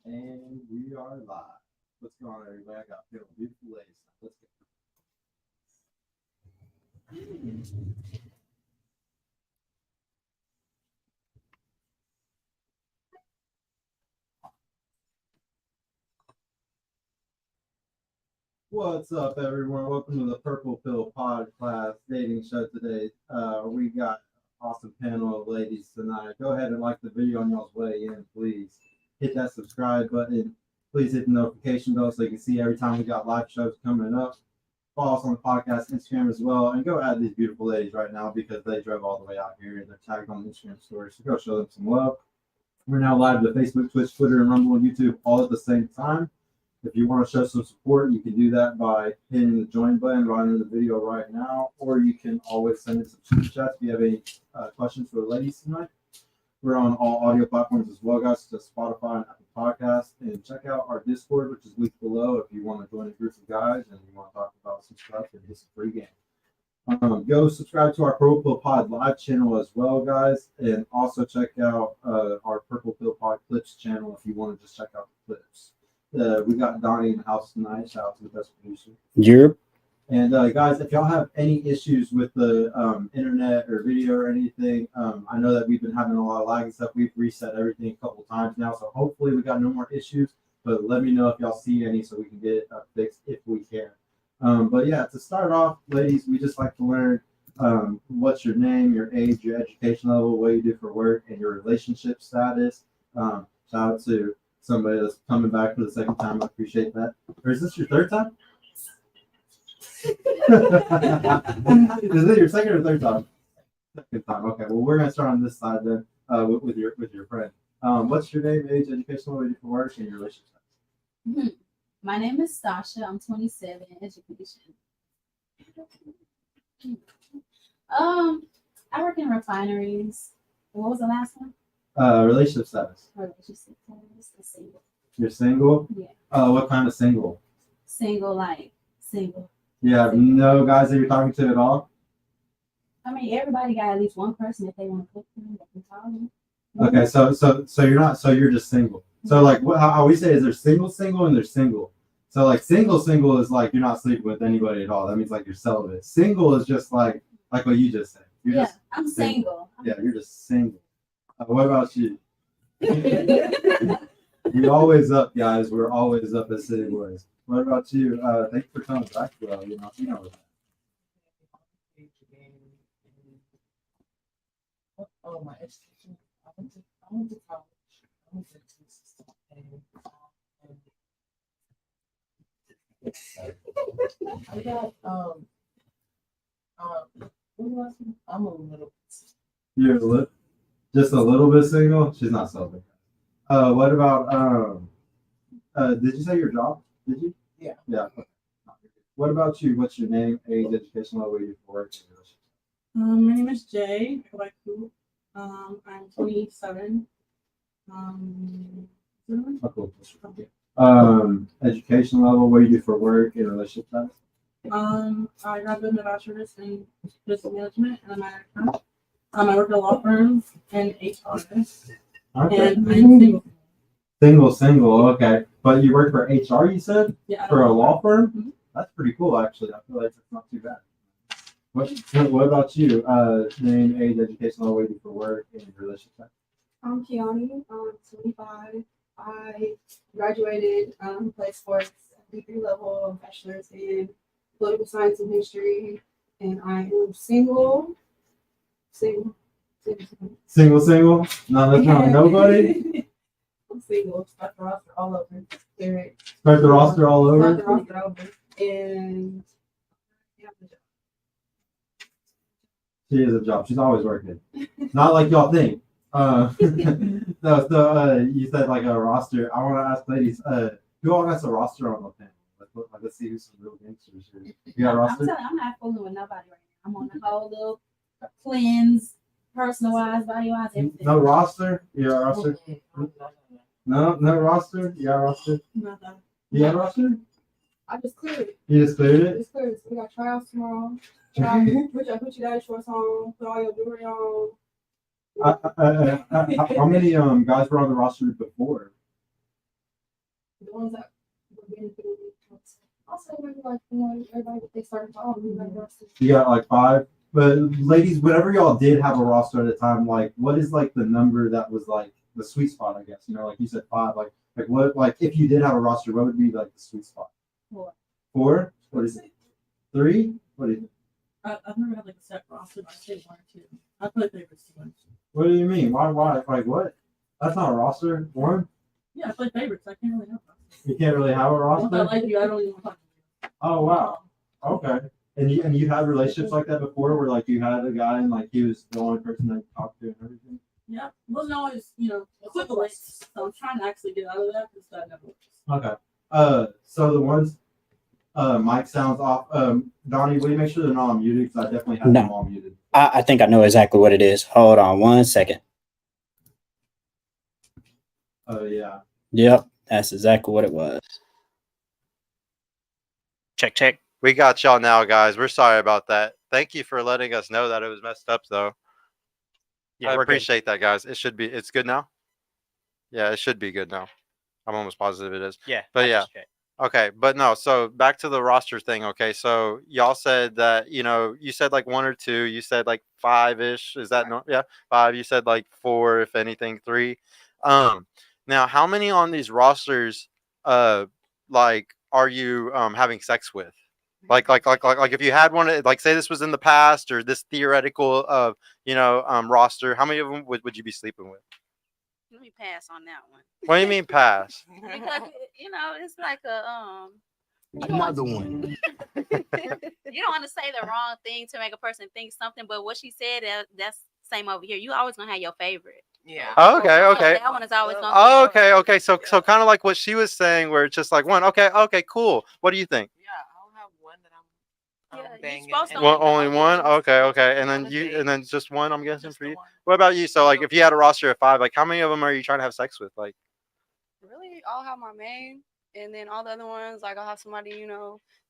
And we are live. What's going on, everybody? I got beautiful ladies. Let's go. What's up, everyone? Welcome to the Purple Pill Podcast dating show today. We got an awesome panel of ladies tonight. Go ahead and like the video on y'all's way in, please. Hit that subscribe button. Please hit the notification bell so you can see every time we got live shows coming up. Follow us on the podcast Instagram as well, and go add these beautiful ladies right now because they drove all the way out here and they're tagged on the Instagram story. So go show them some love. We're now live to Facebook, Twitch, Twitter, and Rumble and YouTube all at the same time. If you want to show some support, you can do that by hitting the join button right under the video right now, or you can always send us some super chats if you have any questions for the ladies tonight. We're on all audio platforms as well, guys, to Spotify and Apple Podcasts. And check out our Discord, which is linked below if you want to join a group of guys and you want to talk about some stuff and get some free game. Go subscribe to our Purple Pill Pod live channel as well, guys. And also check out our Purple Pill Pod Clips channel if you want to just check out the clips. We got Donnie in the house tonight. Shout out to the best producer. Yep. And guys, if y'all have any issues with the internet or video or anything, I know that we've been having a lot of lag and stuff. We've reset everything a couple times now, so hopefully we got no more issues. But let me know if y'all see any so we can get it fixed if we can. But yeah, to start off, ladies, we just like to learn what's your name, your age, your education level, what you do for work, and your relationship status. Shout out to somebody that's coming back for the second time. I appreciate that. Or is this your third time? Is it your second or third time? Second time. Okay. Well, we're gonna start on this side then, with your friend. What's your name, age, education, what do you do for work, and your relationship status? My name is Sasha. I'm 27. Education. I work in refineries. What was the last one? Relationship status. Relationship status. Single. You're single? Yeah. What kind of single? Single, like single. You have no guys that you're talking to at all? I mean, everybody got at least one person if they want to cook them. They can call them. Okay, so you're not. So you're just single. So like, how we say is there's single, and there's single. So like single is like you're not sleeping with anybody at all. That means like you're celibate. Single is just like what you just said. You're yeah, just I'm single. Yeah, you're just single. What about you? We always up, guys. We're always up as City Boys. What about you? Thank you for coming back. Well, you know. Oh, my education. I went to college. I went to the system. I got I'm a little. You're just a little bit single. She's not celibate. What about did you say your job? Did you? Yeah. Yeah. What about you? What's your name, age, education level, where you work? My name is Jay. I'm 27. Cool. Education level, what do you do for work and relationship status? I graduated my bachelor's in business management and I'm an accountant. I work at a law firm and HR. Okay. And I'm single. Single. Okay. But you work for HR, you said? Yeah. For a law firm? Mm-hmm. That's pretty cool, actually. I feel like it's not too bad. What about you? Name, age, education level, what do you do for work and relationship status? I'm Kiani. I'm 25. I graduated played sports at D3 level, bachelor's in political science and history, and I am single. Single? No, that's not nobody. I'm single. Start the roster all over. Start the roster all over. Start the roster over. And yeah, She has a job. She's always working. Not like y'all think. No, so you said like a roster. I want to ask ladies, who all has a roster on the panel? Let's see who's some real gangsters here. You got a roster? I'm telling you, I'm not fooling with nobody right now. I'm on the whole little cleanse, personal-wise, body-wise, everything. No roster? You got a roster? No roster? You got a roster? Nothing. You got a roster? I just cleared it. You just cleared it? Just cleared it. We got tryouts tomorrow. Put your daddy shorts on. Put all your jewelry on. How many guys were on the roster before? the ones that were getting through. Also, maybe like, everybody, they started following me, like, You got like 5. But ladies, whenever y'all did have a roster at a time, like what is like the number that was like the sweet spot? I guess like you said 5. Like what? Like if you did have a roster, what would be like the sweet spot? 4. 4? What is it? 3? What do you think? I've never had like a set roster, but I say 1 or 2. I play favorites too much. What do you mean? Why? Like what? That's not a roster. 1? Yeah, I play favorites. I can't really have rosters. You can't really have a Once I roster. like you, I don't even want to talk to you. Oh wow. Okay. And you had relationships like that before, where like you had a guy and like he was the only person that you talked to and everything. Yeah, it wasn't always, equivalent. So I'm trying to actually get out of that because that never works. Okay. So the ones, mic sounds off. Donnie, will you make sure they're not muted? Because I definitely have them all muted. I think I know exactly what it is. Hold on 1 second. Oh yeah. Yep, that's exactly what it was. Check. We got y'all now, guys. We're sorry about that. Thank you for letting us know that it was messed up, though. Yeah, I we're good. appreciate that, guys. It's good now? Yeah, it should be good now. I'm almost positive it is. Yeah. But I yeah. just checked. Okay, but no, so back to the roster thing. Okay, so y'all said that, you said like 1 or 2, you said like 5-ish. Is that no? Yeah, 5. You said like 4, if anything, 3. Now how many on these rosters, like are you having sex with? Like if you had one, like say this was in the past or this theoretical of roster, how many of them would you be sleeping with? Let me pass on that one. What do you mean pass? Because it's like a Another one. you don't want to say the wrong thing to make a person think something, but what she said, that's same over here. You always gonna have your favorite. Yeah. Okay. That one is always gonna be Okay. So kind of like what she was saying, where it's just like 1. Okay, cool. What do you think? Yeah, I'll have one that I'm Yeah, you're banging. supposed to and Well, only only one. 1. Okay. And On then a and then just 1. I'm guessing Just for the you. one. What about you? So like, if you had a roster of 5, like how many of them are you trying to have sex with? Like, Really, I'll have my main, and then all the other ones, like I'll have somebody,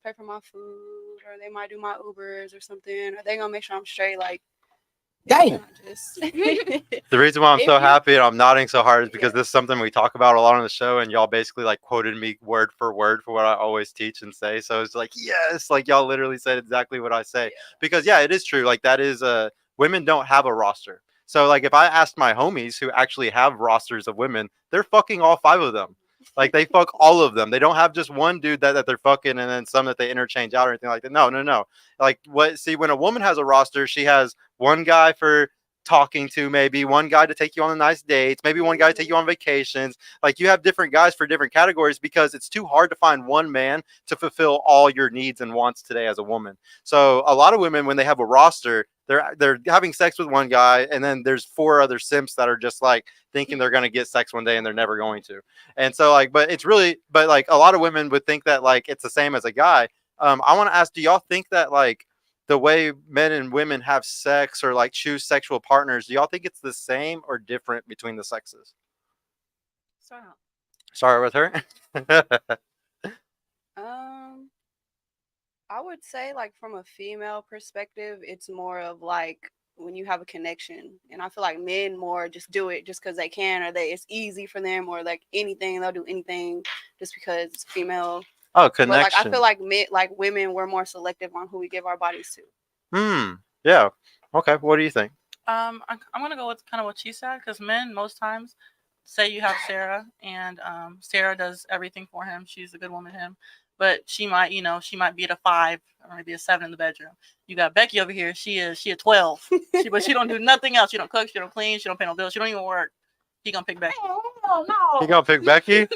pay for my food, or they might do my Ubers or something. Or they gonna make sure I'm straight, like. Dang. Not just. the reason why I'm If so you- happy and I'm nodding so hard is because Yeah. this is something we talk about a lot on the show, and y'all basically like quoted me word for word for what I always teach and say. So it's like, yes, like y'all literally said exactly what I say. Because yeah, it is true. Like that is women don't have a roster. So like if I asked my homies who actually have rosters of women, they're fucking all 5 of them. Like they fuck all of them. They don't have just one dude that they're fucking and then some that they interchange out or anything like that. No. Like when a woman has a roster, she has one guy for talking to, maybe one guy to take you on a nice dates, maybe one guy to take you on vacations. Like you have different guys for different categories because it's too hard to find one man to fulfill all your needs and wants today as a woman. So a lot of women, when they have a roster, they're having sex with one guy and then there's 4 other simps that are just like thinking they're going to get sex one day and they're never going to. And so like, but like a lot of women would think that like it's the same as a guy. I want to ask, do y'all think that like the way men and women have sex or like choose sexual partners, do y'all think it's the same or different between the sexes? Sorry with her. I would say, like, from a female perspective, it's more of like when you have a connection, and I feel like men more just do it just because they can, or it's easy for them, or like anything, they'll do anything just because it's female. Oh, But like I connection. feel like women, we're more selective on who we give our bodies to. Yeah. Okay. What do you think? I'm gonna go with kind of what she said, because men most times say you have Sarah and Sarah does everything for him. She's a good woman to him, but she might be at a 5 or maybe a 7 in the bedroom. You got Becky over here. She a 12. But she don't do nothing else. She don't cook. She don't clean. She don't pay no bills. She don't even work. He gonna pick Becky. Oh no! You gonna pick Becky?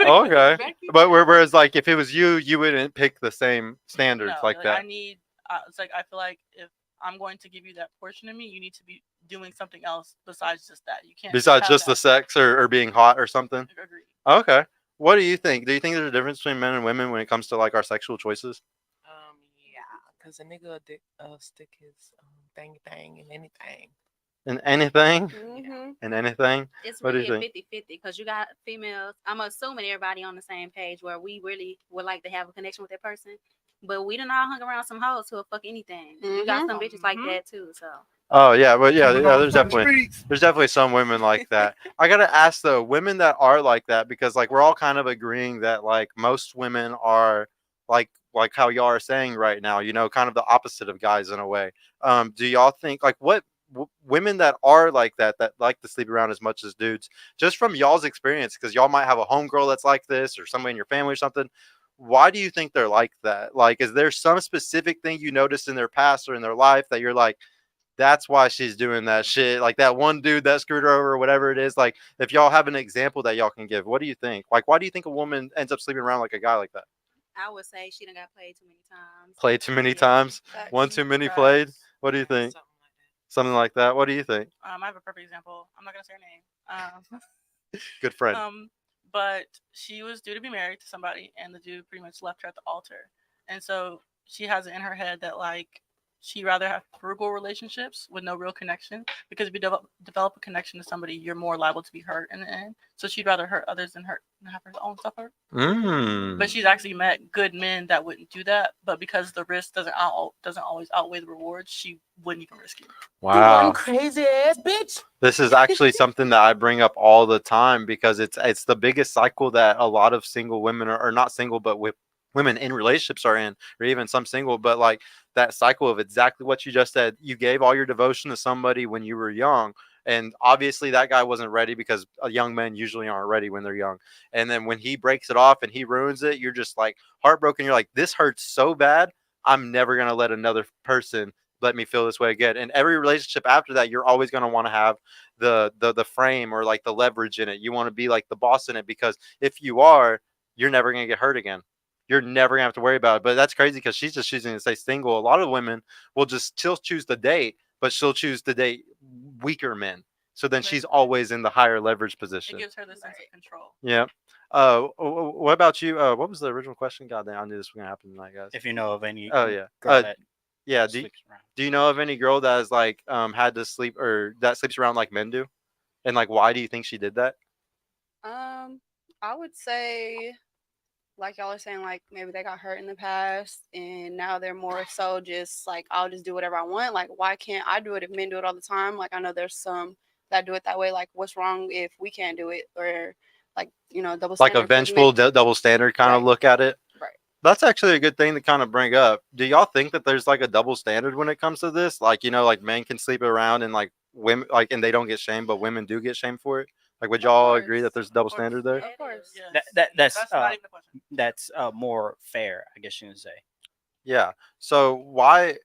Okay. But whereas like if it was you, you wouldn't pick the same standards No, like that. It's like I feel like if I'm going to give you that portion of me, you need to be doing something else besides just that. You can't. Besides have just that. the sex or being hot or something. Agreed. Okay. What do you think? Do you think there's a difference between men and women when it comes to like our sexual choices? Yeah, because a nigga stick his thing in anything. In anything? Mm-hmm. In anything? It's What do really you a 50-50 because you got females. I'm assuming everybody on the same page where we really would like to have a connection with that person. But we done all hung around some hoes who'll fuck anything. You got some bitches like that too. So Oh yeah, but yeah, Coming yeah. off There's them definitely streets. some women like that. I gotta ask though, women that are like that, because like we're all kind of agreeing that like most women are like how y'all are saying right now, you know, kind of the opposite of guys in a way. Do y'all think like what women that are like that like to sleep around as much as dudes, just from y'all's experience, because y'all might have a homegirl that's like this or somebody in your family or something. Why do you think they're like that? Like, is there some specific thing you noticed in their past or in their life that you're like, that's why she's doing that shit? Like that one dude that screwed her over or whatever it is. Like, if y'all have an example that y'all can give, what do you think? Like, why do you think a woman ends up sleeping around like a guy like that? I would say she done got played too many times. Played too many Yeah. times? Facts. One too many Facts. played? What do you Yeah, think? something like that. Something like that. What do you think? I have a perfect example. I'm not gonna say her name. Good friend. But she was due to be married to somebody, and the dude pretty much left her at the altar. And so she has it in her head that like she'd rather have frugal relationships with no real connection, because if you develop a connection to somebody, you're more liable to be hurt in the end. So she'd rather hurt others than have her own stuff hurt. But she's actually met good men that wouldn't do that. But because the risk doesn't always outweigh the rewards, she wouldn't even risk it. Wow. One crazy ass bitch. This is actually something that I bring up all the time because it's the biggest cycle that a lot of single women or not single, but with women in relationships are in, or even some single, but like that cycle of exactly what you just said. You gave all your devotion to somebody when you were young, and obviously that guy wasn't ready, because young men usually aren't ready when they're young. And then when he breaks it off and he ruins it, you're just like heartbroken. You're like, this hurts so bad. I'm never going to let another person let me feel this way again. And every relationship after that, you're always going to want to have the frame or like the leverage in it. You want to be like the boss in it, because if you are, you're never going to get hurt again. You're never gonna have to worry about it. But that's crazy because she's just choosing to stay single. A lot of women will just still choose to date, but she'll choose to date weaker men. So then she's always in the higher leverage It position. gives her the sense of control. Yeah. What about you? What was the original question? God damn, I knew this was gonna happen tonight, guys. If you know of any Oh yeah. girl that Yeah. sleeps around. Do you know of any girl that has like had to sleep or that sleeps around like men do? And like, why do you think she did that? I would say, like y'all are saying, like maybe they got hurt in the past and now they're more so just like, I'll just do whatever I want. Like, why can't I do it if men do it all the time? Like, I know there's some that do it that way. Like, what's wrong if we can't do it? Or like, double Like a standard for vengeful men. double standard kind of Right. look at it. Right. That's actually a good thing to kind of bring up. Do y'all think that there's like a double standard when it comes to this? Like, like men can sleep around and like women, like, and they don't get shamed, but women do get shamed for it. Like, would y'all agree that there's a double standard there? Of course. Yes. That's not even the question. that's more fair, I guess you can say. Yeah. So why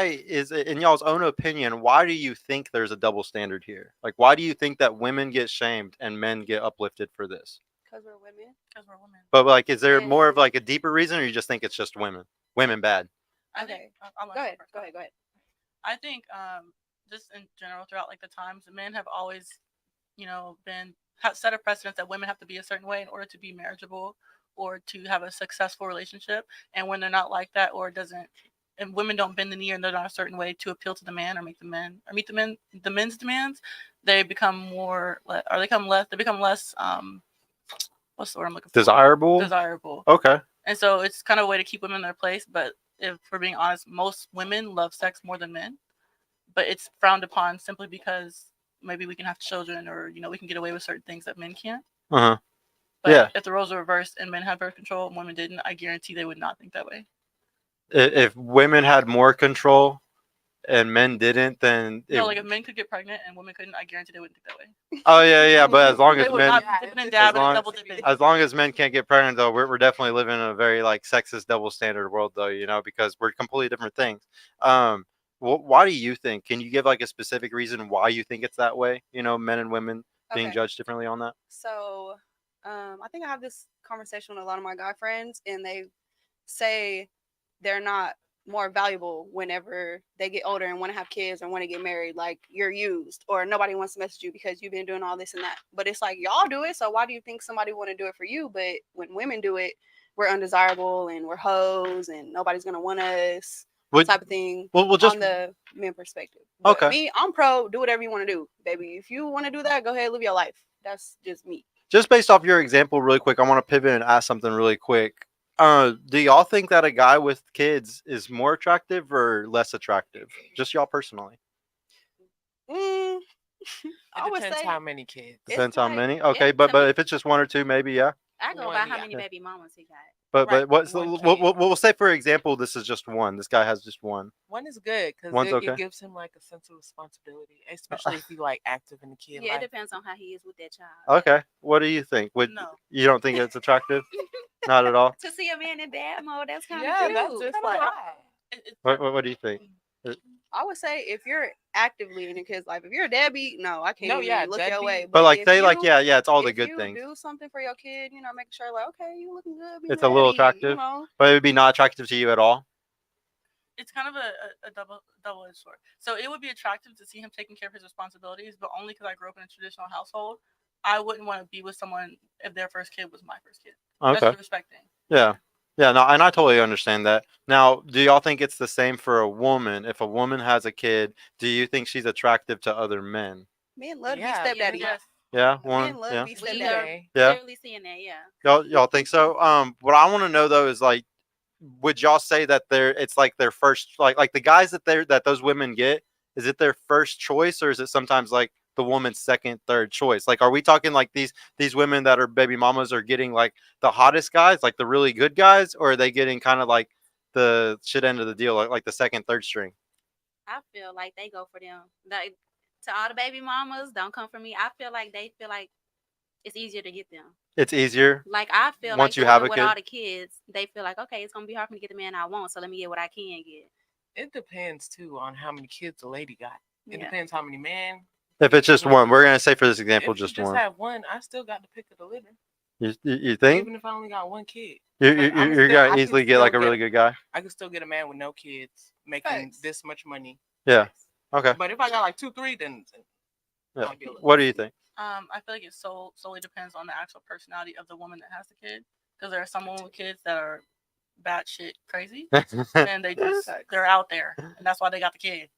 is it, in y'all's own opinion, why do you think there's a double standard here? Like, why do you think that women get shamed and men get uplifted for this? Because we're women. Because we're women. But like, is there more of And- like a deeper reason, or you just think it's just women bad? I Okay. think, I'll Go answer ahead. first. Go ahead. I think just in general throughout like the times, men have always, been set a precedent that women have to be a certain way in order to be marriageable or to have a successful relationship. And when they're not like that, and women don't bend the knee and they're not a certain way to appeal to the man or meet the men's demands, they become they become less what's the word I'm looking for? Desirable. Okay. And so it's kind of a way to keep women in their place. But if we're being honest, most women love sex more than men. But it's frowned upon simply because maybe we can have children or, we can get away with certain things that men can't. Uh-huh. But Yeah. if the roles are reversed and men have birth control and women didn't, I guarantee they would not think that way. If women had more control and men didn't, then No, if men could get pregnant and women couldn't, I guarantee they wouldn't think that way. oh yeah, but as long as They would men, not be dipping and dabbing and double dipping. as long as men can't get pregnant, though, we're definitely living in a very like sexist double standard world, though, because we're completely different things. Why do you think? Can you give like a specific reason why you think it's that way? Men and women being Okay. judged differently on that. So, I think I have this conversation with a lot of my guy friends, and they say they're not more valuable whenever they get older and want to have kids or want to get married. Like, you're used, or nobody wants to message you because you've been doing all this and that. But it's like, y'all do it, so why do you think somebody want to do it for you? But when women do it, we're undesirable and we're hoes and nobody's gonna want us. Type of thing. Well, just on the men perspective. But okay. Me, I'm pro. Do whatever you want to do, baby. If you want to do that, go ahead, live your life. That's just me. Just based off your example, really quick, I want to pivot and ask something really quick. Do y'all think that a guy with kids is more attractive or less attractive? Just y'all personally. I It would depends say how many kids. It's Depends how like- many. Okay, yeah, but to but me- if it's just one or two, maybe yeah. I go One, by how yeah. many baby mamas he got. But Right, what's the, one we'll, kid. we'll say for example, this is just one. This guy has just one. One is good because One's it okay. gives him like a sense of responsibility, especially if he like active in the kid Yeah, it life. depends on how he is with that child. Okay, what do you think? Would No. you don't think it's attractive? Not at all. To see a man in dad mode, that's kind of Yeah, cute. that's just like It's What do you think? I would say if you're actively in your kid's life, if you're a deadbeat, no, I can't No, even yeah, look your way. deadbeat. But like if say like you- yeah, it's all the if good you things. do something for your kid, making sure like, okay, you looking good. Be It's a little ready, attractive. But it would be not attractive to you at all. it's kind of a double-edged sword. So it would be attractive to see him taking care of his responsibilities, but only because I grew up in a traditional household. I wouldn't want to be with someone if their first kid was my first kid. That's Okay. the respect thing. Yeah. Yeah, no, and I totally understand that. Now, do y'all think it's the same for a woman? If a woman has a kid, do you think she's attractive to other men? Men love Yeah, to be stepdaddy. Yes. Yeah, Men one. love Yeah. to be We stepdaddy. are Okay. Yeah. clearly seeing that, yeah. Y'all think so? What I want to know though is like, would y'all say that it's like their first like the guys that those women get, is it their first choice or is it sometimes like the woman's second, third choice? Like, are we talking like these women that are baby mamas are getting like the hottest guys, like the really good guys, or are they getting kind of like the shit end of the deal, like the second, third string? I feel like they go for them. Like, to all the baby mamas, don't come for me. I feel like they feel like it's easier to get them. It's easier. Like, I feel Once like you the have women a with all kid? the kids, they feel like, okay, it's gonna be hard for me to get the man I want, so let me get what I can get. It depends too on how many kids the lady got. It Yeah. depends how many men. If it's just one, we're gonna say for this example, If you just just one. have one, I still got the pick of the litter, You think even if I only got one kid. you're Like, I'ma you're still- I gonna can easily get still like a really good guy? I can still get a man with no kids making Facts. this much money. Yeah. Okay. But if I got like 2, 3, then Yeah. might be a little What do you think? I feel like it solely depends on the actual personality of the woman that has the kid. Because there are some women with kids that are batshit crazy, and they're out there, and that's why they got the kid.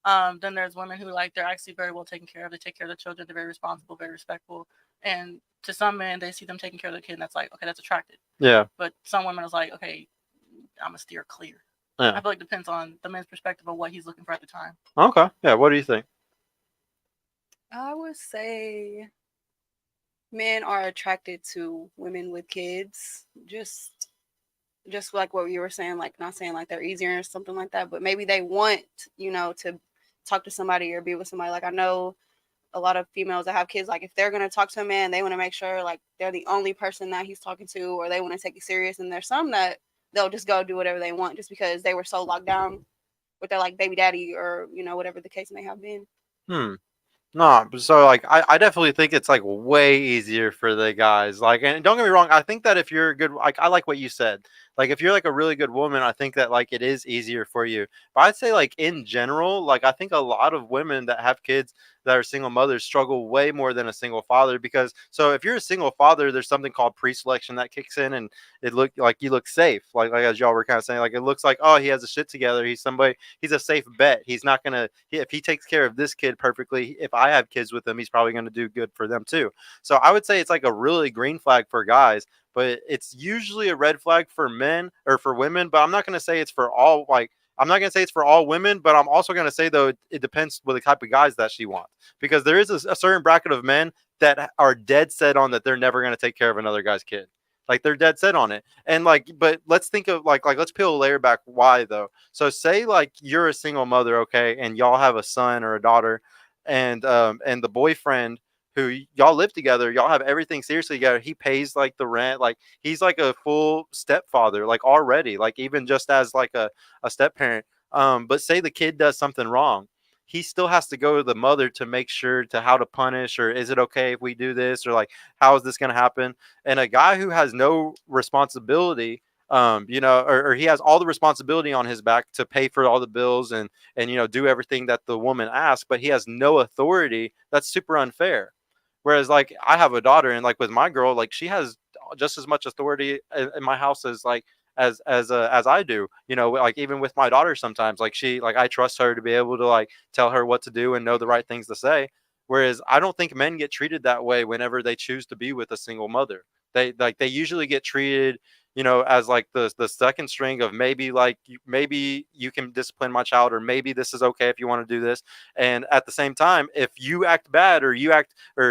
Then there's women who like they're actually very well taken care of. They take care of the children. They're very responsible, very respectful. And to some men, they see them taking care of the kid, and that's like, okay, that's attractive. Yeah. But some women is like, okay, I'm gonna steer clear. Yeah. I feel like it depends on the man's perspective of what he's looking for at the time. Okay. Yeah. What do you think? I would say men are attracted to women with kids. Just like what you were saying, like not saying like they're easier or something like that, but maybe they want, to talk to somebody or be with somebody. Like I know a lot of females that have kids, like if they're gonna talk to a man, they want to make sure like they're the only person that he's talking to, or they want to take it serious. And there's some that they'll just go do whatever they want just because they were so locked down with their like baby daddy or whatever the case may have been. No, so like I definitely think it's like way easier for the guys. Like, and don't get me wrong, I think that if you're a good, like I like what you said. Like if you're like a really good woman, I think that like it is easier for you. But I'd say like in general, like I think a lot of women that have kids that are single mothers struggle way more than a single father, because so if you're a single father, there's something called pre-selection that kicks in, and it look like you look safe. Like as y'all were kind of saying, like it looks like, oh, he has a shit together. He's a safe bet. He's not gonna, if he takes care of this kid perfectly, if I have kids with him, he's probably gonna do good for them too. So I would say it's like a really green flag for guys, but it's usually a red flag for men or for women. But I'm not gonna say it's for all, like I'm not gonna say it's for all women, but I'm also gonna say though it depends with the type of guys that she wants, because there is a certain bracket of men that are dead set on that they're never gonna take care of another guy's kid. Like they're dead set on it. And like, but let's think of like let's peel a layer back. Why though? So say like you're a single mother, okay, and y'all have a son or a daughter, and the boyfriend who y'all live together, y'all have everything seriously together. He pays like the rent, like he's like a full stepfather, like already, like even just as like a step parent. But say the kid does something wrong, he still has to go to the mother to make sure to how to punish, or is it okay if we do this, or like how is this going to happen? And a guy who has no responsibility, or he has all the responsibility on his back to pay for all the bills and do everything that the woman asks, but he has no authority. That's super unfair. Whereas like I have a daughter, and like with my girl, like she has just as much authority in my house as like as I do. Like even with my daughter, sometimes like I trust her to be able to like tell her what to do and know the right things to say. Whereas I don't think men get treated that way whenever they choose to be with a single mother. They usually get treated, you know, as like the second string of maybe like maybe you can discipline my child, or maybe this is okay if you want to do this. And at the same time, if you act bad, or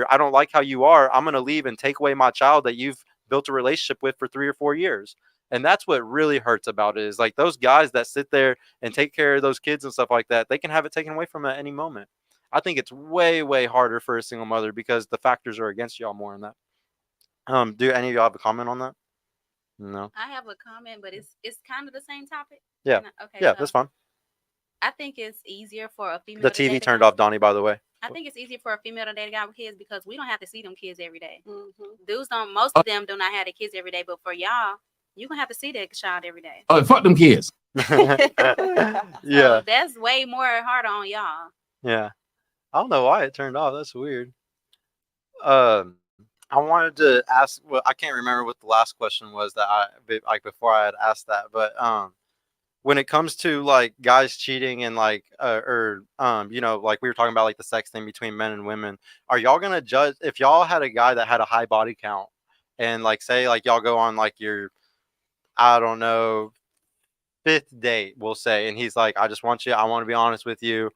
I don't like how you are, I'm going to leave and take away my child that you've built a relationship with for 3 or 4 years. And that's what really hurts about it, is like those guys that sit there and take care of those kids and stuff like that, they can have it taken away from them at any moment. I think it's way, way harder for a single mother because the factors are against y'all more in that. Do any of y'all have a comment on that? No. I have a comment, but it's kind of the same topic. Yeah. Okay. Yeah, so that's fine. I think it's easier for a female. The to date TV a turned guy- off, Donnie, by the way. I think it's easier for a female to date a guy with kids because we don't have to see them kids every day. Mhm. Dudes don't. Most of them do not have their kids every day, but for y'all, you gonna have to see that child every day. Oh, fuck them kids. Yeah. So that's way more harder on y'all. Yeah. I don't know why it turned off. That's weird. I wanted to ask, well, I can't remember what the last question was that like before I had asked that, but when it comes to like guys cheating and like you know, like we were talking about like the sex thing between men and women, are y'all gonna judge if y'all had a guy that had a high body count and like say like y'all go on like your, I don't know, 5th date, we'll say, and he's like, I want to be honest with you,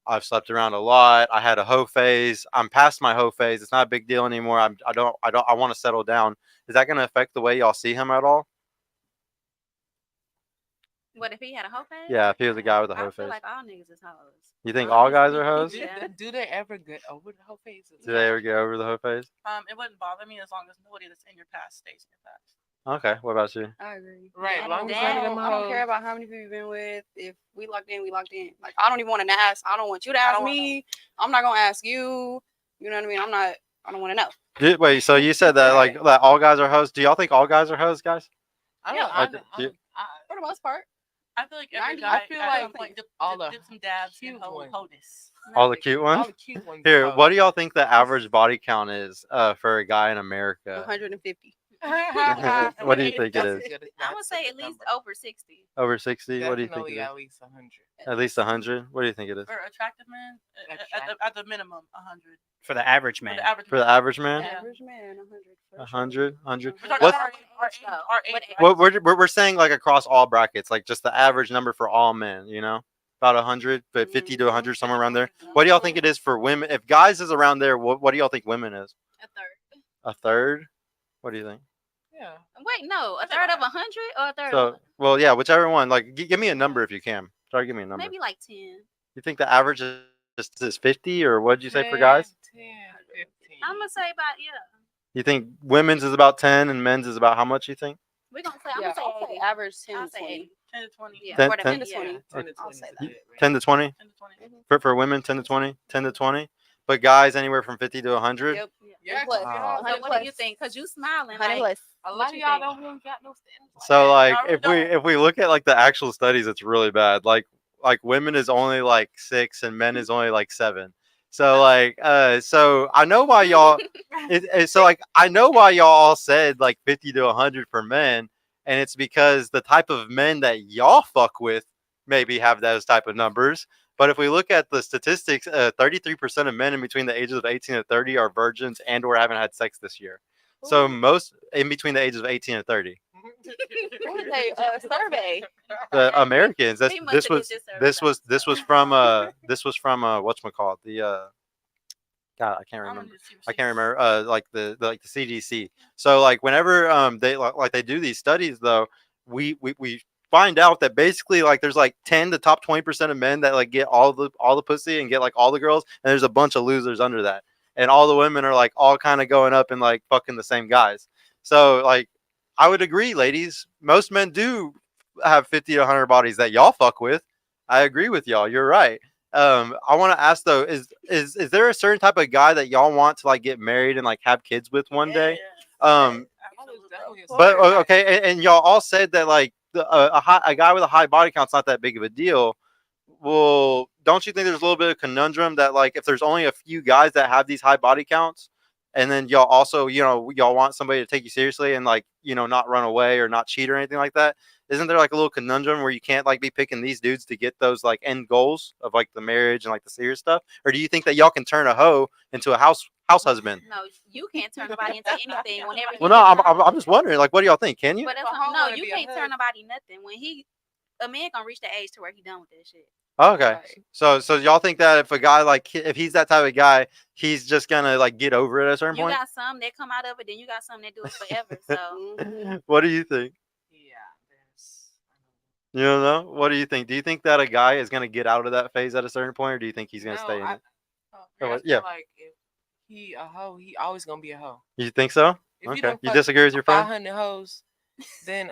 I've slept around a lot, I had a hoe phase, I'm past my hoe phase, it's not a big deal anymore, I want to settle down. Is that gonna affect the way y'all see him at all? What if he had a hoe phase? Yeah, if he was a guy with a I hoe feel phase. like all niggas is hoes. You think all guys are hoes? Yeah. Do they ever get over the whole phases? Do they ever get over the hoe phase? It wouldn't bother me as long as nobody that's in your past stays in your past. Okay, what about you? I agree. Right, Yeah, as long as damn. none of them I don't care hoes- about how many people you've been with. If we locked in, we locked in. Like I don't even want to ask. I don't want you to ask don't wanna me. I'm not gonna ask you. You know what I mean? I don't want to know. Wait, so you said that like that all guys are hoes? Do y'all think all guys are hoes, guys? I Yeah, don't. I do- For the most part. I feel like every 90 guy I feel at like some point all the dip some dabs in cute hoe ones. hodness. All the cute All ones? the cute ones. Here, are what do y'all think the average body count is for a guy in America? 150. hoes. What do you think it That's a is? good- I would that's a say good at least number. over 60. Over 60? What do you think Definitely it is? at least 100. At least 100? What do you think it is? For attractive men, at the minimum, 100. For the average For man. the average For the man. average man? Yeah. Average man, 100. for sure. 100? 100? We're talking What's, about our age, our age, What right? what we're saying like across all brackets, like just the average number for all men, you know? About 100, but 50 to 100, somewhere around there. What do y'all think it is for women? If guys is around there, what do y'all think women is? A third. A third? What do you think? Yeah. Wait, no, a third of 100 or a third So, of well, yeah, whichever one. Like, give me a number if you can. Sorry, give me a number. maybe like 10. You think the average is 50, or what did you say for guys? 10, 15. I'm gonna say about You think women's is about 10 and men's is about how much, you think? we're gonna say I'm Yeah, gonna I'll say say 80. average 10 I'll to say 20. 80. 10 to 20. Yeah, 10 for the 10 men, 10 to yeah. 20. 10 to I'll 20 say is that. good, right? 10 to 20? 10 to 20. For women, 10 to 20? 10 to 20? But guys, anywhere from 50 to 100? Yep. Yeah, plus. y'all- So what do you think? Cause you smiling 100 like plus. a what lot of you y'all think? don't really got no standards. So, like, I really if we look at, like, the actual studies, it's really bad. Like women is only, like, 6 and men is only, like, 7. So, like, so I know why y'all... So like I know why y'all all said like 50 to 100 for men, and it's because the type of men that y'all fuck with maybe have those type of numbers. But if we look at the statistics, 33% of men in between the ages of 18 and 30 are virgins and or haven't had sex this year. So most in between the ages of 18 and 30. What was a survey? The Americans. He must have did This was from whatchamacallit, the God, I can't remember. I can't remember. Like the CDC. So like whenever they they do these studies though, we find out that basically like there's like 10 to top 20% of men that like get all the pussy and get like all the girls, and there's a bunch of losers under that, and all the women are like all kind of going up and like fucking the same guys. So like I would agree, ladies. Most men do have 50 to 100 bodies that y'all fuck with. I agree with y'all. You're right. I want to ask though, is there a certain type of guy that y'all want to like get married and like have kids with one day? But okay, and y'all all said that like a guy with a high body count's not that big of a deal. Well, don't you think there's a little bit of conundrum that like if there's only a few guys that have these high body counts, and then y'all also y'all want somebody to take you seriously and like not run away or not cheat or anything like that, isn't there like a little conundrum where you can't like be picking these dudes to get those like end goals of like the marriage and like the serious stuff? Or do you think that y'all can turn a hoe into a house husband? No, you can't turn nobody into anything whenever he Well, no, get I'm just wondering, like, what do y'all think? Can you? But that's But how no, wanna you be a can't turn hood? nobody nothing. When a man gonna reach the age to where he done with that shit. Okay. Right. So y'all think that if a guy like if he's that type of guy, he's just gonna like get over it at a certain You point? got some that come out of it, then you got some that do it forever. So Mhm. What do you think? Yeah, there's. You don't know? What do you think? Do you think that a guy is gonna get out of that phase at a certain point, or do you think he's gonna No, stay in I, it? oh, Oh, I feel yeah. like if he a hoe, he always gonna be a hoe. You think so? If you Okay. don't You fuck disagree with your friend? 500 hoes, then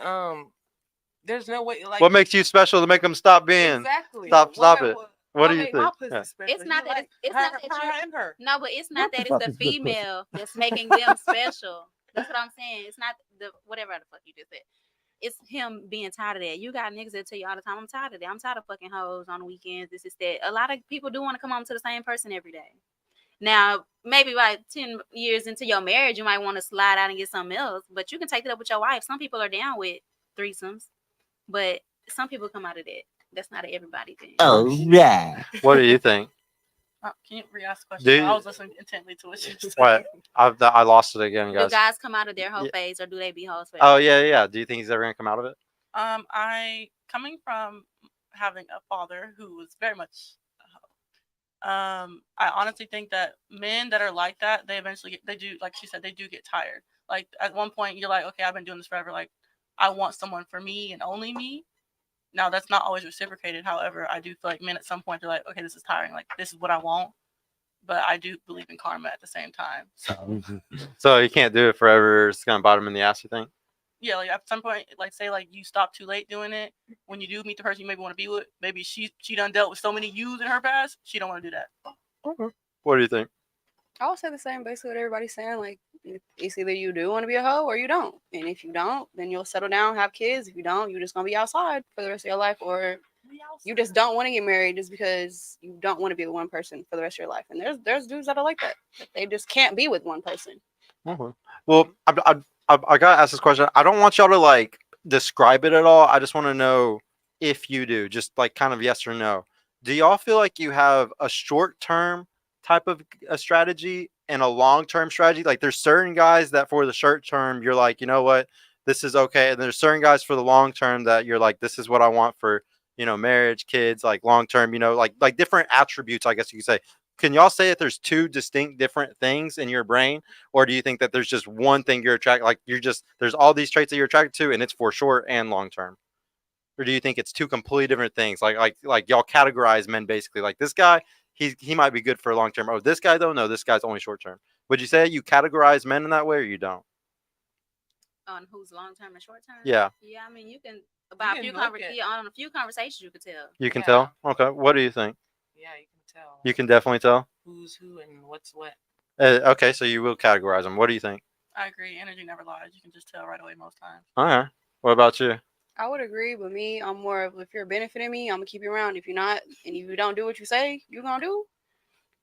there's no way. Like What makes you special to make them stop being? exactly. Stop What it. ma- What do you make my think? pussy Yeah. special? it's not You that like it's her, not that her you're and her. no, but it's not What the that it's fuck the is this pussy? female that's making them special. That's what I'm saying. It's not the whatever the fuck you just said. It's him being tired of that. You got niggas that tell you all the time, I'm tired of that. I'm tired of fucking hoes on the weekends. This is that. A lot of people do want to come home to the same person every day. Now, maybe like 10 years into your marriage, you might want to slide out and get something else, but you can take it up with your wife. Some people are down with threesomes, but some people come out of that. That's not an everybody thing. Oh, yeah. What do you think? Can you re-ask the question? Do I you- was listening intently to what you said. What? I lost it again, Do guys. guys come out of their whole Yeah. phase, or do they be hoes Oh forever? yeah. Do you think he's ever gonna come out of it? I coming from having a father who was very much I honestly think that men that are like that, they eventually they do, like she said, they do get tired. Like at one point you're like, okay, I've been doing this forever, like I want someone for me and only me. Now that's not always reciprocated. However, I do feel like men at some point they're like, okay, this is tiring, like this is what I want. But I do believe in karma at the same time. So So you can't do it forever. It's gonna bite him in the ass. You think? yeah, like at some point, like say like you stop too late doing it. When you do meet the person you maybe want to be with, maybe she done dealt with so many yous in her past, she don't want to do that. What do you think? I would say the same, basically what everybody's saying. Like, it's either you do want to be a hoe or you don't. And if you don't, then you'll settle down, have kids. If you don't, you're just gonna be outside for the rest of your life, or you just don't want to get married just because you don't want to be with one person for the rest of your life. And there's dudes that are like that. They just can't be with one person. Okay. Well, I gotta ask this question. I don't want y'all to like describe it at all. I just want to know if you do, just like kind of yes or no. Do y'all feel like you have a short term type of a strategy and a long term strategy? Like there's certain guys that for the short term you're like, you know what, this is okay, and there's certain guys for the long term that you're like, this is what I want for marriage, kids, like long term, like different attributes, I guess you could say. Can y'all say that there's two distinct different things in your brain, or do you think that there's just one thing you're attracted, like there's all these traits that you're attracted to and it's for short and long term? Or do you think it's two completely different things? Like y'all categorize men basically like this guy, he might be good for long term. Oh, this guy though, no, this guy's only short term. Would you say you categorize men in that way, or you don't? On who's long term and short term? Yeah. Yeah, I mean you can about You a few can look at- on a few conversations you could tell. You can Yeah. tell? Okay. What do you think? Yeah, you can tell. You can definitely tell? Who's who and what's what. Okay, so you will categorize them. What do you think? I agree. Energy never lies. You can just tell right away most times. All right. What about you? I would agree, but me, I'm more of, if you're benefiting me, I'm gonna keep you around. If you're not, and if you don't do what you say you're gonna do,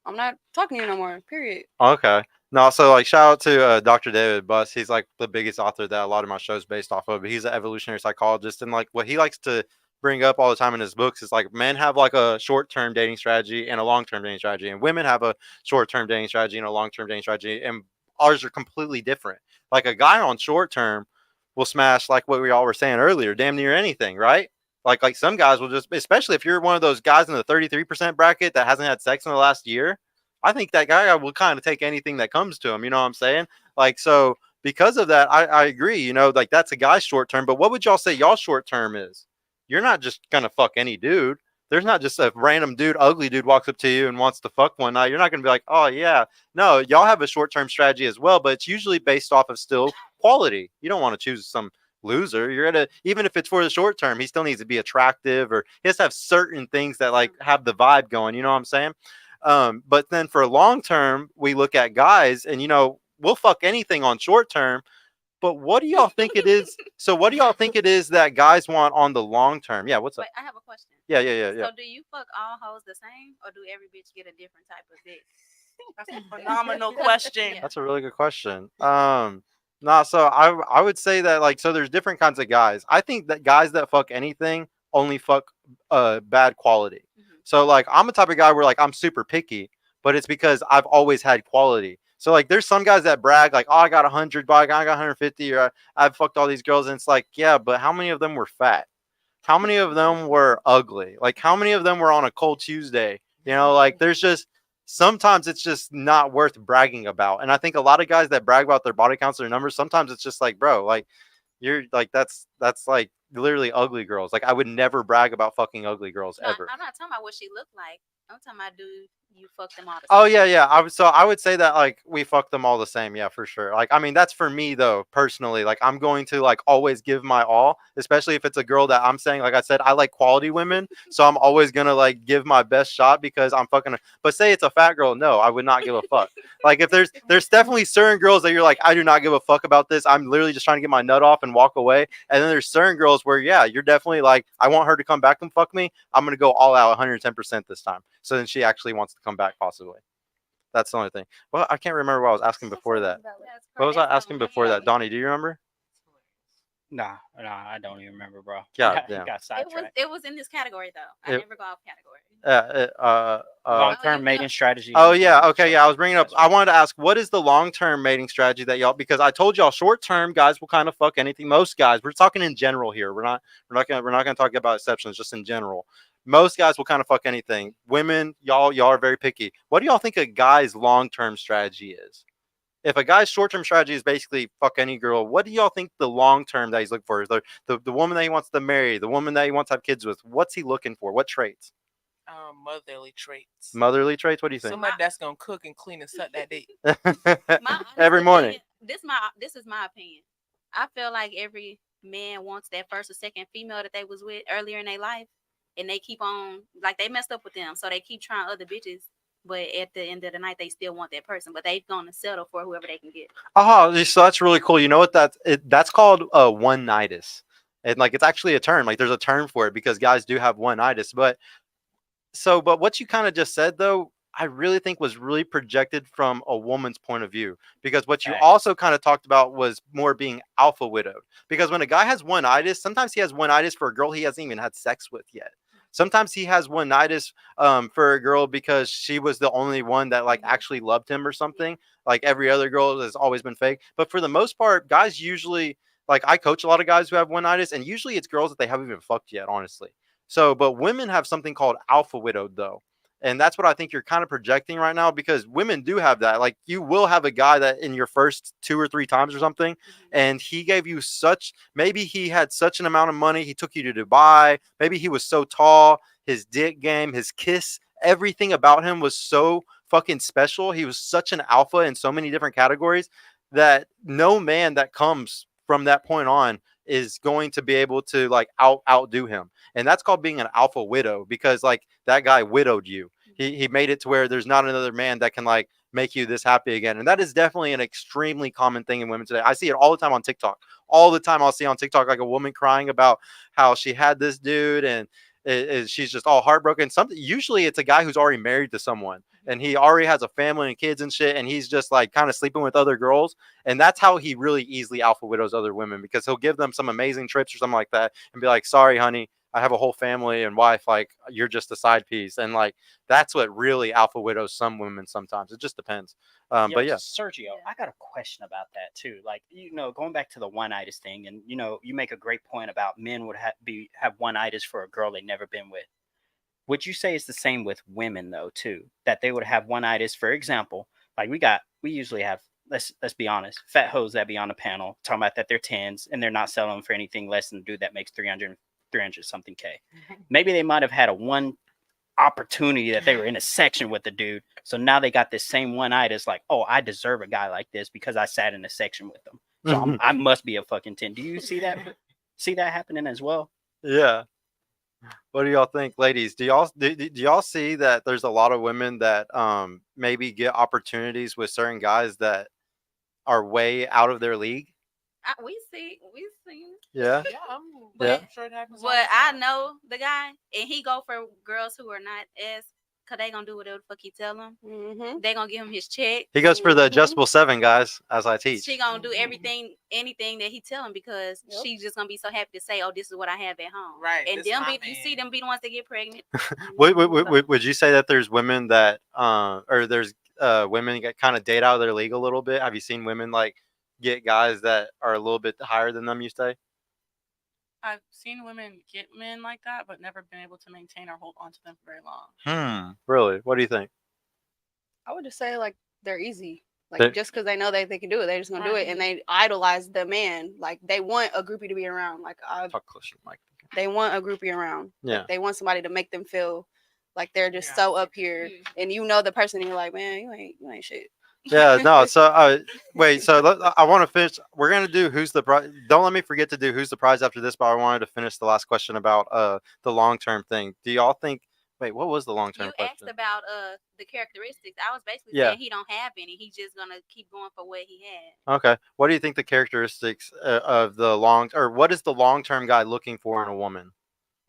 I'm not talking to you no more. Period. Okay. No, so like shout out to Dr. David Buss. He's like the biggest author that a lot of my shows based off of. But he's an evolutionary psychologist, and like what he likes to bring up all the time in his books is like men have like a short-term dating strategy and a long-term dating strategy, and women have a short-term dating strategy and a long-term dating strategy, and ours are completely different. Like a guy on short-term will smash, like what we all were saying earlier, damn near anything, right? Like some guys will just, especially if you're one of those guys in the 33% bracket that hasn't had sex in the last year, I think that guy will kind of take anything that comes to him. You know what I'm saying? Like, so because of that, I agree, like that's a guy's short term. But what would y'all say y'all short term is? You're not just going to fuck any dude. There's not just a random dude, ugly dude walks up to you and wants to fuck one night. You're not going to be like, oh, yeah. No, y'all have a short term strategy as well, but it's usually based off of still quality. You don't want to choose some loser. You're gonna, even if it's for the short term, he still needs to be attractive, or he has to have certain things that like have the vibe going. You know what I'm saying? But then for long term, we look at guys, and we'll fuck anything on short term. But what do y'all think it is? So what do y'all think it is that guys want on the long term? Yeah, what's up? Wait, I have a question. Yeah. So do you fuck all hoes the same, or do every bitch get a different type of dick? That's a phenomenal question. That's a really good question. Nah, so I would say that like so there's different kinds of guys. I think that guys that fuck anything only fuck bad quality. So like I'm the type of guy where like I'm super picky, but it's because I've always had quality. So like there's some guys that brag like, oh, I got 100, but I got 150, or I've fucked all these girls, and it's like, yeah, but how many of them were fat? How many of them were ugly? Like how many of them were on a cold Tuesday? You know, like there's just sometimes it's just not worth bragging about. And I think a lot of guys that brag about their body counts or their numbers, sometimes it's just like, bro, like you're like that's like literally ugly girls. Like I would never brag about fucking ugly girls No, ever. I'm not talking about what she looked like. I'm talking about do you fuck them all the Oh same? yeah. I would say that like we fuck them all the same, yeah, for sure. Like I mean that's for me though, personally. Like I'm going to like always give my all, especially if it's a girl that I'm saying, like I said, I like quality women. So I'm always gonna like give my best shot because I'm fucking but say it's a fat girl, no, I would not give a fuck. Like if there's definitely certain girls that you're like, I do not give a fuck about this. I'm literally just trying to get my nut off and walk away. And then there's certain girls where yeah, you're definitely like, I want her to come back and fuck me. I'm gonna go all out 110% this time. So then she actually wants to come back possibly. That's the only thing. Well, I can't remember what I was asking before that. What was I asking before that? Donnie, do you remember? Nah, I don't even remember, bro. Yeah, He damn. got sidetracked. It was in this category though. I It- never go off category. Long-term you mating strategy. Oh and- yeah, and okay, yeah. I was bringing up. short-term I wanted to ask, what is the long-term mating strategy that y'all? Because I told y'all, short-term guys will kind of fuck anything. Most guys, we're talking in general here. We're not gonna talk about exceptions, just in general. Most guys will kind of fuck anything. Women, y'all are very picky. What do y'all think a guy's long-term strategy is? If a guy's short-term strategy is basically fuck any girl, what do y'all think the long-term that he's looking for is? The woman that he wants to marry, the woman that he wants to have kids with. What's he looking for? What traits? Motherly traits. Motherly traits. What do you think? Somebody that's gonna cook and clean and suck that dick. My honest Every morning. opinion, this is my opinion. I feel like every man wants that first or second female that they was with earlier in their life, and they keep on like they messed up with them, so they keep trying other bitches. But at the end of the night, they still want that person, but they gonna settle for whoever they can get. Oh, so that's really cool. You know what that's called one-nitis. And like it's actually a term. Like there's a term for it because guys do have one-nitis. But what you kind of just said though, I really think was really projected from a woman's point of view. Because what you Facts. also kind of talked about was more being alpha widowed. Because when a guy has one-itis, sometimes he has one-itis for a girl he hasn't even had sex with yet. Sometimes he has one-itis for a girl because she was the only one that like actually loved him or something. Like every other girl has always been fake. But for the most part, guys usually like I coach a lot of guys who have one-itis, and usually it's girls that they haven't even fucked yet, honestly. So, but women have something called alpha widowed though. And that's what I think you're kind of projecting right now because women do have that. Like you will have a guy that in your first 2 or 3 times or something, and he gave you such, maybe he had such an amount of money. He took you to Dubai. Maybe he was so tall, his dick game, his kiss, everything about him was so fucking special. He was such an alpha in so many different categories that no man that comes from that point on is going to be able to like outdo him. And that's called being an alpha widow because like that guy widowed you. He made it to where there's not another man that can like make you this happy again. And that is definitely an extremely common thing in women today. I see it all the time on TikTok. All the time I'll see on TikTok like a woman crying about how she had this dude and she's just all heartbroken. Something usually it's a guy who's already married to someone and he already has a family and kids and shit, and he's just like kind of sleeping with other girls. And that's how he really easily alpha widows other women because he'll give them some amazing trips or something like that and be like, sorry, honey, I have a whole family and wife. Like you're just a side piece. And like, that's what really alpha widows some women sometimes. It just depends. But yeah. Sergio, I got a question about that too. Like, going back to the one-itis thing, and you make a great point about men would have one-itis for a girl they've never been with. Would you say it's the same with women though too? That they would have one-itis, for example, like we usually have. Let's be honest, fat hoes that be on the panel talking about that they're tens and they're not selling for anything less than a dude that makes 300 something K. Maybe they might have had a one opportunity that they were in a section with the dude. So now they got this same one-itis like, oh, I deserve a guy like this because I sat in a section with them. So I must be a fucking 10. Do you see that happening as well? Yeah. What do y'all think, ladies? Do y'all see that there's a lot of women that maybe get opportunities with certain guys that are way out of their league? We see. Yeah. Yeah, Yeah. I'm sure it happens. But I know the guy, and he go for girls who are not as because they gonna do whatever the fuck he tell them. Mm-hmm. They gonna give him his check. He goes for the Mhm. adjustable 7, guys, as I teach. She gonna do everything, anything that he tell him because Yep. she's just gonna be so happy to say, "Oh, this is what I have at home." Right, And this them my be, you see man. them be the ones that get pregnant. Would you say that there's women that or there's women that kind of date out of their league a little bit? Have you seen women like get guys that are a little bit higher than them, you say? I've seen women get men like that, but never been able to maintain or hold on to them for very long. Really? What do you think? I would just say like they're easy. Like They're- just because they know that they can do it, they're just gonna do Right. it, and they idolize the man. Like they want a groupie to be around. Like Talk closer to the mic. they want a groupie around. Yeah. Like, they want somebody to make them feel like they're just Yeah. so up here, and you know the person, and you're like, man, you ain't shit. Yeah, no. So wait. So I want to finish. We're gonna do who's the prize. Don't let me forget to do who's the prize after this. But I wanted to finish the last question about the long term thing. Do y'all think? Wait, what was the long term You question? asked about the characteristics. I was basically Yeah. saying he don't have any. He's just gonna keep going for what he had. Okay. What do you think the characteristics of the or what is the long term guy looking for in a woman?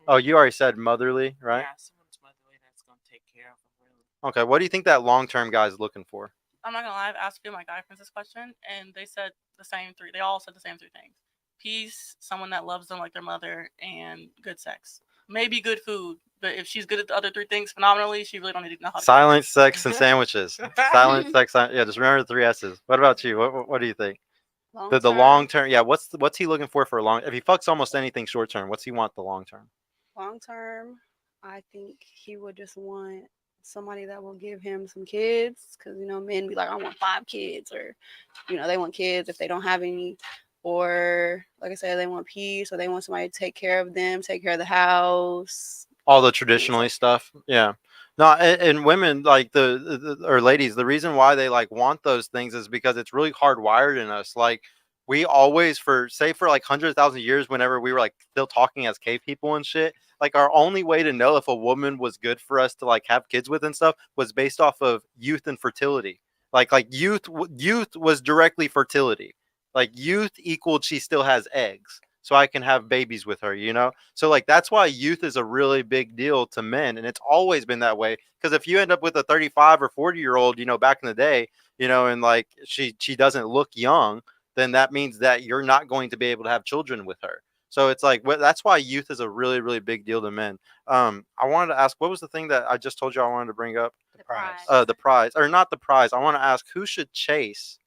Oh, you already said motherly, right? Yeah, someone's motherly that's gonna take care of them. Really. Okay. What do you think that long term guy is looking for? I'm not gonna lie, I've asked a few of my guy friends this question, and they said the same three. They all said the same three things: peace, someone that loves them like their mother, and good sex. Maybe good food, but if she's good at the other three things phenomenally, she really don't need to know how to cook. Silence, sex, and sandwiches. Silence, sex. Yeah, just remember the 3 S's. What about you? What do you think? The long term. Yeah. What's he looking for a long? If he fucks almost anything short term, what's he want the long term? Long term, I think he would just want somebody that will give him some kids, because men be like, I want 5 kids, or they want kids if they don't have any, or like I said, they want peace, or they want somebody to take care of them, take care of the house, All the traditionally stuff. Yeah. No, and women like or ladies, the reason why they like want those things is because it's really hardwired in us. Like we always for like 100,000 years, whenever we were like still talking as cave people and shit, like our only way to know if a woman was good for us to like have kids with and stuff was based off of youth and fertility. Like youth was directly fertility. Like youth equaled she still has eggs, so I can have babies with her, So like that's why youth is a really big deal to men, and it's always been that way. Because if you end up with a 35 or 40-year-old, back in the day, and like she doesn't look young, then that means that you're not going to be able to have children with her. So it's like that's why youth is a really, really big deal to men. I wanted to ask, what was the thing that I just told you I wanted to bring up? The prize. The prize, or not the prize. I want to ask who should chase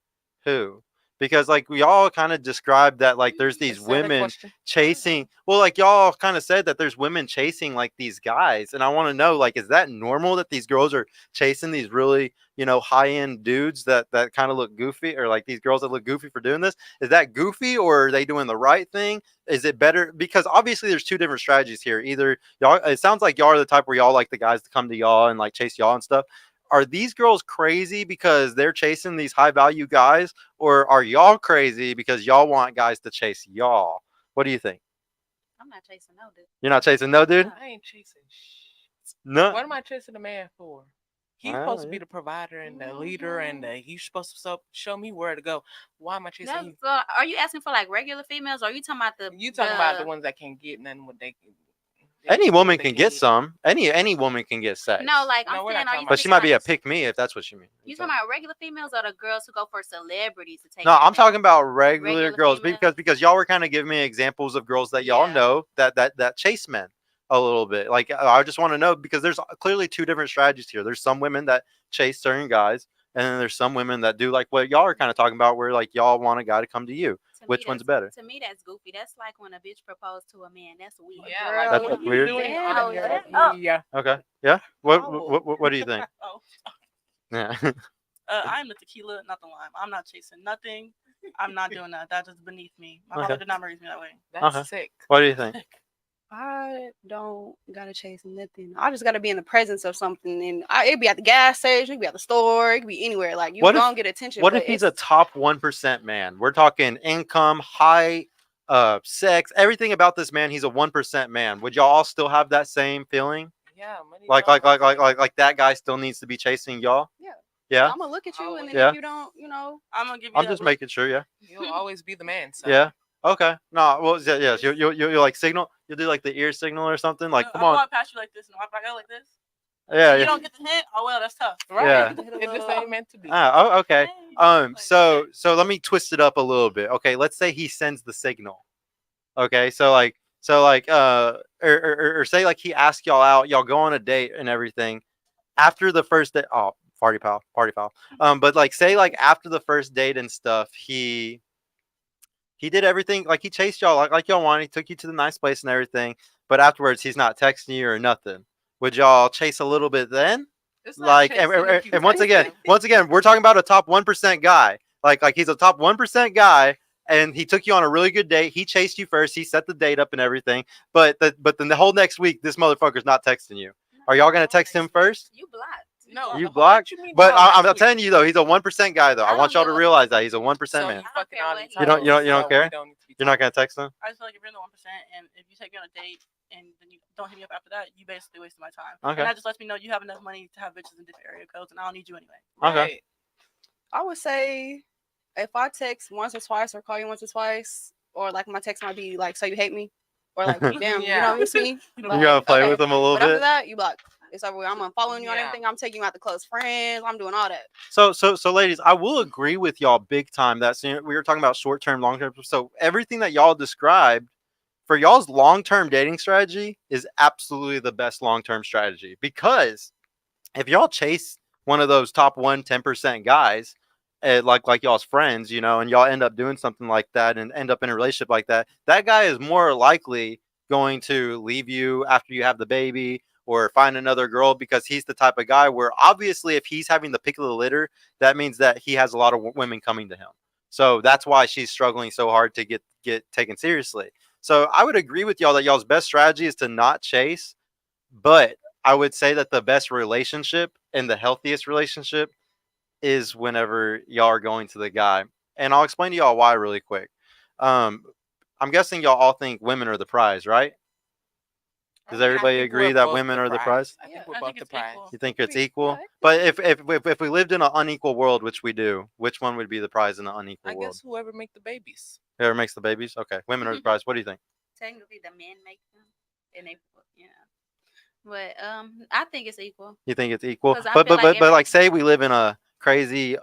who. Because like we all kind of described that like there's these Is that a women question? chasing, well, like y'all kind of said that there's women chasing like these guys, and I want to know, like, is that normal that these girls are chasing these really high-end dudes that kind of look goofy, or like these girls that look goofy for doing this? Is that goofy, or are they doing the right thing? Is it better? Because obviously there's 2 different strategies here. Either y'all, it sounds like y'all are the type where y'all like the guys to come to y'all and like chase y'all and stuff. Are these girls crazy because they're chasing these high value guys, or are y'all crazy because y'all want guys to chase y'all? What do you think? I'm not chasing no dude. You're not chasing no dude? I ain't chasing shit. No. What am I chasing a man for? He's Wow, supposed to be the provider and the leader, and he's supposed to show me where to go. Why am I chasing you? So are you asking for like regular females, or are you talking about the? You talking about the ones that can't get nothing what they can. Any woman can get some. Any woman can get sex. No, like No, I'm we're saying, not are talking you? But she talking might be a about- pick me if that's what you mean. You talking about regular females or the girls who go for celebrities to take? No, care of I'm them? talking about regular Regular girls females? because y'all were kind of giving me examples of girls that y'all Yeah. know that chase men a little bit. Like I just want to know, because there's clearly 2 different strategies here. There's some women that chase certain guys, and then there's some women that do like what y'all are kind of talking about, where like y'all want a guy to come to you. To me, Which one's that's- better? To me, that's goofy. That's like when a bitch proposed to a man. That's weird. Yeah, Girl, That's what what's you weird. doing Yeah, out here? oh. Yeah. Okay. Yeah. What Oh. what do you think? Oh, Yeah. I'm the tequila, not the lime. I'm not chasing nothing. I'm not doing that. That is beneath me. My Okay. father did not raise me that way. That's Okay. sick. What do you think? I don't gotta chase nothing. I just gotta be in the presence of something, and it be at the gas station, it be at the store, it could be anywhere. Like you What if- gonna get attention. What but if he's a it's- top 1% man? We're talking income, height, sex, everything about this man. He's a 1% man. Would y'all all still have that same feeling? Yeah, money. Like don't like that guy still needs to be chasing y'all? Yeah. Yeah. I'm gonna look at you, and then Yeah. if you don't, I'm gonna give you. I'm that just look. making sure. Yeah. You'll always be the man. So. Yeah. Okay. No. Well. Yeah. Yes. You like signal. You'll do like the ear signal or something. Like, come I'm on. going past you like this, and if I go like this, Yeah, You yeah. don't get the hint. Oh well, that's tough. Right. Yeah. It just ain't meant to be. Oh, okay. Dang. So let me twist it up a little bit. Okay, let's say he sends the signal. Okay, or say like he asks y'all out, y'all go on a date and everything. After the first date, oh, party foul. But like say like after the first date and stuff, he did everything, like he chased y'all like y'all wanted, he took you to the nice place and everything, but afterwards he's not texting you or nothing. Would y'all chase a little bit then? It's not Like chasing if you and once text again, them. we're talking about a top 1% guy. Like he's a top 1% guy, and he took you on a really good date. He chased you first. He set the date up and everything. But then the whole next week, this motherfucker's not texting you. Are y'all gonna text him first? You blocked. No, You what blocked? you mean But all I'm next telling week? you though, he's a 1% guy though. I I want don't y'all to give a- realize that he's a 1% So man. you don't fucking care all what these he You don't- you don't- hoes, you don't so care? we don't need to be You're not talking. gonna text him? I just feel like if you're in the 1%, and if you take me on a date and then you don't hit me up after that, you basically wasted my time. Okay. And that just lets me know you have enough money to have bitches in different area codes, and I don't need you anyway. Okay. Right. I would say if I text once or twice or call you once or twice, or like my text might be like, "So you hate me?" or like, "Damn, you Yeah. don't miss me." You gotta play with him a little But after bit. that, you block. It's over. I'm unfollowing you on Yeah. everything. I'm taking you out to close friends. I'm doing all that. So, ladies, I will agree with y'all big time. That we were talking about short term, long term. So everything that y'all described for y'all's long term dating strategy is absolutely the best long term strategy, because if y'all chase one of those top 10% guys, like y'all's friends, and y'all end up doing something like that and end up in a relationship like that, that guy is more likely going to leave you after you have the baby or find another girl, because he's the type of guy where obviously if he's having the pick of the litter, that means that he has a lot of women coming to him. So that's why she's struggling so hard to get taken seriously. So I would agree with y'all that y'all's best strategy is to not chase, but I would say that the best relationship and the healthiest relationship is whenever y'all are going to the guy. And I'll explain to y'all why really quick. I'm guessing y'all all think women are the prize, right? Does I everybody think agree we're that both women are the prize? I think Yeah, we're I both think the it's prize. equal. You think it's Yeah, equal? I think But if we lived in an unequal world, which we do, which one would be the prize in the unequal I world? guess whoever make the babies. Whoever makes the babies? Okay, women are the prize. What do you think? Technically, the men make them, and they, yeah. But I think it's equal. You think it's equal? 'Cause I But feel like like say we live in a crazy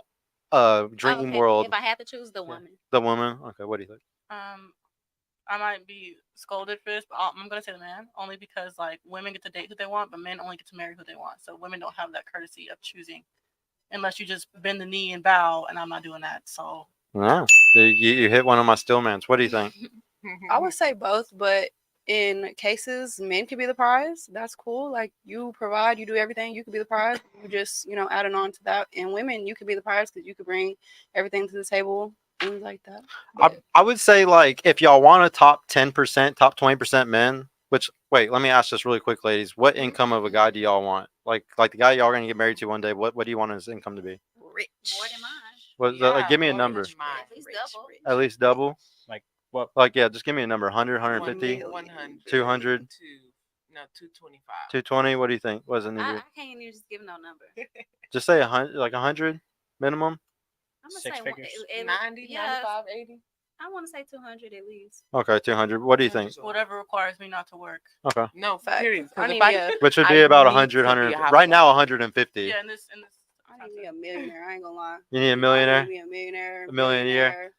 dream Okay, world. if I had to choose the Yeah. woman, The woman? Okay, what do you think? I might be scolded for this, but I'm gonna say the man, only because like women get to date who they want, but men only get to marry who they want. So women don't have that courtesy of choosing, unless you just bend the knee and bow, and I'm not doing that. So No. You hit one of my stillmans. What do you think? I would say both, but in cases, men could be the prize. That's cool. Like you provide, you do everything. You could be the prize. You just, adding on to that. And women, you could be the prize because you could bring everything to the table, things like that. I would say, like, if y'all want a top 10%, top 20% men, which, wait, let me ask this really quick, ladies. What income of a guy do y'all want? Like the guy y'all are going to get married to one day, what do you want his income to be? Rich. more than mine. Like, give me a more than number. mine. At least double. At least double? Like what? Like, yeah, just give me a number. 100, 150, 100, 200, 225. 220. What do you think? What does it need to I be? can't even just give no number. Just say 100, like 100 minimum? I'm gonna Six say figures. 90, yeah, 95, 80. I want to say 200 at least. Okay, 200. What do you think? whatever requires me not to work. Okay. No, Facts. period. I Because need if me I, a, Which would I be about need 100, to be a 100. housewife. Right now, 150. Yeah, in this. I need me a millionaire. I ain't gonna lie. You need a I millionaire? need me a millionaire. A million a year?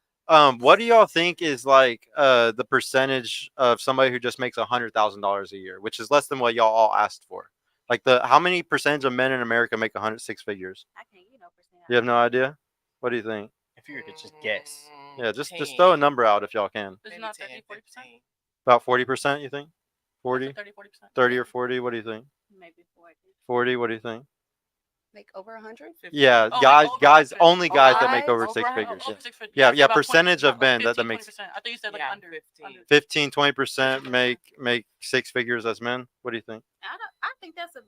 What do y'all think is like the percentage of somebody who just makes $100,000 a year, which is less than what y'all all asked for? Like how many percentage of men in America make 106 figures? I can't get no percent. You have no idea? What do you think? If you could just guess. Yeah, just throw a number out if y'all can. It's Maybe not 10, 30, 40%. 15. About 40%, you think? 40? 30, 40%. 30 or 40? What do you think? Maybe 40. 40? What do you think? Make over 100. 15. Yeah, Oh, like guys, over guys, 100. only guys that make Guys? over Over 6 100. figures. Over 6 figures. Yeah, so yeah, about 20, percentage of about men that 15, makes 20%. I think you said like Yeah, under 15. 15, 20% make 6 figures as men. What do you think? I think that's a.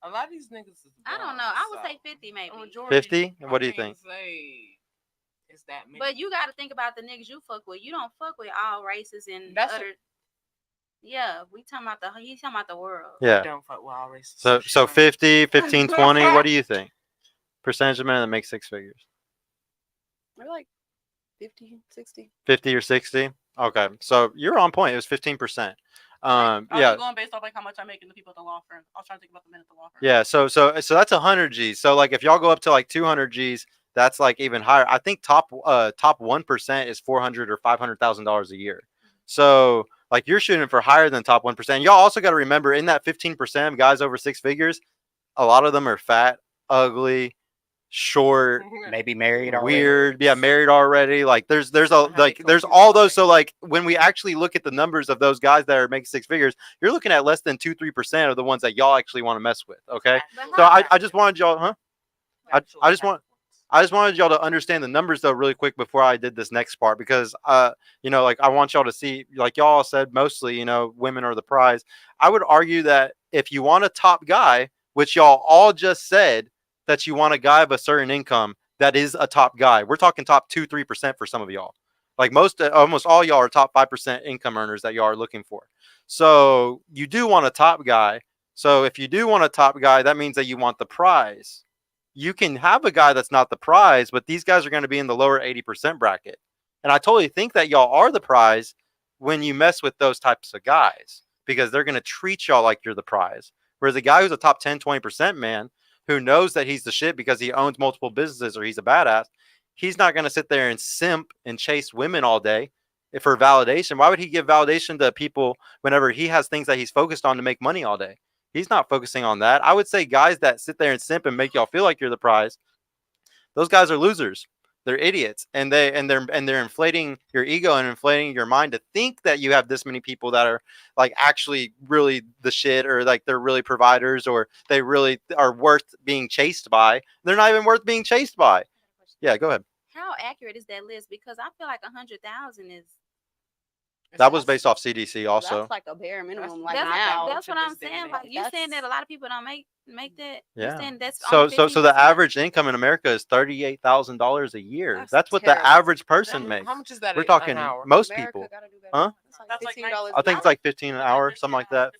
A lot of these niggas is I don't bums, know. I would so say 50 maybe. a majority. 50? I What do you can't think? say it's that many. But you got to think about the niggas you fuck with. You don't fuck with all races and That's other. Yeah, he's talking about the world. I Yeah. don't fuck with all races. So shit on me. 50, 15, 20. What do you think? Percentage of men that make 6 figures. We're like 50, 60. 50 or 60? Okay. So you're on point. It was 15%. I Yeah. was going based off like how much I make in the people at the law firm. I was trying to think about the men at the law firm. Yeah, so that's 100 G's. So like if y'all go up to like 200 G's, that's like even higher. I think top 1% is $400,000 or $500,000 a year. So like you're shooting for higher than top 1%. Y'all also got to remember in that 15% of guys over 6 figures, a lot of them are fat, ugly, short, Maybe married already. weird, yeah, married already. Like there's a How they like come there's through all all those. day. So like when we actually look at the numbers of those guys that are making 6 figures, you're looking at less than 2-3% of the ones that y'all actually want to mess with. Okay. But So how- I just wanted y'all, huh? I just wanted y'all to understand the numbers though really quick before I did this next part because you know like I want y'all to see like y'all said mostly you know women are the prize. I would argue that if you want a top guy, which y'all all just said that you want a guy of a certain income that is a top guy. We're talking top 2-3% for some of y'all. Like almost all y'all are top 5% income earners that y'all are looking for. So you do want a top guy. So if you do want a top guy, that means that you want the prize. You can have a guy that's not the prize, but these guys are going to be in the lower 80% bracket. And I totally think that y'all are the prize when you mess with those types of guys because they're going to treat y'all like you're the prize. Whereas a guy who's a top 10-20% man who knows that he's the shit because he owns multiple businesses or he's a badass, he's not going to sit there and simp and chase women all day for validation. Why would he give validation to people whenever he has things that he's focused on to make money all day? He's not focusing on that. I would say guys that sit there and simp and make y'all feel like you're the prize, those guys are losers. They're idiots, and they're inflating your ego and inflating your mind to think that you have this many people that are like actually really the shit, or like they're really providers, or they really are worth being chased by. They're not even worth being chased by. Yeah, go ahead. How accurate is that list? Because I feel like 100,000 is. That was based off CDC also. That's like a bare minimum. Like That's, now, that's what to I'm this day saying. and Like age. you saying that a lot of people don't make that. Yeah. You saying that's So only the 15%? average income in America is $38,000 a year. That's what the terrible. average person makes. How much is that? We're an talking hour? most America people. gotta do better. Huh? That's like $15 I think it's like 15 an hour, something like that.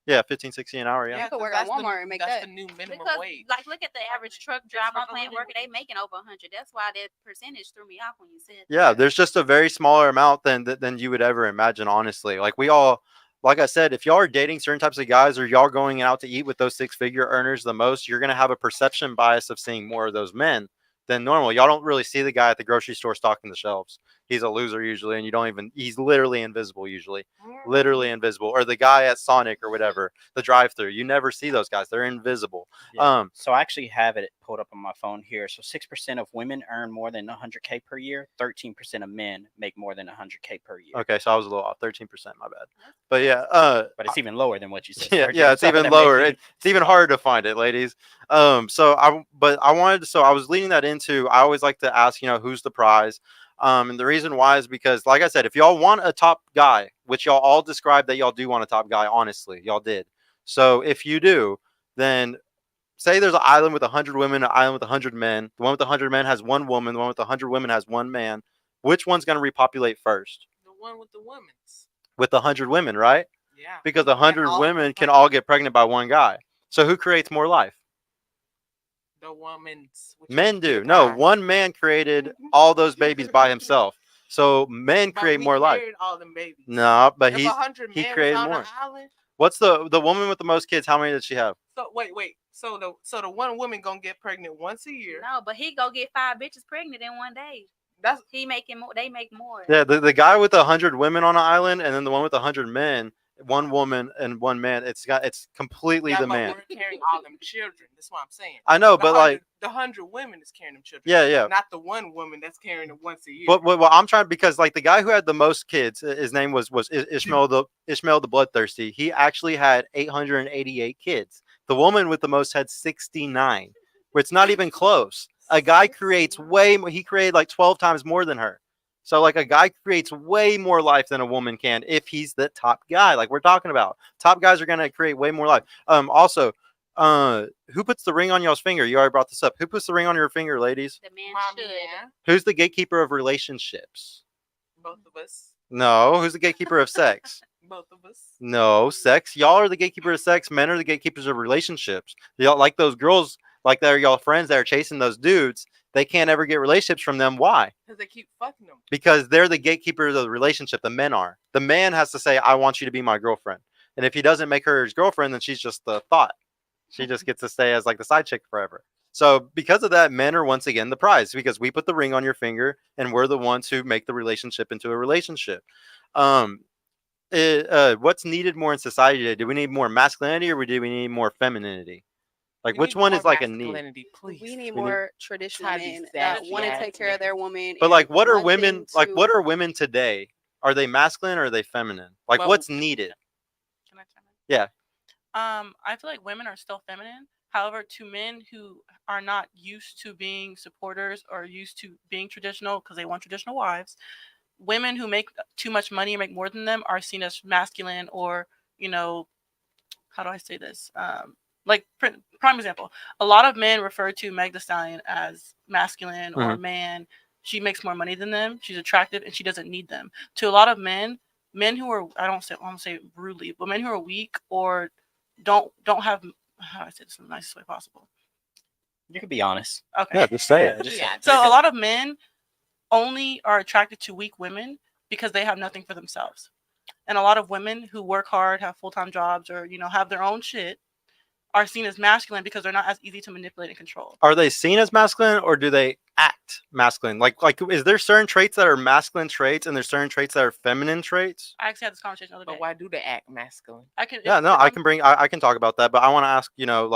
Yeah, 15, 16 an hour. Yeah. You could work 'cause at that's the- Walmart and make that's that. the new minimum Because wage. like look at the average truck driver, plant worker, they making over 100. That's why that percentage threw me off when you said. Yeah, there's just a very smaller amount than you would ever imagine, honestly. Like we all, like I said, if y'all are dating certain types of guys or y'all going out to eat with those 6-figure earners the most, you're gonna have a perception bias of seeing more of those men than normal. Y'all don't really see the guy at the grocery store stocking the shelves. He's a loser usually, and you don't even. He's literally invisible usually, literally invisible. Or the guy at Sonic or whatever, the drive-through. You never see those guys. They're invisible. Yeah. So I actually have it pulled up on my phone here. So 6% of women earn more than 100K per year. 13% of men make more than 100K per year. Okay, so I was a little off. 13%, my bad. But yeah, But it's even lower than what you said. yeah, it's even lower. It's even harder to find it, ladies. I was leading that into. I always like to ask, who's the prize. And the reason why is because, like I said, if y'all want a top guy, which y'all all described that y'all do want a top guy, honestly, y'all did. So if you do, then say there's an island with 100 women, an island with 100 men. The one with 100 men has one woman. The one with 100 women has one man. Which one's going to repopulate first? The one with the women's. With the 100 women, right? Yeah. Because 100 all women can pregnant. all get pregnant by one guy. So who creates more life? The woman's. which Men is do. the No, prize. one man created all those babies by himself. So men But create we more life. carried all them babies. No, but If 100 he men was created on more. the island, What's the woman with the most kids? How many did she have? so wait. So the one woman gonna get pregnant once a year. No, but he go get 5 bitches pregnant in one day. That's He making more. They make more. Yeah, the guy with 100 women on an island, and then the one with 100 men, one woman and one man. It's completely yeah, the but man. we're carrying all them children. That's what I'm saying. I know, The but 100 like, the 100 women is carrying them children. yeah. Not the one woman that's carrying them once a year. But what I'm trying, because like the guy who had the most kids, his name was Ishmael the Bloodthirsty. He actually had 888 kids. The woman with the most had 69. Where it's not even close. A guy creates way more. He created like 12 times more than her. So like a guy creates way more life than a woman can if he's the top guy. Like we're talking about, top guys are gonna create way more life. Also, who puts the ring on y'all's finger? You already brought this up. Who puts the ring on your finger, ladies? The man Mommy, should. yeah. Who's the gatekeeper of relationships? Both of us. No. Who's the gatekeeper of sex? Both of us. No. Sex. Y'all are the gatekeeper of sex. Men are the gatekeepers of relationships. Y'all like those girls, like they're y'all friends that are chasing those dudes. they can't ever get relationships from them. Why? Because they keep fucking them. Because they're the gatekeepers of the relationship. The men are. The man has to say, I want you to be my girlfriend. And if he doesn't make her his girlfriend, then she's just the thought. She just gets to stay as like the side chick forever. So because of that, men are once again the prize, because we put the ring on your finger and we're the ones who make the relationship into a relationship. What's needed more in society today? Do we need more masculinity or do we need more femininity? Like, We which need one more is like a need? masculinity, please. We need We need- more traditional Try to be men that savage, want to yeah. take care of their woman. But and like, what are want women them like? to- What are women today? Are they masculine or are they feminine? Like, Well, what's needed? Can I chime in? Yeah. I feel like women are still feminine. However, to men who are not used to being supporters or used to being traditional because they want traditional wives, women who make too much money and make more than them are seen as masculine, or, you know, how do I say this? Like, prime example, a lot of men refer to Meg Thee Stallion as masculine or man. She makes more money than them. She's attractive and she doesn't need them. To a lot of men who are, I don't say rudely, but men who are weak or don't have, how do I say this in the nicest way possible? You can be honest. Okay. Yeah, just say it. just Yeah. So a lot of men only are attracted to weak women because they have nothing for themselves. And a lot of women who work hard, have full-time jobs, or, you know, have their own shit are seen as masculine because they're not as easy to manipulate and control. Are they seen as masculine or do they act masculine? Like, is there certain traits that are masculine traits and there's certain traits that are feminine traits? I actually had this conversation the other day. But why do they act masculine? I can, Yeah, no, I can talk about that, but I want to ask, you know,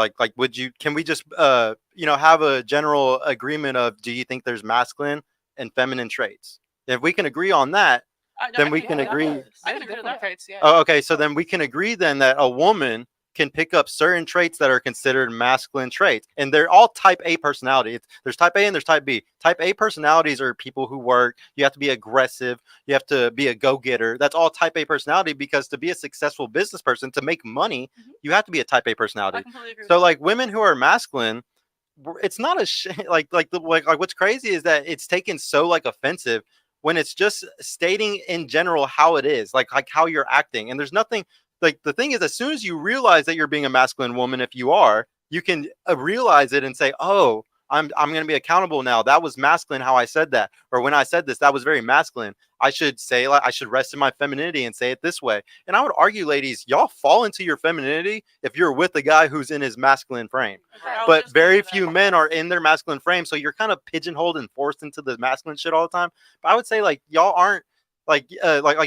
can we just, you know, have a general agreement of, do you think there's masculine and feminine traits? If we can agree on that, then we can agree. I can agree with that. Traits, yeah. Oh, okay. So then we can agree then that a woman can pick up certain traits that are considered masculine traits, and they're all type A personality. There's type A and there's type B. Type A personalities are people who work. You have to be aggressive. You have to be a go-getter. That's all type A personality, because to be a successful business person, to make money, you have to be a type A I personality. completely agree with So that. like women who are masculine, it's not a like what's crazy is that it's taken so like offensive when it's just stating in general how it is, like how you're acting. And there's nothing, like, the thing is, as soon as you realize that you're being a masculine woman, if you are, you can realize it and say, oh, I'm going to be accountable now. That was masculine how I said that. Or when I said this, that was very masculine. I should say, like, I should rest in my femininity and say it this way. And I would argue, ladies, y'all fall into your femininity if you're with a guy who's in his masculine frame. I was But just gonna very say few that. men are in their masculine frame. So you're kind of pigeonholed and forced into the masculine shit all the time. But I would say, like, y'all aren't, like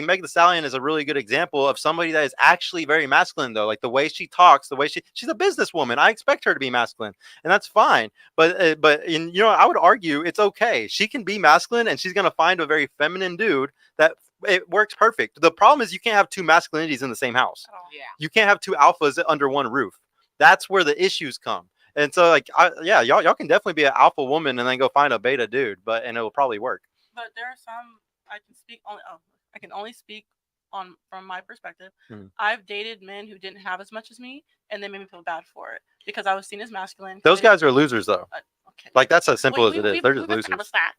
Meg Thee Stallion is a really good example of somebody that is actually very masculine, though. Like, the way she talks, the way she's a businesswoman. I expect her to be masculine, and that's fine. But you know, I would argue it's okay. She can be masculine, and she's gonna find a very feminine dude that it works perfect. The problem is you can't have two masculinities in the same house. Yeah. You can't have two alphas under one roof. That's where the issues come. And so, like, y'all can definitely be an alpha woman and then go find a beta dude, and it'll probably work. But there are some I can speak only. Oh, I can only speak on from my perspective. I've dated men who didn't have as much as me, and they made me feel bad for it because I was seen as masculine. Those guys are losers, though. Okay. Like, that's as simple as it is. They're just we've losers. established that.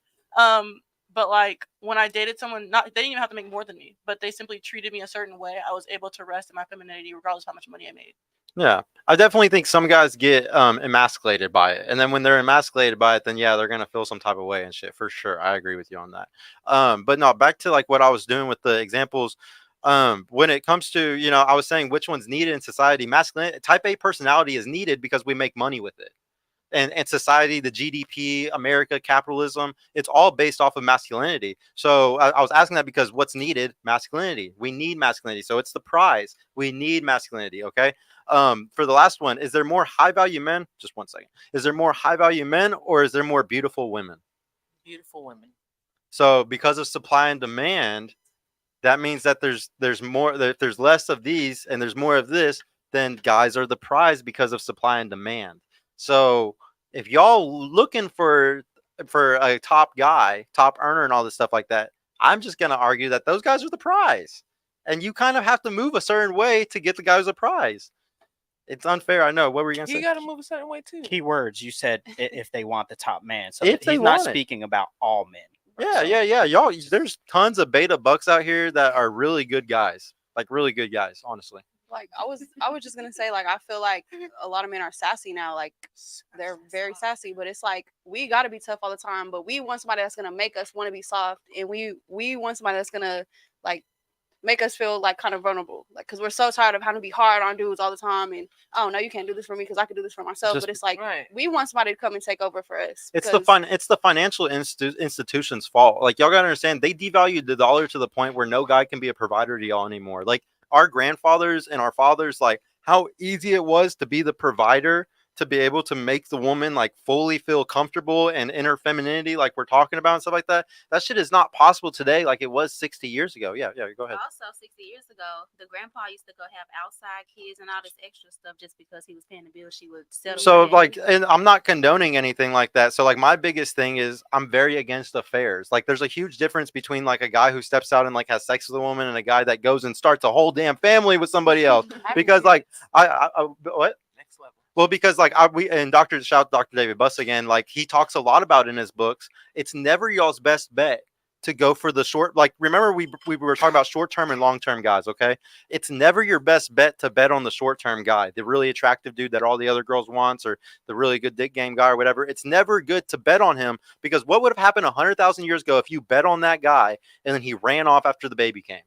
But like when I dated someone, they didn't even have to make more than me, but they simply treated me a certain way. I was able to rest in my femininity regardless of how much money I made. Yeah, I definitely think some guys get emasculated by it, and then when they're emasculated by it, then yeah, they're gonna feel some type of way and shit, for sure. I agree with you on that. But no, back to like what I was doing with the examples. When it comes to, you know, I was saying which one's needed in society. Masculine type A personality is needed because we make money with it. And society, the GDP, America, capitalism, it's all based off of masculinity. So I was asking that because what's needed? Masculinity. We need masculinity. So it's the prize. We need masculinity. Okay. For the last one, is there more high value men? Just 1 second. Is there more high value men or is there more beautiful women? Beautiful women. So because of supply and demand, that means that there's more, that there's less of these and there's more of this, then guys are the prize because of supply and demand. So if y'all looking for a top guy, top earner and all this stuff like that, I'm just going to argue that those guys are the prize. And you kind of have to move a certain way to get the guy who's a prize. It's unfair. I know. What were you going to say? You got to move a certain way too. Keywords, you said if they want the top man. So If they he's not want it. speaking about all men. Yeah, So- yeah. Y'all, there's tons of beta bucks out here that are really good guys. Like really good guys, honestly. Like I was just gonna say, like, I feel like a lot of men are sassy now. Like they're very sassy, but it's like we gotta be tough all the time. But we want somebody that's gonna make us want to be soft, and we want somebody that's gonna like make us feel like kind of vulnerable. Like because we're so tired of having to be hard on dudes all the time, and oh no, you can't do this for me because I can do this for myself. Just- But it's like Right. we want somebody to come and take over for us. It's the because- it's the financial institution's fault. Like y'all gotta understand, they devalued the dollar to the point where no guy can be a provider to y'all anymore. Like our grandfathers and our fathers, like how easy it was to be the provider, to be able to make the woman like fully feel comfortable and in her femininity, like we're talking about and stuff like that. That shit is not possible today, like it was 60 years ago. Yeah, go ahead. Also, 60 years ago, the grandpa used to go have outside kids and all this extra stuff just because he was paying the bill. She would settle. So for that. like, and I'm not condoning anything like that. So like my biggest thing is I'm very against affairs. Like there's a huge difference between like a guy who steps out and like has sex with a woman and a guy that goes and starts a whole damn family with somebody else. Because like I what? Next level. Well, because like we and Dr. David Buss again, like he talks a lot about in his books. It's never y'all's best bet to go for the short. Like remember we were talking about short term and long term guys. Okay, it's never your best bet to bet on the short term guy, the really attractive dude that all the other girls wants, or the really good dick game guy or whatever. It's never good to bet on him because what would have happened 100,000 years ago if you bet on that guy and then he ran off after the baby came?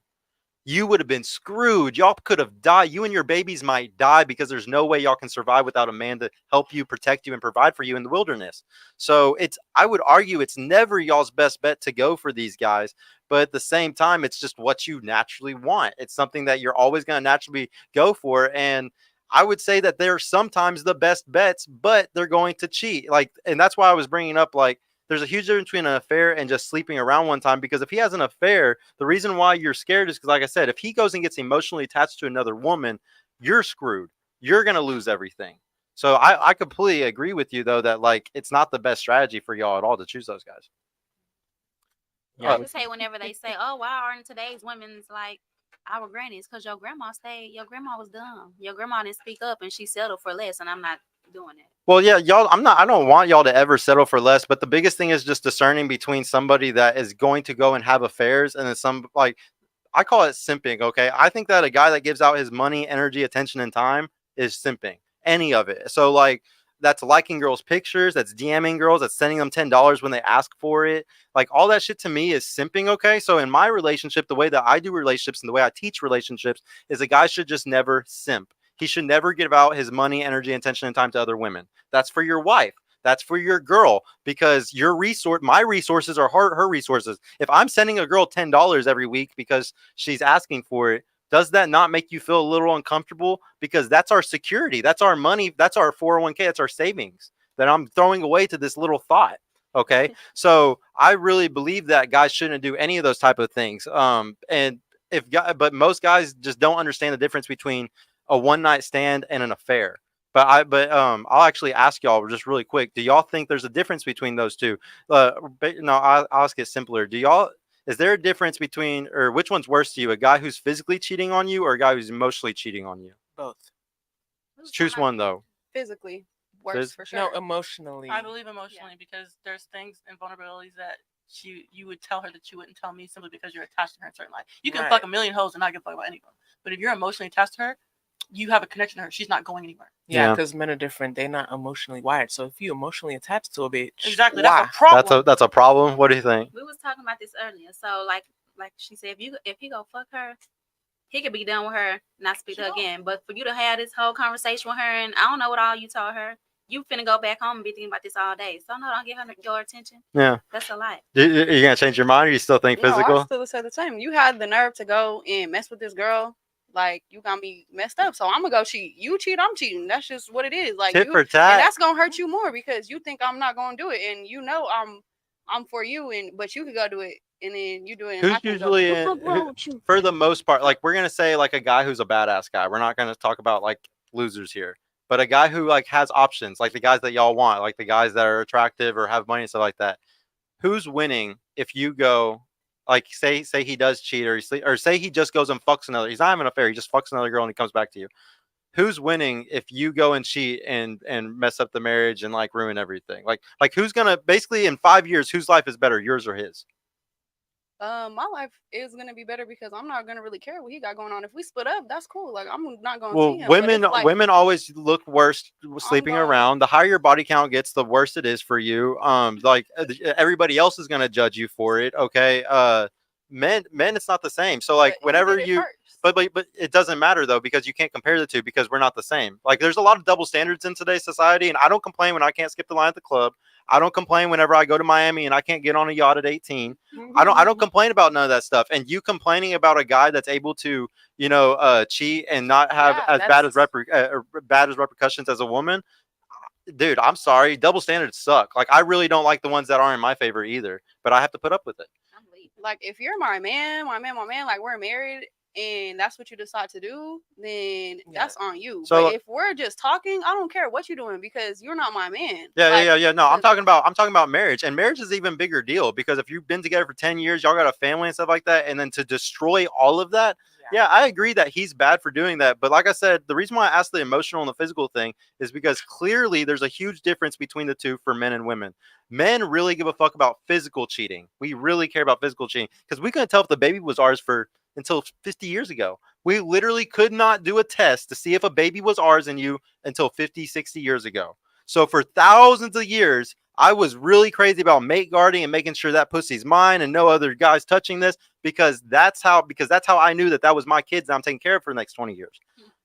You would have been screwed. Y'all could have died. You and your babies might die because there's no way y'all can survive without a man to help you, protect you, and provide for you in the wilderness. So I would argue it's never y'all's best bet to go for these guys. But at the same time, it's just what you naturally want. It's something that you're always going to naturally go for. And I would say that they're sometimes the best bets, but they're going to cheat. Like, and that's why I was bringing up, like, there's a huge difference between an affair and just sleeping around one time, because if he has an affair, the reason why you're scared is because, like I said, if he goes and gets emotionally attached to another woman, you're screwed. You're going to lose everything. So I completely agree with you, though, that like it's not the best strategy for y'all at all to choose those guys. I just hate whenever they say, "Oh, why aren't today's women's like our grannies?" Because your grandma was dumb. Your grandma didn't speak up, and she settled for less. And I'm not doing it. Well, yeah, y'all, I don't want y'all to ever settle for less, but the biggest thing is just discerning between somebody that is going to go and have affairs and then some, like, I call it simping. Okay. I think that a guy that gives out his money, energy, attention, and time is simping, any of it. So like, that's liking girls' pictures, that's DMing girls, that's sending them $10 when they ask for it. Like all that shit to me is simping. Okay. So in my relationship, the way that I do relationships and the way I teach relationships is a guy should just never simp. He should never give out his money, energy, attention, and time to other women. That's for your wife. That's for your girl, because my resources are her resources. If I'm sending a girl $10 every week because she's asking for it, does that not make you feel a little uncomfortable? Because that's our security. That's our money. That's our 401k. That's our savings that I'm throwing away to this little thought. Okay. So I really believe that guys shouldn't do any of those type of things. But most guys just don't understand the difference between a one-night stand and an affair. I'll actually ask y'all just really quick. Do y'all think there's a difference between those two? I'll ask it simpler. Is there a difference between, or which one's worse to you? A guy who's physically cheating on you or a guy who's emotionally cheating on you? Both. Choose one though. Physically worse for sure. No, emotionally. I believe emotionally because there's things and vulnerabilities that you would tell her that you wouldn't tell me simply because you're attached to her in a certain life. You can fuck a million hoes and not give a fuck about any of them. But if you're emotionally attached to her, you have a connection to her. She's not going anywhere. Yeah, because men are different. They're not emotionally wired. So if you emotionally attached to a bitch, exactly, why? that's a problem. That's a problem. What do you think? We was talking about this earlier. So like she said, if he go fuck her, he could be done with her, not speak to her again. But for you to have this whole conversation with her, and I don't know what all you told her, you finna go back home and be thinking about this all day. So no, don't get her your attention. Yeah, that's a lot. You gonna change your mind, or you still think physical? I still say the same. You had the nerve to go and mess with this girl. Like, you got me messed up, so I'm gonna go cheat. You cheat, I'm cheating. That's just what it is. Like, tit for tat. And that's gonna hurt you more because you think I'm not gonna do it, and you know I'm for you, but you could go do it, and then you do it. Who's usually for the most part, like we're gonna say like a guy who's a badass guy. We're not gonna talk about like losers here, but a guy who like has options, like the guys that y'all want, like the guys that are attractive or have money and stuff like that. Who's winning if you go? Like say he does cheat or say he just goes and fucks another. He's not having an affair. He just fucks another girl and he comes back to you. Who's winning if you go and cheat and mess up the marriage and like ruin everything? Like who's gonna basically in 5 years, whose life is better, yours or his? My life is gonna be better because I'm not gonna really care what he got going on. If we split up, that's cool. Like I'm not gonna Well, see him. But women it's like women always look worse sleeping gonna- around. The higher your body count gets, the worse it is for you. Like everybody else is gonna judge you for it. Okay. Men, it's not the same. So like but he whenever did it you, first. but it doesn't matter though because you can't compare the two because we're not the same. Like there's a lot of double standards in today's society, and I don't complain when I can't skip the line at the club. I don't complain whenever I go to Miami and I can't get on a yacht at 18. I don't complain about none of that stuff. And you complaining about a guy that's able to, cheat and not have Yeah, as bad as repercussions as a woman, dude, I'm sorry. Double standards suck. Like I really don't like the ones that aren't in my favor either, but I have to put up with it. Like if you're my man, like we're married and that's what you decide to do, then that's on you. So- but if we're just talking, I don't care what you're doing because you're not my man. Yeah. No, I'm talking about marriage, and marriage is an even bigger deal because if you've been together for 10 years, y'all got a family and stuff like that, and then to destroy all of that. Yeah, I agree that he's bad for doing that. But like I said, the reason why I asked the emotional and the physical thing is because clearly there's a huge difference between the two for men and women. Men really give a fuck about physical cheating. We really care about physical cheating because we couldn't tell if the baby was ours until 50 years ago. We literally could not do a test to see if a baby was ours in you until 50, 60 years ago. So for thousands of years, I was really crazy about mate guarding and making sure that pussy's mine and no other guys touching this because that's how I knew that was my kids and I'm taking care of for the next 20 years.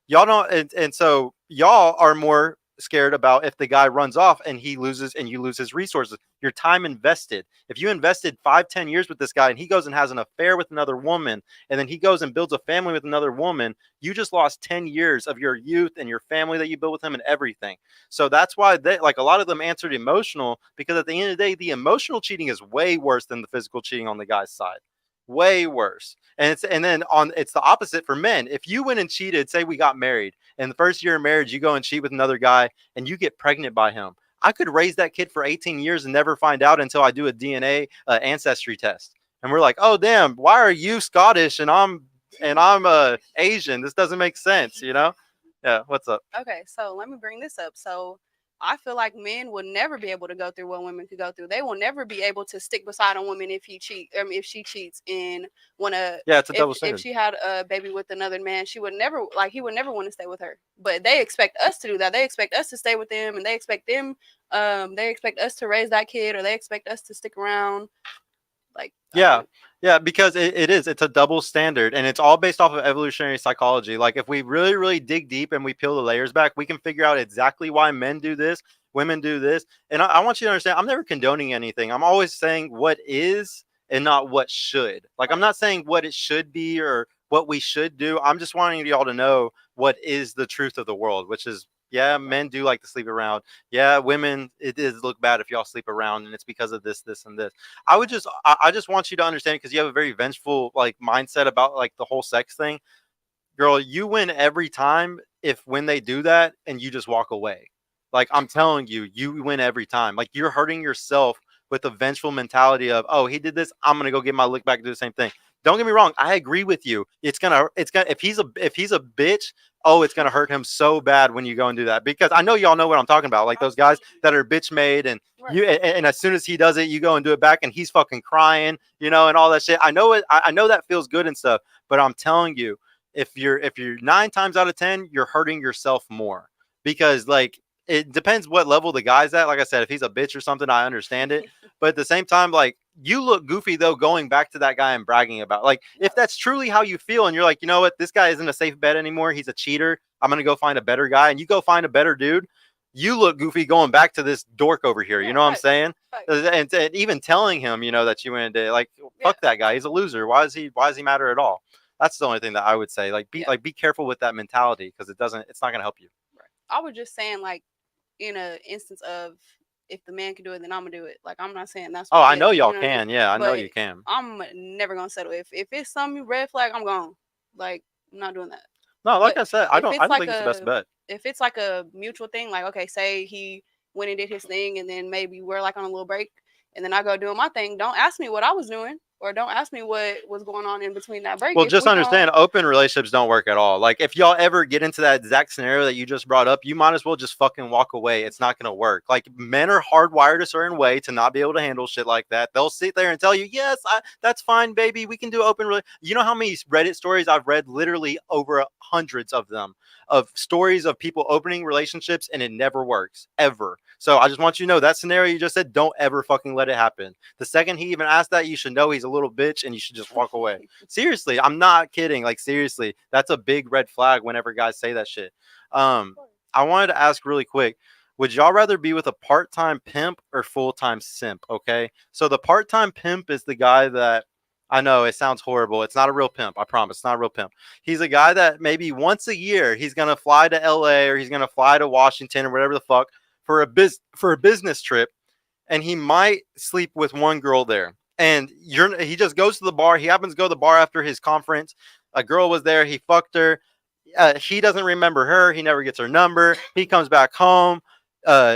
Y'all don't, and so y'all are more scared about if the guy runs off and he loses and you lose his resources, your time invested. If you invested 5-10 years with this guy and he goes and has an affair with another woman and then he goes and builds a family with another woman, you just lost 10 years of your youth and your family that you built with him and everything. So that's why they, like a lot of them answered emotional, because at the end of the day, the emotional cheating is way worse than the physical cheating on the guy's side. Way worse. And it's the opposite for men. If you went and cheated, say we got married, and the first year of marriage you go and cheat with another guy and you get pregnant by him, I could raise that kid for 18 years and never find out until I do a DNA ancestry test. And we're like, oh damn, why are you Scottish and I'm Asian? This doesn't make sense, you know? Yeah, what's up? Okay, so let me bring this up. So I feel like men will never be able to go through what women could go through. They will never be able to stick beside a woman if he if she cheats and wanna. Yeah, it's a double standard. If she had a baby with another man, he would never want to stay with her. But they expect us to do that. They expect us to stay with them, and they expect them. They expect us to raise that kid, or they expect us to stick around. Like yeah, because it's a double standard, and it's all based off of evolutionary psychology. Like if we really, really dig deep and we peel the layers back, we can figure out exactly why men do this, women do this. And I want you to understand, I'm never condoning anything. I'm always saying what is and not what should. Like I'm not saying what it should be or what we should do. I'm just wanting y'all to know what is the truth of the world, which is, yeah, men do like to sleep around. Yeah, women, it does look bad if y'all sleep around, and it's because of this, and this. I just want you to understand, because you have a very vengeful like mindset about like the whole sex thing. Girl, you win every time when they do that and you just walk away. Like I'm telling you, you win every time. Like you're hurting yourself with a vengeful mentality of, oh, he did this, I'm gonna go get my lick back and do the same thing. Don't get me wrong, I agree with you. It's gonna if he's a bitch, oh, it's gonna hurt him so bad when you go and do that, because I know y'all know what I'm talking about. Like those guys that are bitch made, and and as soon as he does it, you go and do it back, and he's fucking crying, and all that shit. I know it. I know that feels good and stuff, but I'm telling you, if you're 9 times out of 10, you're hurting yourself more, because like it depends what level the guy's at. Like I said, if he's a bitch or something, I understand it, but at the same time, like you look goofy though going back to that guy and bragging about, like, if that's truly how you feel and you're like, you know what, this guy isn't a safe bet anymore, he's a cheater, I'm gonna go find a better guy, and you go find a better dude, you look goofy going back to this dork over here. You know what I'm saying? And even telling him, that you went to, like, fuck that guy, he's a loser. Why does he matter at all? That's the only thing that I would say. Like, be careful with that mentality, because it's not gonna help you. Right. I was just saying, like, in an instance of, if the man can do it, then I'm gonna do it. Like, I'm not saying that's. Oh, I know y'all can. Yeah, I know you can. I'm never gonna settle. If it's some red flag, I'm gone. Like, I'm not doing that. No, like I said, I don't think it's the best bet. If it's like a mutual thing, like, okay, say he went and did his thing, and then maybe we're like on a little break, and then I go doing my thing. Don't ask me what I was doing or don't ask me what was going on in between that break. Well, If just we don't- understand, open relationships don't work at all. Like, if y'all ever get into that exact scenario that you just brought up, you might as well just fucking walk away. It's not going to work. Like, men are hardwired a certain way to not be able to handle shit like that. They'll sit there and tell you, yes, that's fine, baby. We can do open. You know how many Reddit stories I've read? Literally over hundreds of them, of stories of people opening relationships and it never works ever. So I just want you to know that scenario you just said, don't ever fucking let it happen. The second he even asked that, you should know he's a little bitch and you should just walk away. Seriously, I'm not kidding. Like, seriously, that's a big red flag whenever guys say that shit. I wanted to ask really quick, would y'all rather be with a part-time pimp or full-time simp? Okay, so the part-time pimp is the guy that, I know it sounds horrible, it's not a real pimp, I promise, it's not a real pimp. He's a guy that maybe once a year he's gonna fly to LA or he's gonna fly to Washington or whatever the fuck for a business trip, and he might sleep with one girl there. And he just goes to the bar. He happens to go to the bar after his conference. A girl was there. He fucked her. He doesn't remember her. He never gets her number. He comes back home.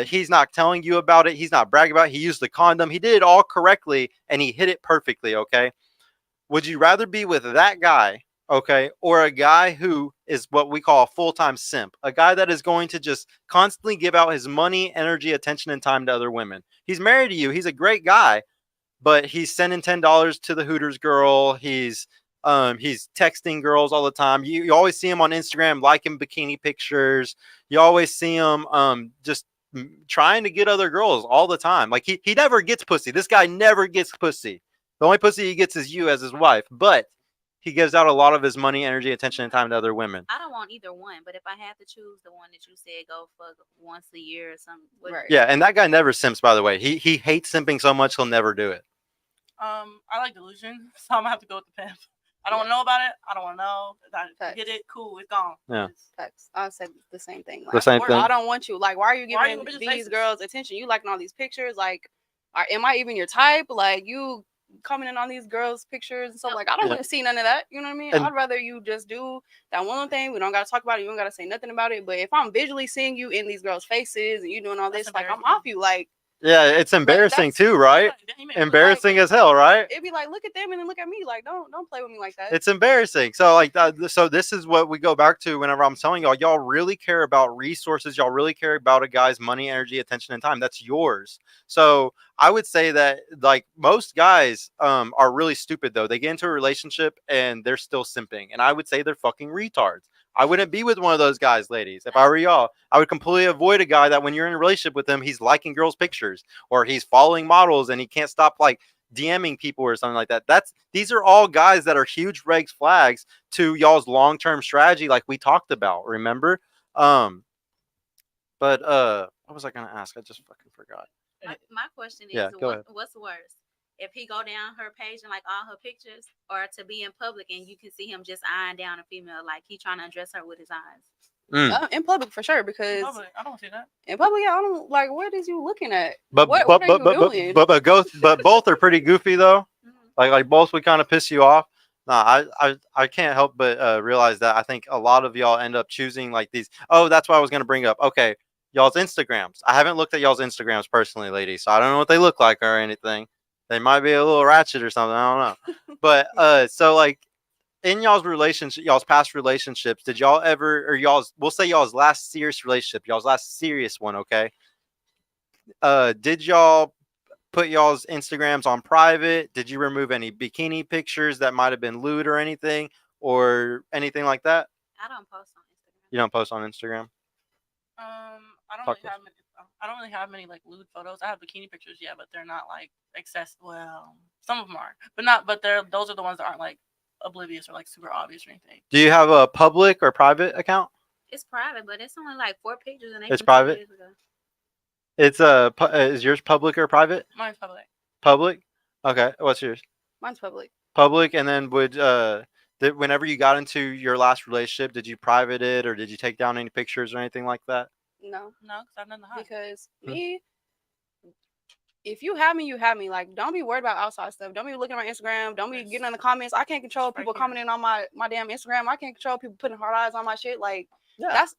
He's not telling you about it. He's not bragging about it. He used the condom. He did it all correctly, and he hit it perfectly, okay? Would you rather be with that guy, okay, or a guy who is what we call a full-time simp, a guy that is going to just constantly give out his money, energy, attention, and time to other women? He's married to you. He's a great guy, but he's sending $10 to the Hooters girl. He's texting girls all the time. You always see him on Instagram liking bikini pictures. You always see him just trying to get other girls all the time. Like, he never gets pussy. This guy never gets pussy. The only pussy he gets is you as his wife, but he gives out a lot of his money, energy, attention, and time to other women. I don't want either one, but if I had to choose the one that you said, go fuck once a year or something. Right. Yeah, and that guy never simps, by the way. He hates simping so much he'll never do it. I like delusion, so I'm gonna have to go with the pimp. I don't want to know about it. I don't want to know. I get it. Cool. It's gone. Yeah. Facts. I said the same thing. The same thing. I don't want you. Like, why are you Why are giving you bitches these faces? girls attention? You liking all these pictures? Like, am I even your type? Like, you commenting on these girls' pictures and stuff. Like, I don't want to see none of that. You know what I mean? And- I'd rather you just do that one little thing. We don't got to talk about it. You don't got to say nothing about it. But if I'm visually seeing you in these girls' faces and you doing all That's this, like, I'm embarrassing. off you. Like, Yeah, it's embarrassing that's- too, right? Embarrassing as hell, right? it'd be like, look at them and then look at me. Like, don't play with me like that. It's embarrassing. So like so this is what we go back to whenever I'm telling y'all really care about resources. Y'all really care about a guy's money, energy, attention, and time. That's yours. So I would say that like most guys are really stupid though. They get into a relationship and they're still simping. And I would say they're fucking retards. I wouldn't be with one of those guys, ladies. If I were y'all, I would completely avoid a guy that when you're in a relationship with him, he's liking girls' pictures or he's following models and he can't stop like DMing people or something like that. These are all guys that are huge red flags to y'all's long-term strategy, like we talked about. Remember? But what was I gonna ask? I just fucking forgot. My question is, Yeah, go ahead. what's worse? If he go down her page and like all her pictures, or to be in public and you can see him just eyeing down a female, like he trying to undress her with his eyes. In public for sure, because I don't see that. in public, I don't like. What is you looking at? But what but are but you but, doing? but both are pretty goofy though. Mhm. Like both would kind of piss you off. Nah, I can't help but realize that I think a lot of y'all end up choosing like these. Oh, that's what I was gonna bring up. Okay, y'all's Instagrams. I haven't looked at y'all's Instagrams personally, ladies, so I don't know what they look like or anything. They might be a little ratchet or something. I don't know. But so like in y'all's relationship, y'all's past relationships, did y'all ever or we'll say y'all's last serious relationship, y'all's last serious one, okay? Did y'all put y'all's Instagrams on private? Did you remove any bikini pictures that might have been lewd or anything like that? I don't post on Instagram. You don't post on Instagram? I don't really have many like lewd photos. I have bikini pictures, yeah, but they're not like accessible. Well, some of them are, but those are the ones that aren't like oblivious or like super obvious or anything. Do you have a public or private account? It's private, but it's only like 4 pictures and It's private? It's is yours public or private? Mine's public. Public? Okay. What's yours? Mine's public. Public. And then whenever you got into your last relationship, did you private it or did you take down any pictures or anything like that? No, because I've done the high. because me, if you have me, you have me. Like, don't be worried about outside stuff. Don't be looking at my Instagram. Don't be getting in the comments. I can't control people commenting on my damn Instagram. I can't control people putting hard eyes on my shit. Like, that's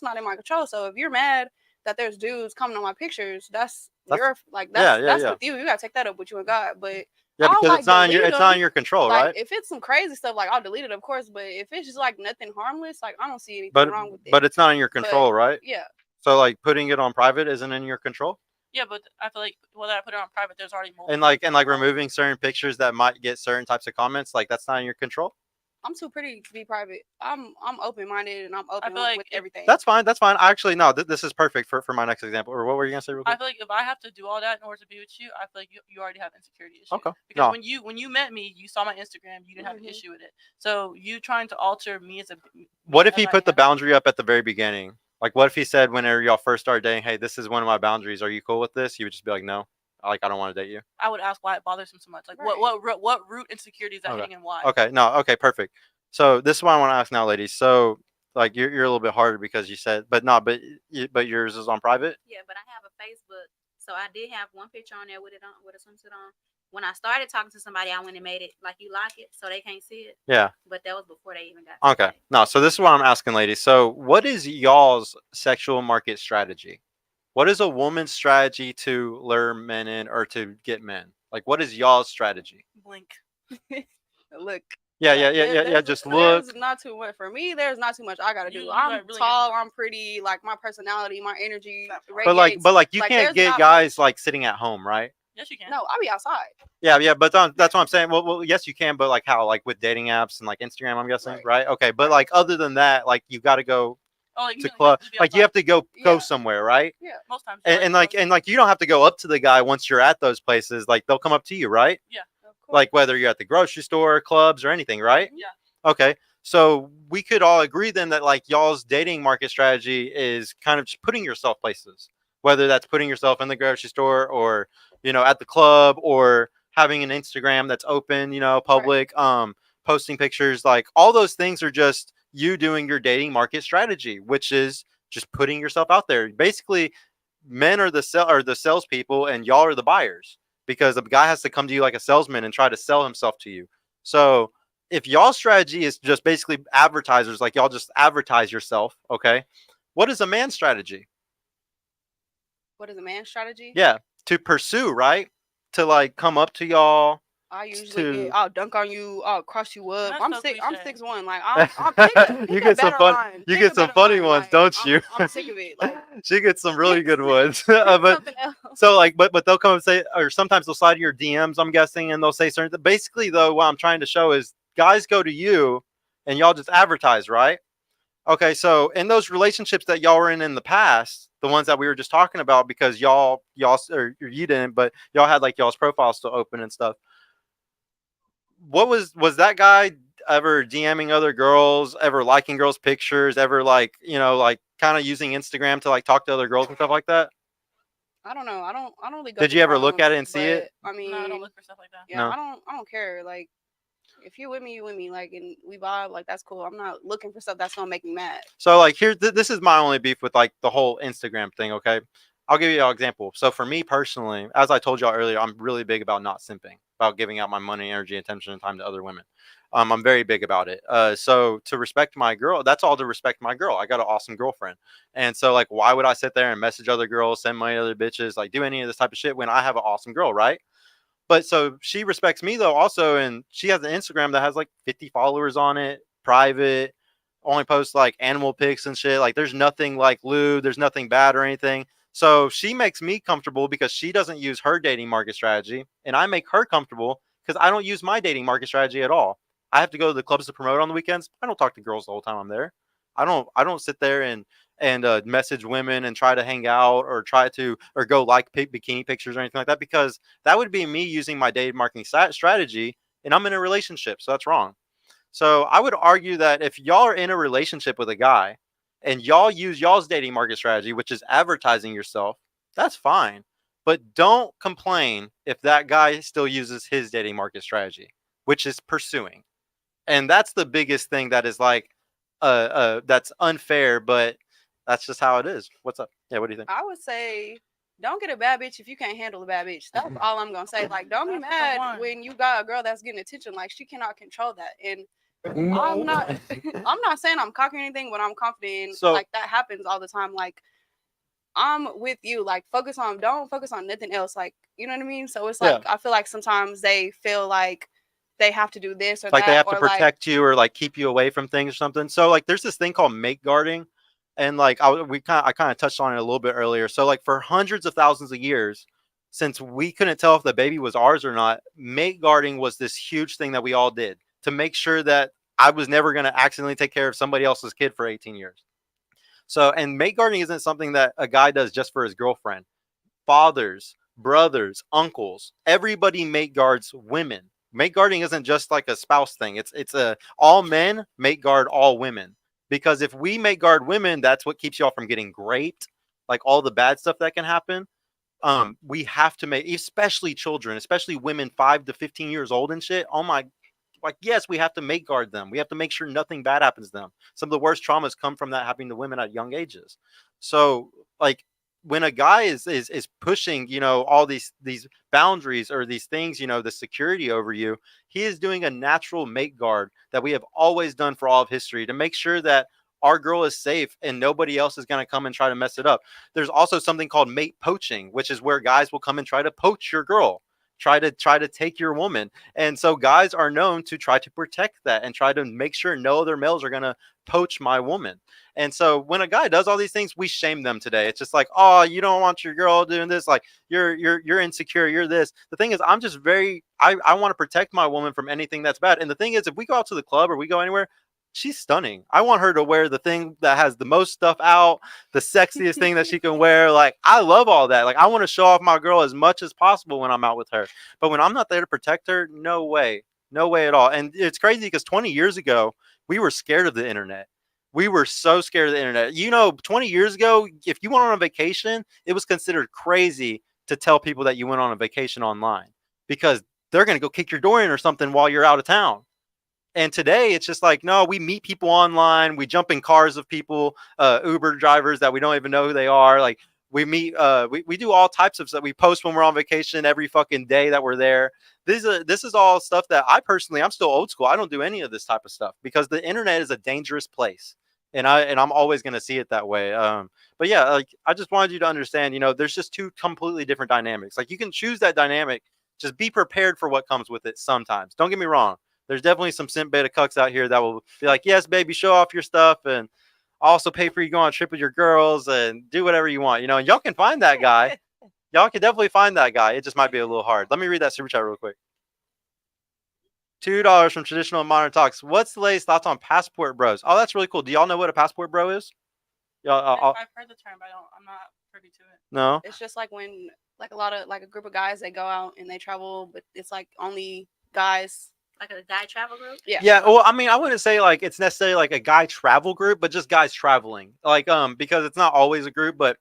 not in my control. So if you're mad that there's dudes commenting on my pictures, that's your like that's with you. You gotta take that up with you and God. But Yeah, I don't, because like, it's not in your delete it's not in them. your control, Like, right? if it's some crazy stuff, like, I'll delete it, of course. But if it's just like nothing harmless, like, I don't see anything But wrong with it. but it's not in your control, right? Yeah, So like putting it on private isn't in your control. Yeah, but I feel like whether I put it on private, there's already multiple. And like people involved. removing certain pictures that might get certain types of comments, like that's not in your control. I'm too pretty to be private. I'm open minded and I'm open feel like with if- everything. That's fine. That's fine. Actually, no. This is perfect for my next example. Or what were you gonna say? Real I quick? feel like if I have to do all that in order to be with you, I feel like you already have insecurity issues. Okay. Because No. when you met me, you saw my Instagram, you didn't have an Mhm. issue with it. So you trying to alter me as a What if as he I put the am- boundary up at the very beginning? Like, what if he said whenever y'all first started dating, "Hey, this is one of my boundaries. Are you cool with this?" You would just be like, "No, like I don't want to date you." I would ask why it bothers him so much. Like Right. what root insecurity is that Okay. hitting and why? Okay. No. Okay. Perfect. So this is what I want to ask now, ladies. So like you're a little bit harder because you said, but but yours is on private. Yeah, but I have a Facebook, so I did have one picture on there with it on, with a swimsuit on. When I started talking to somebody, I went and made it like you like it, so they can't see it. Yeah. But that was before they even got. To Okay. the No. So this is what I'm asking, ladies. So what is y'all's sexual market strategy? What is a woman's strategy to lure men in or to get men? Like, what is y'all's strategy? Blink. Look. Yeah. There's- Just look. There's not too much for me. There's not too much I gotta do. You I'm gotta really tall. get to I'm pretty. Like my personality, my energy. But like, radiates. you Like, can't there's get not guys much. like sitting at home, right? Yes, you can. No, I'll be outside. Yeah. But that's what I'm saying. Well, yes, you can, but like how? Like with dating apps and like Instagram, I'm guessing, right? Okay. But like other than that, like you got to go Oh, like, to you club. have to be Like you have to go Yeah. somewhere, right? Yeah. most times. And like you don't have to go up to the guy once you're at those places. Like they'll come up to you, right? Yeah. Of course. Like whether you're at the grocery store, clubs, or anything, right? Yeah. Okay. So we could all agree then that like y'all's dating market strategy is kind of just putting yourself places, whether that's putting yourself in the grocery store or, at the club or having an Instagram that's open, public, posting pictures, like all those things are just you doing your dating market strategy, which is just putting yourself out there. Basically, men are the salespeople and y'all are the buyers because the guy has to come to you like a salesman and try to sell himself to you. So if y'all's strategy is just basically advertisers, like y'all just advertise yourself, okay? What is a man's strategy? What is a man's strategy? Yeah, to pursue, right? To like come up to y'all. I usually to- I'll dunk on you. I'll cross you up. That's I'm so 6'1". Like I'll pick You a get some better fun. line. You Pick get a some better funny line. ones, Like, don't you? I'm sick of it. Like She gets some really good ones. pick but something else. so like, but they'll come and say, or sometimes they'll slide in your DMs, I'm guessing, and they'll say certain. Basically, though, what I'm trying to show is guys go to you, and y'all just advertise, right? Okay, so in those relationships that y'all were in the past, the ones that we were just talking about, because y'all or you didn't, but y'all had like y'all's profiles still open and stuff. What was that guy ever DMing other girls, ever liking girls' pictures, ever like like kind of using Instagram to like talk to other girls and stuff like that? I don't know. I don't really go. Did you through ever look at it and see it? but, I mean, No, I don't look for stuff like that. yeah, No. I don't care. Like if you with me, you with me. Like and we vibe. Like that's cool. I'm not looking for stuff that's gonna make me mad. So like here, this is my only beef with like the whole Instagram thing. Okay, I'll give you an example. So for me personally, as I told y'all earlier, I'm really big about not simping, about giving out my money, energy, attention, and time to other women. I'm very big about it. So to respect my girl, that's all to respect my girl. I got an awesome girlfriend, and so like, why would I sit there and message other girls, send money to other bitches, like do any of this type of shit when I have an awesome girl, right? But so she respects me though also, and she has an Instagram that has like 50 followers on it, private, only posts like animal pics and shit. Like there's nothing like lewd, there's nothing bad or anything. So she makes me comfortable because she doesn't use her dating market strategy, and I make her comfortable because I don't use my dating market strategy at all. I have to go to the clubs to promote on the weekends. I don't talk to girls the whole time I'm there. I don't sit there and message women and try to hang out or go like bikini pictures or anything like that, because that would be me using my dating marketing strategy, and I'm in a relationship, so that's wrong. So I would argue that if y'all are in a relationship with a guy and y'all use y'all's dating market strategy, which is advertising yourself, that's fine. But don't complain if that guy still uses his dating market strategy, which is pursuing. And that's the biggest thing that is like that's unfair, but that's just how it is. What's up? Yeah, what do you think? I would say don't get a bad bitch if you can't handle a bad bitch. That's all I'm gonna say. Like don't be That's the mad one. when you got a girl that's getting attention. Like she cannot control that. And I'm not saying I'm cocky or anything, but I'm confident. So- like that happens all the time. Like I'm with you. Like, don't focus on nothing else. Like, you know what I mean? So it's Yeah. like, I feel like sometimes they feel like they have to do this or Like that. they have to or like, protect you or like keep you away from things or something. So like there's this thing called mate guarding, and like I kind of touched on it a little bit earlier. So like for hundreds of thousands of years, since we couldn't tell if the baby was ours or not, mate guarding was this huge thing that we all did to make sure that I was never going to accidentally take care of somebody else's kid for 18 years. So, and mate guarding isn't something that a guy does just for his girlfriend. Fathers, brothers, uncles, everybody mate guards women. Mate guarding isn't just like a spouse thing. It's a all men mate guard all women. Because if we mate guard women, that's what keeps y'all from getting raped, like all the bad stuff that can happen. We have to make, especially children, especially women 5 to 15 years old and shit. Oh my, like, yes, we have to mate guard them. We have to make sure nothing bad happens to them. Some of the worst traumas come from that happening to women at young ages. So like when a guy is pushing, you know, all these boundaries or these things, you know, the security over you, he is doing a natural mate guard that we have always done for all of history to make sure that our girl is safe and nobody else is going to come and try to mess it up. There's also something called mate poaching, which is where guys will come and try to poach your girl, try to take your woman. And so guys are known to try to protect that and try to make sure no other males are going to poach my woman. And so when a guy does all these things, we shame them today. It's just like, oh, you don't want your girl doing this, like you're insecure, you're this. The thing is, I'm just I want to protect my woman from anything that's bad. And the thing is, if we go out to the club or we go anywhere, she's stunning. I want her to wear the thing that has the most stuff out, the sexiest thing that she can wear. Like, I love all that. Like, I want to show off my girl as much as possible when I'm out with her. But when I'm not there to protect her, no way. No way at all. And it's crazy because 20 years ago, we were scared of the internet. We were so scared of the internet. You know, 20 years ago, if you went on a vacation, it was considered crazy to tell people that you went on a vacation online because they're going to go kick your door in or something while you're out of town. And today it's just like, no, we meet people online. We jump in cars of people, Uber drivers that we don't even know who they are. Like we meet, we do all types of stuff. We post when we're on vacation every fucking day that we're there. This is all stuff that I personally, I'm still old school. I don't do any of this type of stuff because the internet is a dangerous place. And I'm always going to see it that way. But yeah, like I just wanted you to understand, you know, there's just two completely different dynamics. Like you can choose that dynamic. Just be prepared for what comes with it sometimes. Don't get me wrong. There's definitely some simp beta cucks out here that will be like, yes, baby, show off your stuff and also pay for you to go on a trip with your girls and do whatever you want. You know, and y'all can find that guy. Y'all can definitely find that guy. It just might be a little hard. Let me read that super chat real quick. $2 from Traditional and Modern Talks. What's the latest thoughts on passport bros? Oh, that's really cool. Do y'all know what a passport bro is? I've heard the term, but I'm not privy to it. No. It's just like when like a group of guys, they go out and they travel, but it's like only guys. Like a guy travel group? Yeah. Yeah. Well, I mean, I wouldn't say like it's necessarily like a guy travel group, but just guys traveling. Like, because it's not always a group, but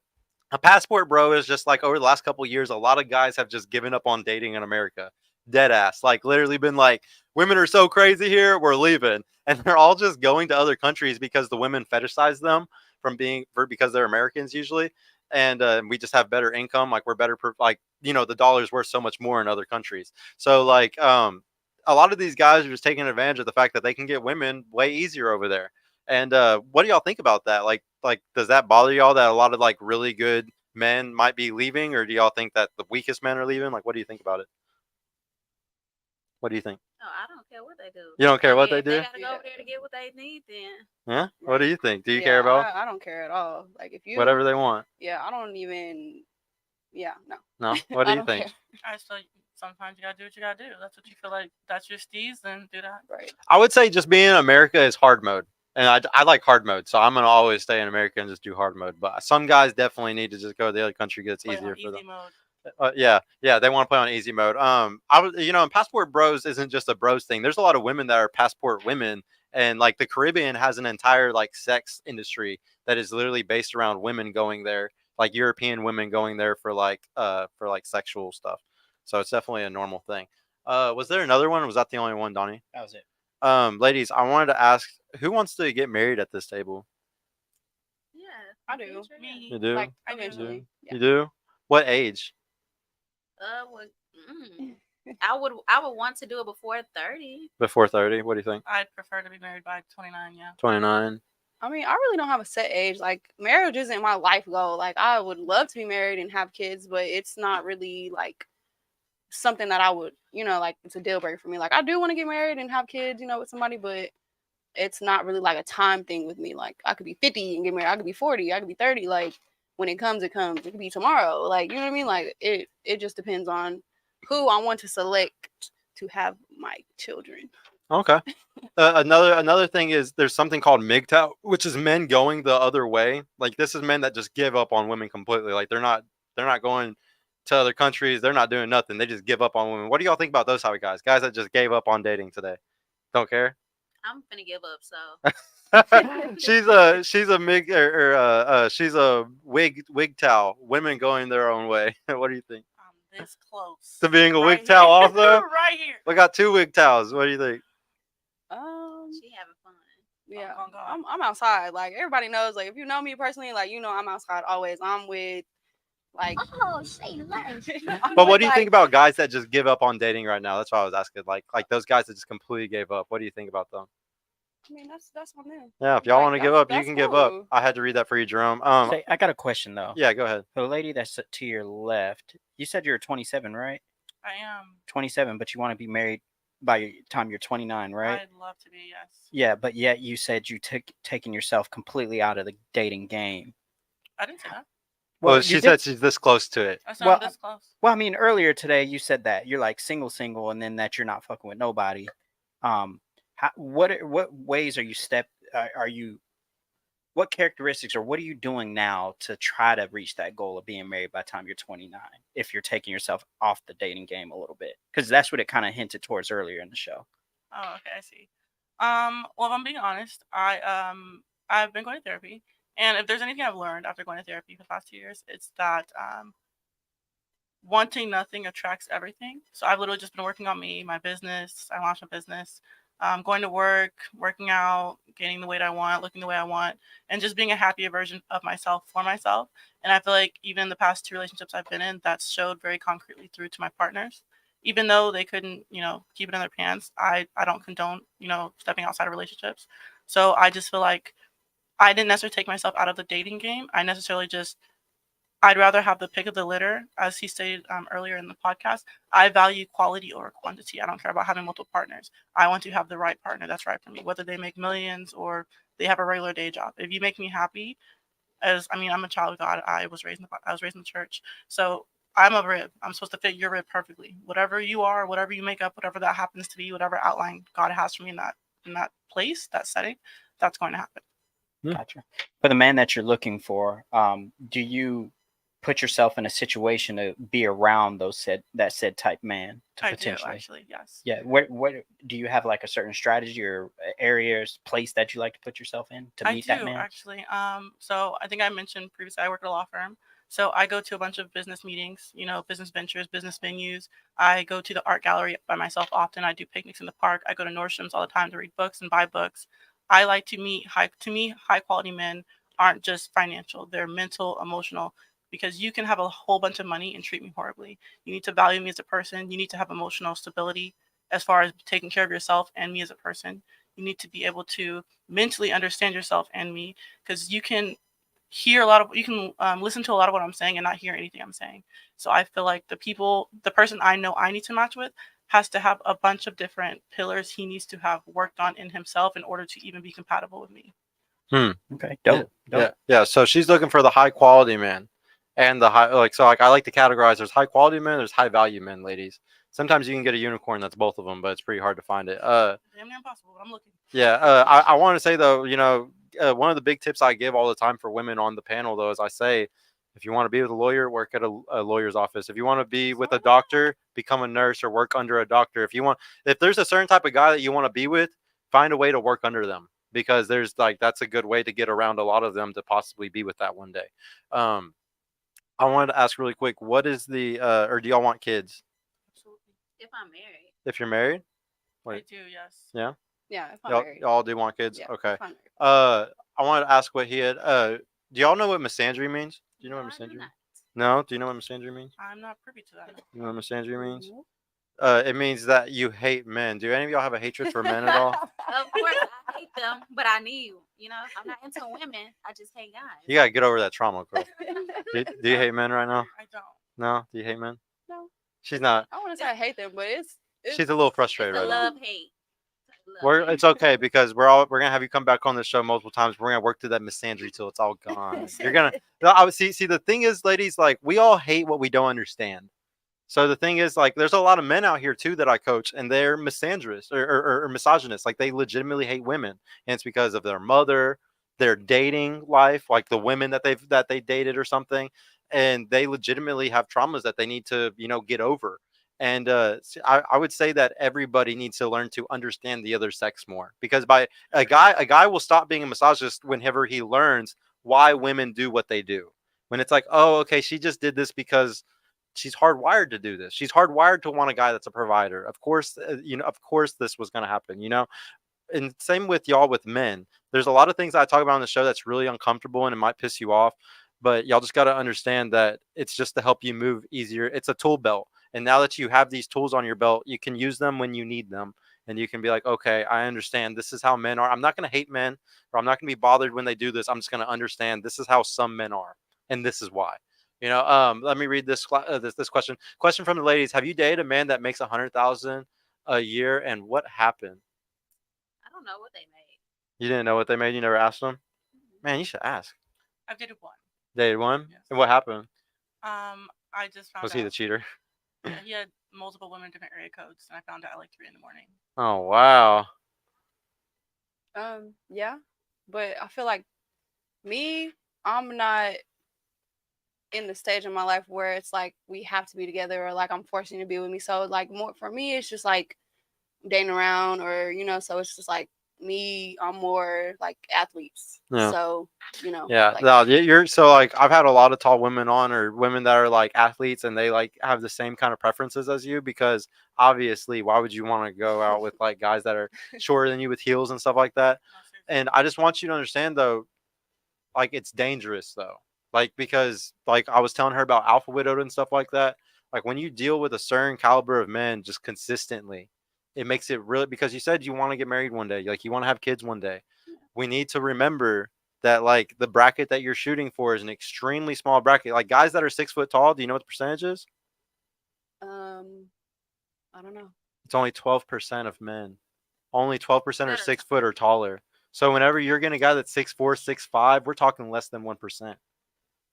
a passport bro is just like over the last couple of years, a lot of guys have just given up on dating in America. Dead ass. Like literally been like, women are so crazy here, we're leaving. And they're all just going to other countries because the women fetishize them because they're Americans usually. And we just have better income. Like we're better, like, you know, the dollar's worth so much more in other countries. So like, a lot of these guys are just taking advantage of the fact that they can get women way easier over there. And what do y'all think about that? Like, does that bother y'all that a lot of like really good men might be leaving, or do y'all think that the weakest men are leaving? Like, what do you think about it? What do you think? Oh, I don't care what they do. You don't care what they If do? They gotta go over there to get what they need, then. Yeah. What do you think? Do you Yeah, care about I don't care at all. Like if you whatever they want? Yeah, I don't even. Yeah, no. No. What do I you don't think? care. I still sometimes you gotta do what you gotta do. That's what you feel like. That's your steez, then do that. Right. I would say just being in America is hard mode. And I like hard mode, so I'm gonna always stay in America and just do hard mode. But some guys definitely need to just go to the other country because it's Play easier on for easy them. mode. Yeah, they want to play on easy mode. And passport bros isn't just a bros thing. There's a lot of women that are passport women, and like the Caribbean has an entire like sex industry that is literally based around women going there, like European women going there for like sexual stuff. So it's definitely a normal thing. Was there another one? Or was that the only one, Donnie? That was it. Ladies, I wanted to ask, who wants to get married at this table? Yeah, I do. Me. You do? Like I do. eventually. Yeah. You do? What age? Well, I would want to do it before 30. Before 30? What do you think? I'd prefer to be married by 29. Yeah. 29? I mean, I really don't have a set age. Like, marriage isn't my life goal. Like, I would love to be married and have kids, but it's not really like something that I would, like it's a deal breaker for me. Like, I do want to get married and have kids, with somebody, but it's not really like a time thing with me. Like, I could be 50 and get married. I could be 40. I could be 30. Like, when it comes, it comes. It could be tomorrow. Like, you know what I mean? Like, it just depends on who I want to select to have my children. Okay. Another thing is there's something called MGTOW, which is men going the other way. Like, this is men that just give up on women completely. Like, they're not going to other countries. They're not doing nothing. They just give up on women. What do y'all think about those type of guys? Guys that just gave up on dating today. Don't care. I'm finna give up. So she's a mig she's a wig-tow. Women going their own way. What do you think? I'm this close To being a right wig-tow here. also? Right here. We got 2 wig-tows. What do you think? she having fun. Yeah, Oh, God. I'm outside. Like, everybody knows. Like, if you know me personally, like, I'm outside always. I'm with, like. Oh, say less. But what do you think about guys that just give up on dating right now? That's why I was asking. Like those guys that just completely gave up. What do you think about them? I mean, that's on them. Yeah, if y'all want to give up, you that's can give up. cool. I had to read that for you, Jerome. Say, I got a question though. Yeah, go ahead. The lady that's to your left, you said you're 27, right? I am. 27, but you want to be married by the time you're 29, right? I'd love to be, yes. Yeah, but yet you said you taking yourself completely out of the dating game. I didn't say that. Well, you she did- said she's this close to it. I said Well, I'm this close. Well, I mean, earlier today you said that you're like single, and then that you're not fucking with nobody. What ways are you what characteristics or what are you doing now to try to reach that goal of being married by the time you're 29? If you're taking yourself off the dating game a little bit, because that's what it kind of hinted towards earlier in the show. Oh, okay, I see. Well, if I'm being honest, I've been going to therapy, and if there's anything I've learned after going to therapy for the past 2 years, it's that wanting nothing attracts everything. So I've literally just been working on me, my business. I launched a business, going to work, working out, gaining the weight I want, looking the way I want, and just being a happier version of myself for myself. And I feel like even the past 2 relationships I've been in, that's showed very concretely through to my partners. Even though they couldn't, keep it in their pants, I don't condone, stepping outside of relationships. So I just feel like I didn't necessarily take myself out of the dating game. I'd rather have the pick of the litter, as he stated earlier in the podcast. I value quality over quantity. I don't care about having multiple partners. I want to have the right partner that's right for me, whether they make millions or they have a regular day job. If you make me happy, I'm a child of God. I was raised in the church, so I'm a rib. I'm supposed to fit your rib perfectly. Whatever you are, whatever you make up, whatever that happens to be, whatever outline God has for me in that place, that setting, that's going to happen. Gotcha. For the man that you're looking for, do you put yourself in a situation to be around that said type man to I do, potentially? actually, yes. Yeah. What do you have, like a certain strategy or areas, place that you like to put yourself in to meet that man? Actually. So I think I mentioned previously I work at a law firm. So I go to a bunch of business meetings, business ventures, business venues. I go to the art gallery by myself often. I do picnics in the park. I go to Nordstrom's all the time to read books and buy books. I like to meet high quality men aren't just financial. They're mental, emotional, because you can have a whole bunch of money and treat me horribly. You need to value me as a person. You need to have emotional stability as far as taking care of yourself and me as a person. You need to be able to mentally understand yourself and me, because you can listen to a lot of what I'm saying and not hear anything I'm saying. So I feel like the person I know I need to match with has to have a bunch of different pillars he needs to have worked on in himself in order to even be compatible with me. Okay. Dope. Yeah. So she's looking for the high quality man. And the high, I like to categorize. There's high quality men. There's high value men, ladies. Sometimes you can get a unicorn that's both of them, but it's pretty hard to find it. Damn near impossible, but I'm looking. Yeah. I want to say though, one of the big tips I give all the time for women on the panel though is I say, if you want to be with a lawyer, work at a lawyer's office. If you want to be with a doctor, become a nurse or work under a doctor. If there's a certain type of guy that you want to be with, find a way to work under them, because that's a good way to get around a lot of them to possibly be with that one day. I wanted to ask really quick, what is or do y'all want kids? Absolutely. If I'm married. If you're married? I do, yes. Yeah? Yeah, if I'm married. Y'all do want kids? Yeah, Okay. if I'm married. I wanted to ask what he had. Do y'all know what misandry means? Do you know what misandry means? No? Do you know what misandry means? I'm not privy to that. You know what misandry means? It means that you hate men. Do any of y'all have a hatred for men at all? Of course, I hate them, but I need, I'm not into women. I just hate guys. You gotta get over that trauma, girl. Do you hate men right now? I don't. No? Do you hate men? No. She's not. I want to say I hate them, but it's She's a little frustrated It's a right now. love hate. Love hate. It's okay because we're gonna have you come back on the show multiple times. We're gonna work through that misandry till it's all gone. You're gonna. I would see. The thing is, ladies, like we all hate what we don't understand. So the thing is, like, there's a lot of men out here too that I coach, and they're misandrous or misogynist. Like they legitimately hate women, and it's because of their mother, their dating life, like the women that they dated or something, and they legitimately have traumas that they need to get over. And I would say that everybody needs to learn to understand the other sex more, because by a guy will stop being a misogynist whenever he learns why women do what they do. When it's like, oh, okay, she just did this because she's hardwired to do this. She's hardwired to want a guy that's a provider. Of course, of course, this was going to happen. And same with y'all with men. There's a lot of things I talk about on the show that's really uncomfortable and it might piss you off, but y'all just got to understand that it's just to help you move easier. It's a tool belt. And now that you have these tools on your belt, you can use them when you need them. And you can be like, okay, I understand. This is how men are. I'm not going to hate men, or I'm not going to be bothered when they do this. I'm just going to understand this is how some men are. And this is why. Let me read this question. Question from the ladies: have you dated a man that makes $100,000 a year, and what happened? I don't know what they made. You didn't know what they made. You never asked them. Man, you should ask. I've dated one. Dated one, Yes. and what happened? I just found Was out. he the cheater? Yeah, he had multiple women, different area codes, and I found out at like 3 in the morning. Oh wow. Yeah, but I feel like I'm not in the stage of my life where it's like we have to be together, or like I'm forcing you to be with me. So like more for me, it's just like dating around, or so it's just like me. I'm more like athletes. Yeah. So Yeah, like, no, you're so like I've had a lot of tall women on, or women that are like athletes, and they like have the same kind of preferences as you, because obviously why would you want to go out with like guys that are shorter than you with heels and stuff like that? And I just want you to understand though, like it's dangerous though, like because like I was telling her about alpha widowed and stuff like that. Like when you deal with a certain caliber of men just consistently, it makes it really, because you said you want to get married one day, like you want to have kids one day. We need to remember that like the bracket that you're shooting for is an extremely small bracket. Like guys that are 6 foot tall, do you know what the percentage is? I don't know. It's only 12% of men. Only 12% are 6 foot or taller. So whenever you're getting a guy that's 6'4", 6'5", we're talking less than 1%.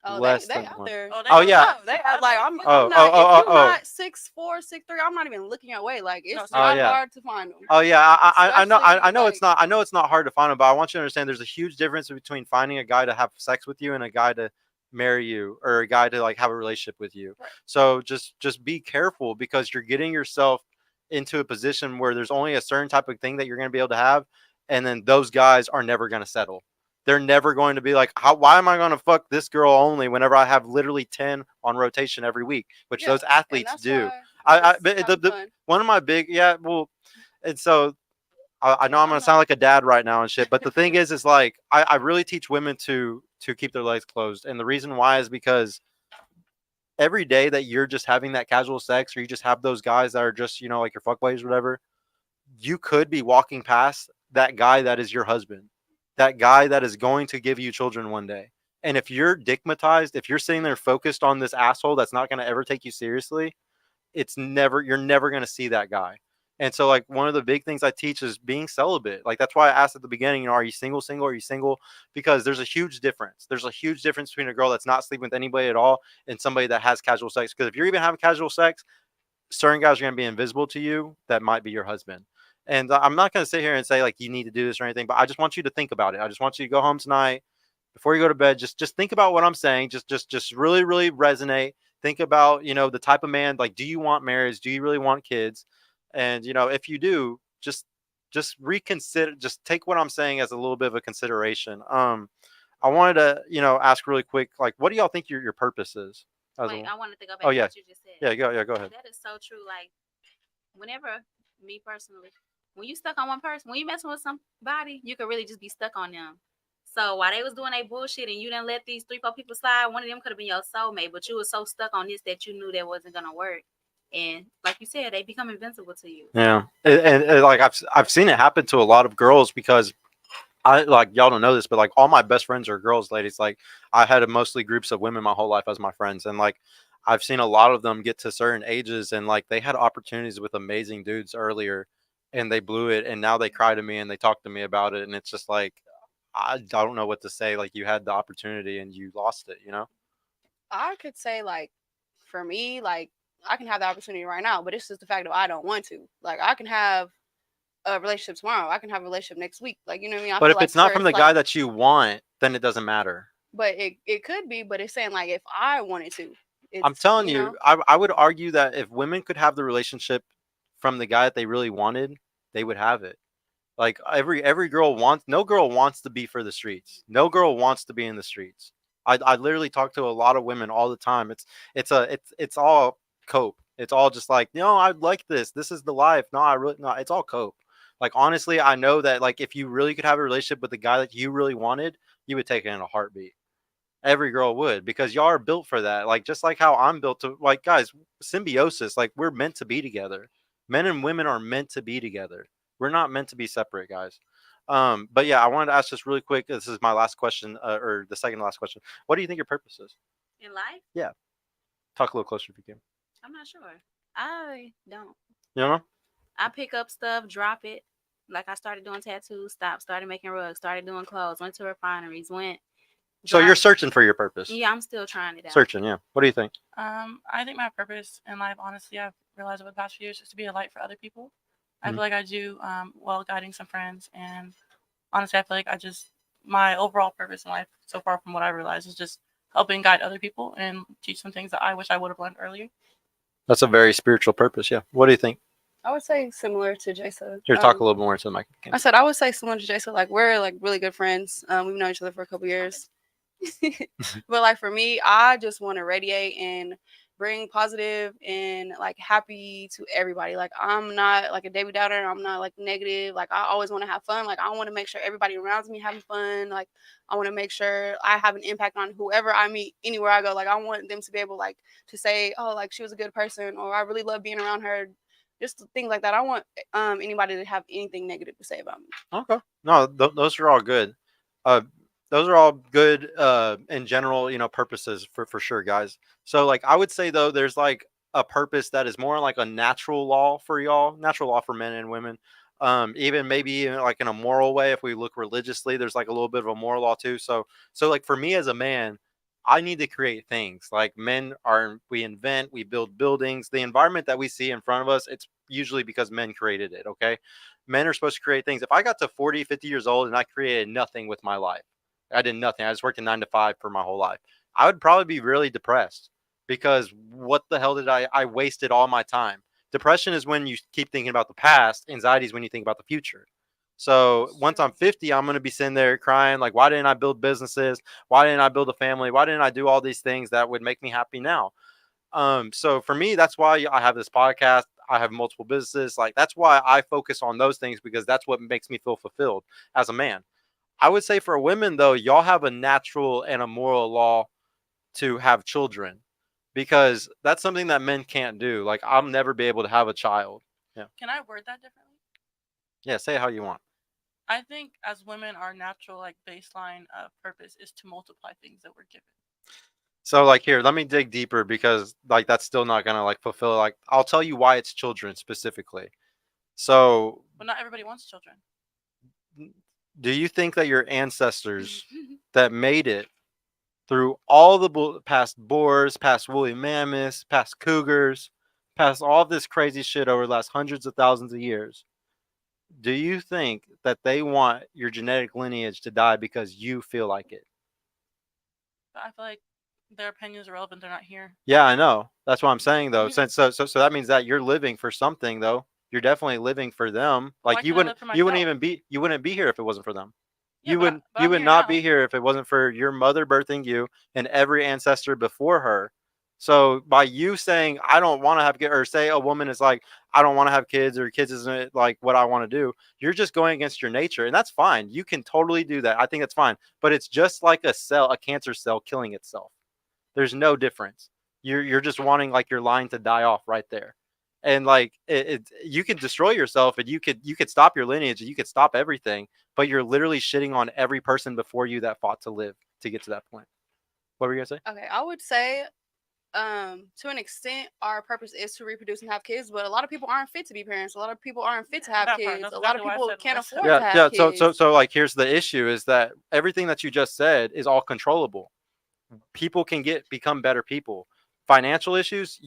Oh, Less they than out one. there. Oh, yeah. They like I'm Oh, not. If you're oh. not 6'4", 6'3", I'm not even looking your way. Like it's not yeah. hard to find them. Oh yeah, I know Especially, it's not, I know it's not hard to find them, but I want you to understand there's a huge difference between finding a guy to have sex with you and a guy to marry you, or a guy to like have a relationship with you. Right. So just be careful, because you're getting yourself into a position where there's only a certain type of thing that you're going to be able to have, and then those guys are never going to settle. They're never going to be like, why am I going to fuck this girl only whenever I have literally 10 on rotation every week, which those athletes do. One of my big, and so I know I'm going to sound like a dad right now and shit, but the thing is like, I really teach women to keep their legs closed. And the reason why is because every day that you're just having that casual sex, or you just have those guys that are just, like your fuckboys or whatever, you could be walking past that guy that is your husband, that guy that is going to give you children one day. And if you're digmatized, if you're sitting there focused on this asshole that's not going to ever take you seriously, you're never going to see that guy. And so like one of the big things I teach is being celibate. Like that's why I asked at the beginning, are you single, are you single? Because there's a huge difference. There's a huge difference between a girl that's not sleeping with anybody at all and somebody that has casual sex. Because if you're even having casual sex, certain guys are going to be invisible to you that might be your husband. And I'm not going to sit here and say like you need to do this or anything, but I just want you to think about it. I just want you to go home tonight before you go to bed. Just think about what I'm saying. Just really, really resonate. Think about, the type of man, like, do you want marriage? Do you really want kids? And, if you do, just reconsider, just take what I'm saying as a little bit of a consideration. I wanted to, ask really quick, like, what do y'all think your purpose is? Wait, I wanted to go back to what you just said. Yeah, go ahead. That is so true. Like, whenever, me personally, when you stuck on one person, when you messing with somebody, you could really just be stuck on them. So while they was doing their bullshit and you didn't let these 3-4 people slide, one of them could have been your soulmate, but you was so stuck on this that you knew that wasn't gonna work. And like you said, they become invincible to you. Yeah, and like I've seen it happen to a lot of girls, because I like y'all don't know this, but like all my best friends are girls, ladies. Like I had mostly groups of women my whole life as my friends, and like I've seen a lot of them get to certain ages, and like they had opportunities with amazing dudes earlier, and they blew it, and now they cry to me and they talk to me about it, and it's just like I don't know what to say. Like you had the opportunity and you lost it, you know? I could say like for me, like I can have the opportunity right now, but it's just the fact that I don't want to. Like I can have a relationship tomorrow. I can have a relationship next week. Like you know what I mean? I But feel if like it's not where from it's the guy like, that you want, then it doesn't matter. but it could be, but it's saying like if I wanted to, I'm it's telling you know. you, I would argue that if women could have the relationship from the guy that they really wanted, they would have it. Like every girl wants, no girl wants to be for the streets. No girl wants to be in the streets. I literally talk to a lot of women all the time. It's all cope. It's all just like, no, I like this. This is the life. No, I really no, it's all cope. Like honestly, I know that like if you really could have a relationship with the guy that you really wanted, you would take it in a heartbeat. Every girl would, because y'all are built for that. Like just like how I'm built to, like guys, symbiosis, like we're meant to be together. Men and women are meant to be together. We're not meant to be separate, guys. But yeah, I wanted to ask this really quick. This is my last question, or the second to last question. What do you think your purpose is? In life, Yeah, talk a little closer if you can. I'm not sure. I don't. You know? I pick up stuff, drop it. Like I started doing tattoos, stopped, started making rugs, started doing clothes, went to refineries, went. So you're dropped- searching for your purpose. Yeah, I'm still trying it out. Searching, yeah. What do you think? I think my purpose in life, honestly, I've realized over the past few years, is to be a light for other people. I Mhm. feel like I do well guiding some friends, and honestly, I feel like my overall purpose in life so far, from what I realized, is just helping guide other people and teach them things that I wish I would have learned earlier. That's a very spiritual purpose, yeah. What do you think? I would say similar to Jason. Here, talk a little more to the mic. I said I would say similar to Jason. Like we're like really good friends. We've known each other for a couple years. But like for me, I just want to radiate and bring positive and like happy to everybody. Like I'm not like a Debbie Downer. I'm not like negative. Like I always want to have fun. Like I want to make sure everybody around me having fun. Like I want to make sure I have an impact on whoever I meet anywhere I go. Like I want them to be able like to say, oh, like she was a good person, or I really love being around her. Just things like that. I want anybody to have anything negative to say about me. Okay. No, those are all good. Uh, those are all good in general, purposes for sure, guys. So like I would say though, there's like a purpose that is more like a natural law for y'all, natural law for men and women. Even maybe like in a moral way, if we look religiously, there's like a little bit of a moral law too. So like for me as a man, I need to create things. Like men are, we invent, we build buildings. The environment that we see in front of us, it's usually because men created it. Okay. Men are supposed to create things. If I got to 40, 50 years old and I created nothing with my life, I did nothing. I just worked a 9 to 5 for my whole life. I would probably be really depressed, because what the hell did I wasted all my time. Depression is when you keep thinking about the past. Anxiety is when you think about the future. So once I'm 50, I'm going to be sitting there crying like, why didn't I build businesses? Why didn't I build a family? Why didn't I do all these things that would make me happy now? So for me, that's why I have this podcast. I have multiple businesses. Like that's why I focus on those things, because that's what makes me feel fulfilled as a man. I would say for women though, y'all have a natural and a moral law to have children, because that's something that men can't do. Like I'll never be able to have a child. Yeah. Can I word that differently? Yeah. Say it how you want. I think as women, our natural like baseline purpose is to multiply things that we're given. So like here, let me dig deeper, because like that's still not gonna like fulfill. Like I'll tell you why it's children specifically. So But not everybody wants children. do you think that your ancestors that made it through all the past boars, past woolly mammoths, past cougars, past all this crazy shit over the last hundreds of thousands of years, do you think that they want your genetic lineage to die because you feel like it? But I feel like their opinions are relevant. They're not here. Yeah, I know. That's what I'm saying though. So that means that you're living for something though. You're definitely living for them. Why Like can't I live for you wouldn't myself? even be you wouldn't be here if it wasn't for them. Yeah, You but would but you I'm would here not now. be here if it wasn't for your mother birthing you and every ancestor before her. So by you saying I don't want to have kids, or say a woman is like I don't want to have kids, or kids isn't like what I want to do, you're just going against your nature, and that's fine. You can totally do that. I think that's fine. But it's just like a cancer cell killing itself. There's no difference. You're just wanting like your line to die off right there. And like you can destroy yourself, and you could stop your lineage, and you could stop everything, but you're literally shitting on every person before you that fought to live to get to that point. What were you gonna say? Okay, I would say, to an extent, our purpose is to reproduce and have kids, but a lot of people aren't fit to be parents. A lot of people aren't fit to have That part, kids. that's A lot of exactly why I people said can't what I said. afford to Yeah, have yeah. kids. So like, here's the issue: is that everything that you just said is all controllable. People can become better people. Financial issues,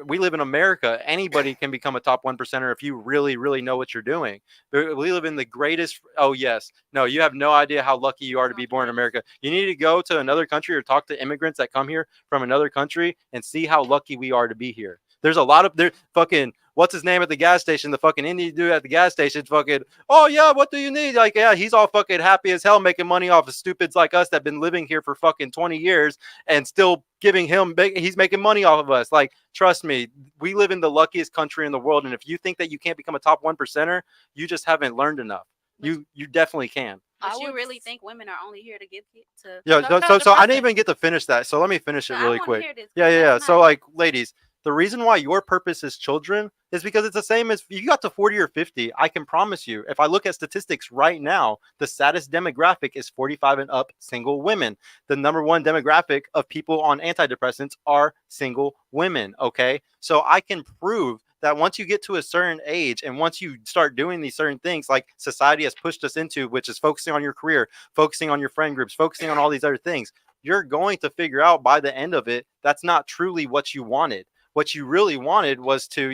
we live in America. Anybody can become a top 1%er if you really, really know what you're doing. We live in the greatest. Oh yes, no, you have no idea how lucky you are to be born in America. You need to go to another country or talk to immigrants that come here from another country and see how lucky we are to be here. There's a lot of fucking, what's his name at the gas station, the fucking Indian dude at the gas station, fucking, oh yeah, what do you need? Like, yeah, he's all fucking happy as hell making money off of stupids like us that been living here for fucking 20 years and still giving him he's making money off of us. Like, trust me, we live in the luckiest country in the world, and if you think that you can't become a top 1%er, you just haven't learned enough. You definitely can. But you really think women are only here to give to? Yeah, No, so I didn't depressing. even get to finish that. So let me finish it So I really wanna quick. hear this, Yeah. that's So not- like, ladies, the reason why your purpose is children is because it's the same as you got to 40 or 50. I can promise you, if I look at statistics right now, the saddest demographic is 45 and up single women. The number one demographic of people on antidepressants are single women. Okay. So I can prove that once you get to a certain age and once you start doing these certain things like society has pushed us into, which is focusing on your career, focusing on your friend groups, focusing on all these other things, you're going to figure out by the end of it, that's not truly what you wanted. What you really wanted was to,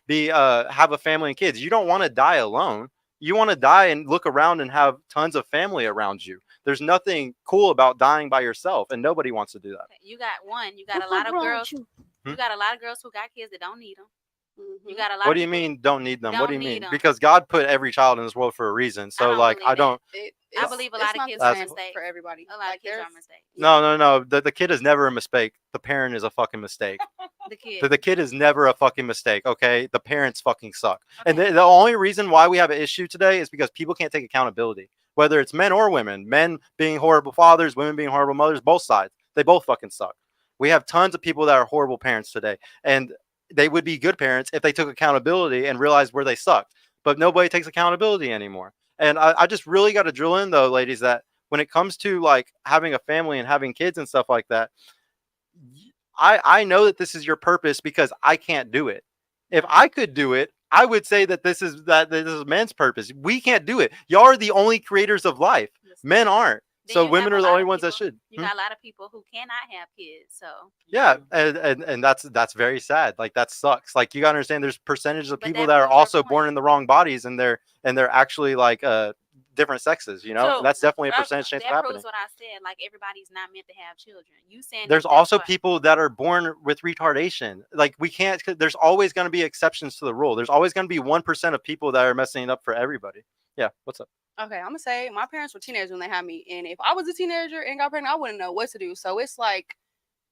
be have a family and kids. You don't want to die alone. You want to die and look around and have tons of family around you. There's nothing cool about dying by yourself, and nobody wants to do that. You got a lot of girls. You got a lot of girls who got kids that don't need them. You got a lot. What of do you people mean don't need them? What do you don't mean? need 'em. Because God put every child in this world for a reason. So like, I don't. I believe a lot of kids are are mistakes for everybody. A lot of kids are mistakes. No. The kid is never a mistake. The parent is a fucking mistake. The kid is never a fucking mistake. Okay, the parents fucking suck. Okay. And the only reason why we have an issue today is because people can't take accountability. Whether it's men or women, men being horrible fathers, women being horrible mothers, both sides, they both fucking suck. We have tons of people that are horrible parents today, and they would be good parents if they took accountability and realized where they sucked. But nobody takes accountability anymore. And I just really got to drill in though, ladies, that when it comes to like having a family and having kids and stuff like that, I know that this is your purpose because I can't do it. If I could do it, I would say that this is men's purpose. We can't do it. Y'all are the only creators of life. Men aren't. So women are the only ones that should. You got a lot of people who cannot have kids. So yeah, and that's very sad. Like that sucks. Like you gotta understand, there's percentages of people that are also born in the wrong bodies, and they're actually like different sexes. So that's definitely a percentage chance of happening. That proves what I said. Like everybody's not meant to have children. You saying there's also people that are born with retardation. Like we can't. There's always going to be exceptions to the rule. There's always going to be 1% of people that are messing it up for everybody. Yeah. What's up? Okay, I'm gonna say my parents were teenagers when they had me, and if I was a teenager and got pregnant, I wouldn't know what to do. So it's like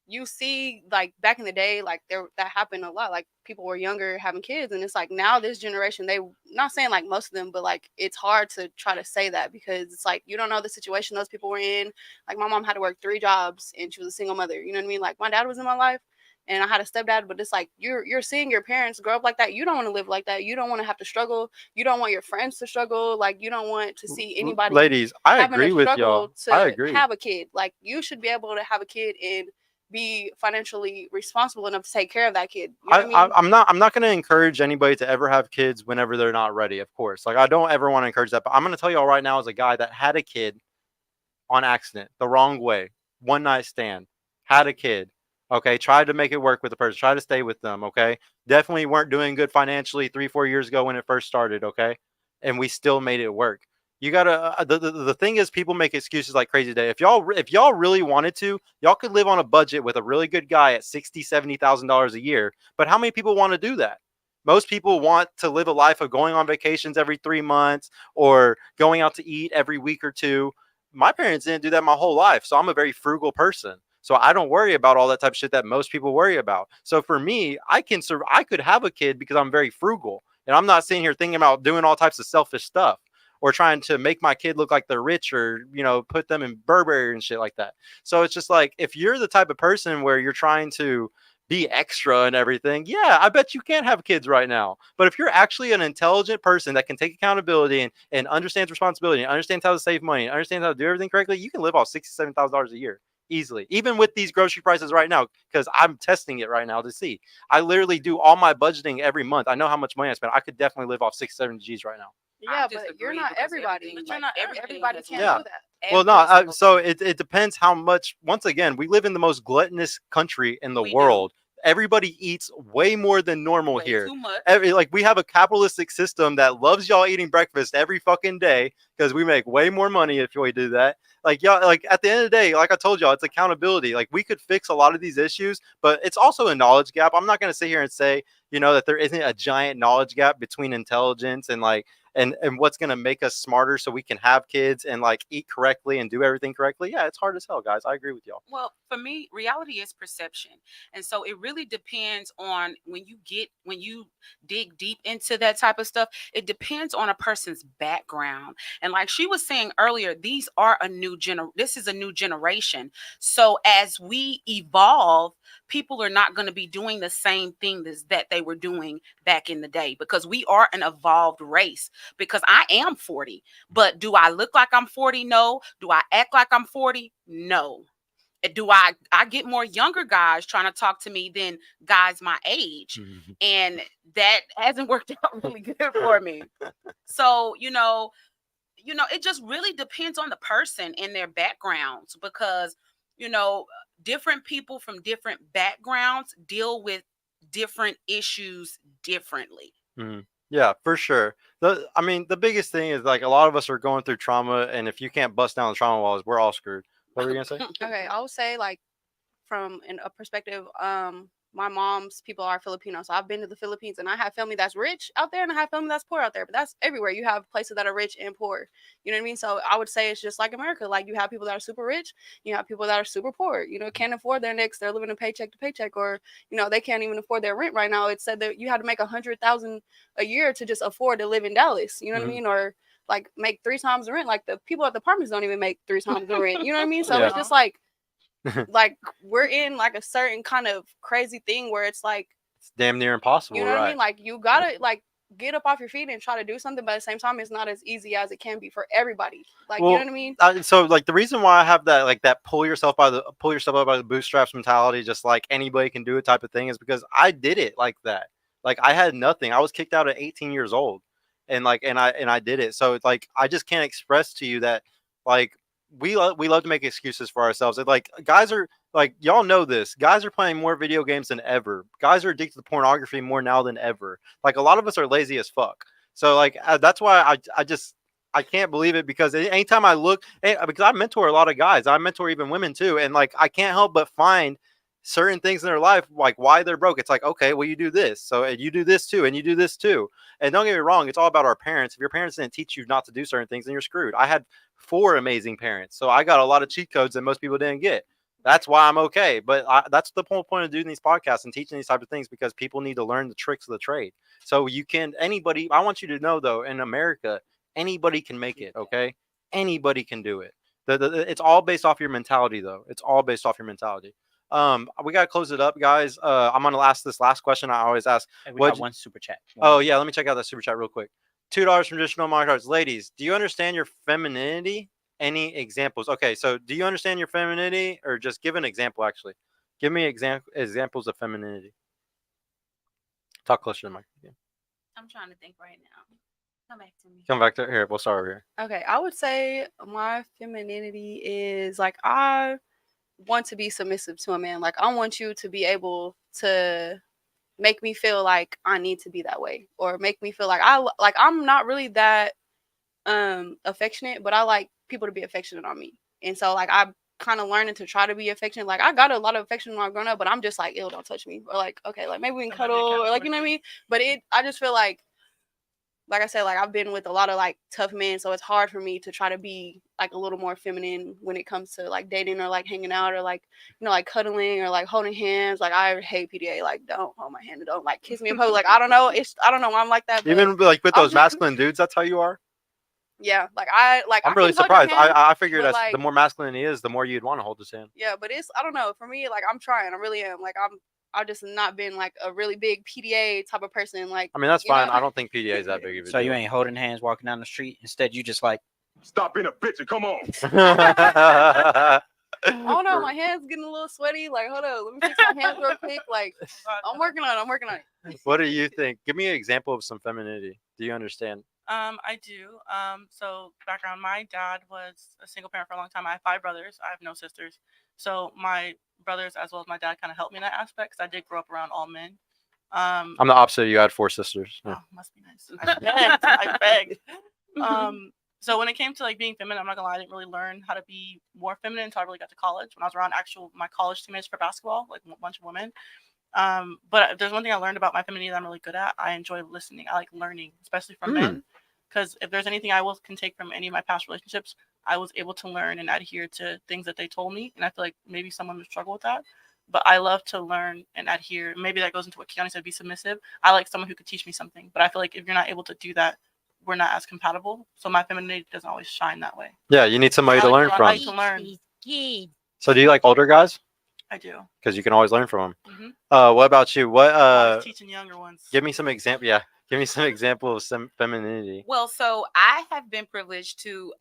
you see, like back in the day, like that happened a lot. Like people were younger having kids, and it's like now this generation, they not saying like most of them, but like it's hard to try to say that because it's like you don't know the situation those people were in. Like my mom had to work 3 jobs, and she was a single mother. You know what I mean? Like my dad was in my life. And I had a stepdad, but it's like you're seeing your parents grow up like that. You don't want to live like that. You don't want to have to struggle. You don't want your friends to struggle. Like you don't want to see anybody. Ladies, I agree with y'all. I agree. Have a kid. Like you should be able to have a kid and be financially responsible enough to take care of that kid. You know what I mean? I'm not going to encourage anybody to ever have kids whenever they're not ready. Of course, like I don't ever want to encourage that. But I'm going to tell y'all right now, as a guy that had a kid on accident, the wrong way, one night stand, had a kid. Okay, tried to make it work with the person, try to stay with them. Okay, definitely weren't doing good financially 3-4 years ago when it first started. Okay, and we still made it work. You gotta. The thing is, people make excuses like crazy today. If y'all really wanted to, y'all could live on a budget with a really good guy at $60,000-$70,000 a year. But how many people want to do that? Most people want to live a life of going on vacations every 3 months or going out to eat every week or two. My parents didn't do that my whole life, so I'm a very frugal person. So I don't worry about all that type of shit that most people worry about. So for me, I could have a kid because I'm very frugal. And I'm not sitting here thinking about doing all types of selfish stuff or trying to make my kid look like they're rich or, put them in Burberry and shit like that. So it's just like, if you're the type of person where you're trying to be extra and everything, yeah, I bet you can't have kids right now. But if you're actually an intelligent person that can take accountability and understands responsibility and understands how to save money and understands how to do everything correctly, you can live off $67,000 a year easily, even with these grocery prices right now, because I'm testing it right now to see. I literally do all my budgeting every month. I know how much money I spend. I could definitely live off 6-7 G's right now. Yeah, but you're not everybody. But you're Like, not everything. everybody can't Yeah. do that. Well, no, Every single so thing. it depends how much. Once again, we live in the most gluttonous country in the We do. world. Everybody eats way more than normal Way here. too much. Like we have a capitalistic system that loves y'all eating breakfast every fucking day because we make way more money if we do that. Like y'all, like at the end of the day, like I told y'all, it's accountability. Like we could fix a lot of these issues, but it's also a knowledge gap. I'm not gonna sit here and say, that there isn't a giant knowledge gap between intelligence and like and what's gonna make us smarter so we can have kids and like eat correctly and do everything correctly. Yeah, it's hard as hell, guys. I agree with y'all. Well, for me, reality is perception. And so it really depends on when you dig deep into that type of stuff, it depends on a person's background. And like she was saying earlier, this is a new generation. So as we evolve, people are not going to be doing the same thing that they were doing back in the day, because we are an evolved race. Because I am 40, but do I look like I'm 40? No. Do I act like I'm 40? No. Do I get more younger guys trying to talk to me than guys my age, and that hasn't worked out really good for me. So it just really depends on the person and their backgrounds, because different people from different backgrounds deal with different issues differently. Yeah, for sure. The biggest thing is like a lot of us are going through trauma, and if you can't bust down the trauma walls, we're all screwed. What were you gonna say? Okay, I would say like from a perspective, my mom's people are Filipino, so I've been to the Philippines, and I have family that's rich out there, and I have family that's poor out there. But that's everywhere. You have places that are rich and poor. You know what I mean? So I would say it's just like America. Like you have people that are super rich, you have people that are super poor. Can't afford their next. They're living a paycheck to paycheck, or they can't even afford their rent right now. It said that you had to make $100,000 a year to just afford to live in Dallas. You know what I mean? Or like make 3 times the rent. Like the people at the apartments don't even make 3 times the rent. You know what I mean? So it's just like we're in like a certain kind of crazy thing where it's like it's damn near impossible. You know what right? I mean? Like you gotta like get up off your feet and try to do something, but at the same time, it's not as easy as it can be for everybody. Like you know what I mean? So like the reason why I have that like that pull yourself up by the bootstraps mentality, just like anybody can do it type of thing, is because I did it like that. Like I had nothing. I was kicked out at 18 years old, and I did it. So it's like I just can't express to you that like we love to make excuses for ourselves. And like guys are like, y'all know this. Guys are playing more video games than ever. Guys are addicted to pornography more now than ever. Like a lot of us are lazy as fuck. So like that's why I can't believe it, because anytime I look, because I mentor a lot of guys, I mentor even women too, and like I can't help but find certain things in their life like why they're broke. It's like, okay, well you do this, so and you do this too, and you do this too. And don't get me wrong, it's all about our parents. If your parents didn't teach you not to do certain things, then you're screwed. I had 4 amazing parents, so I got a lot of cheat codes that most people didn't get. That's why I'm okay. But that's the whole point of doing these podcasts and teaching these types of things, because people need to learn the tricks of the trade. So anybody, I want you to know though, in America, anybody can make it. Okay, anybody can do it. It's all based off your mentality, though. It's all based off your mentality. We gotta close it up, guys. I'm gonna ask this last question I always ask. We got one super chat. Oh yeah, let me check out that super chat real quick. $2 from traditional martial arts. Ladies, do you understand your femininity? Any examples? Okay, so do you understand your femininity, or just give an example? Actually, give me examples of femininity. Talk closer to the microphone. I'm trying to think right now. Come back to me. Come back to here. We'll start over here. Okay, I would say my femininity is like I want to be submissive to a man. Like I want you to be able to make me feel like I need to be that way, or make me feel like I'm not really that affectionate, but I like people to be affectionate on me. And so like I'm kind of learning to try to be affectionate. Like I got a lot of affection when I was growing up, but I'm just like, ew, don't touch me. Or like, okay, like maybe we can cuddle, or like, you know what I mean? But I just feel like I said, like I've been with a lot of like tough men, so it's hard for me to try to be like a little more feminine when it comes to like dating, or like hanging out, or like like cuddling, or like holding hands. Like I hate PDA. Like don't hold my hand, and don't like kiss me in public. Like I don't know why I'm like that. Even like with those masculine dudes, that's how you are. Yeah, I'm really surprised. I figured that like, the more masculine he is, the more you'd want to hold his hand. Yeah, but I don't know. For me, like I'm trying. I really am. Like I've just not been like a really big PDA type of person. Like, I mean, that's you know, fine. I don't think PDA is that big of a So deal. you ain't holding hands walking down the street. Instead, you just like, Stop being a bitch and come on. I don't know, my hands getting a little sweaty. Like, hold on, let me fix my hands real quick. Like, I'm working on it. I'm working on it. What do you think? Give me an example of some femininity. Do you understand? I do. So background, my dad was a single parent for a long time. I have 5 brothers. I have no sisters. So my brothers as well as my dad kind of helped me in that aspect because I did grow up around all men. I'm the opposite. You had 4 sisters. Yeah. Oh, must be nice. I begged. I begged. So when it came to like being feminine, I'm not gonna lie, I didn't really learn how to be more feminine until I really got to college. When I was around my college teammates for basketball, like a bunch of women. But if there's one thing I learned about my femininity that I'm really good at, I enjoy listening. I like learning, especially from men. Because if there's anything I can take from any of my past relationships, I was able to learn and adhere to things that they told me. And I feel like maybe someone would struggle with that. But I love to learn and adhere. Maybe that goes into what Kiani said, be submissive. I like someone who could teach me something. But I feel like if you're not able to do that, we're not as compatible. So my femininity doesn't always shine that way. Yeah, you need somebody to learn I from. like to learn. So do you like older guys? I do. Because you can always learn from them. Mm-hmm. What about you? What Always teaching younger ones. give me some example. Yeah, give me some example of some femininity. Well, so I have been privileged to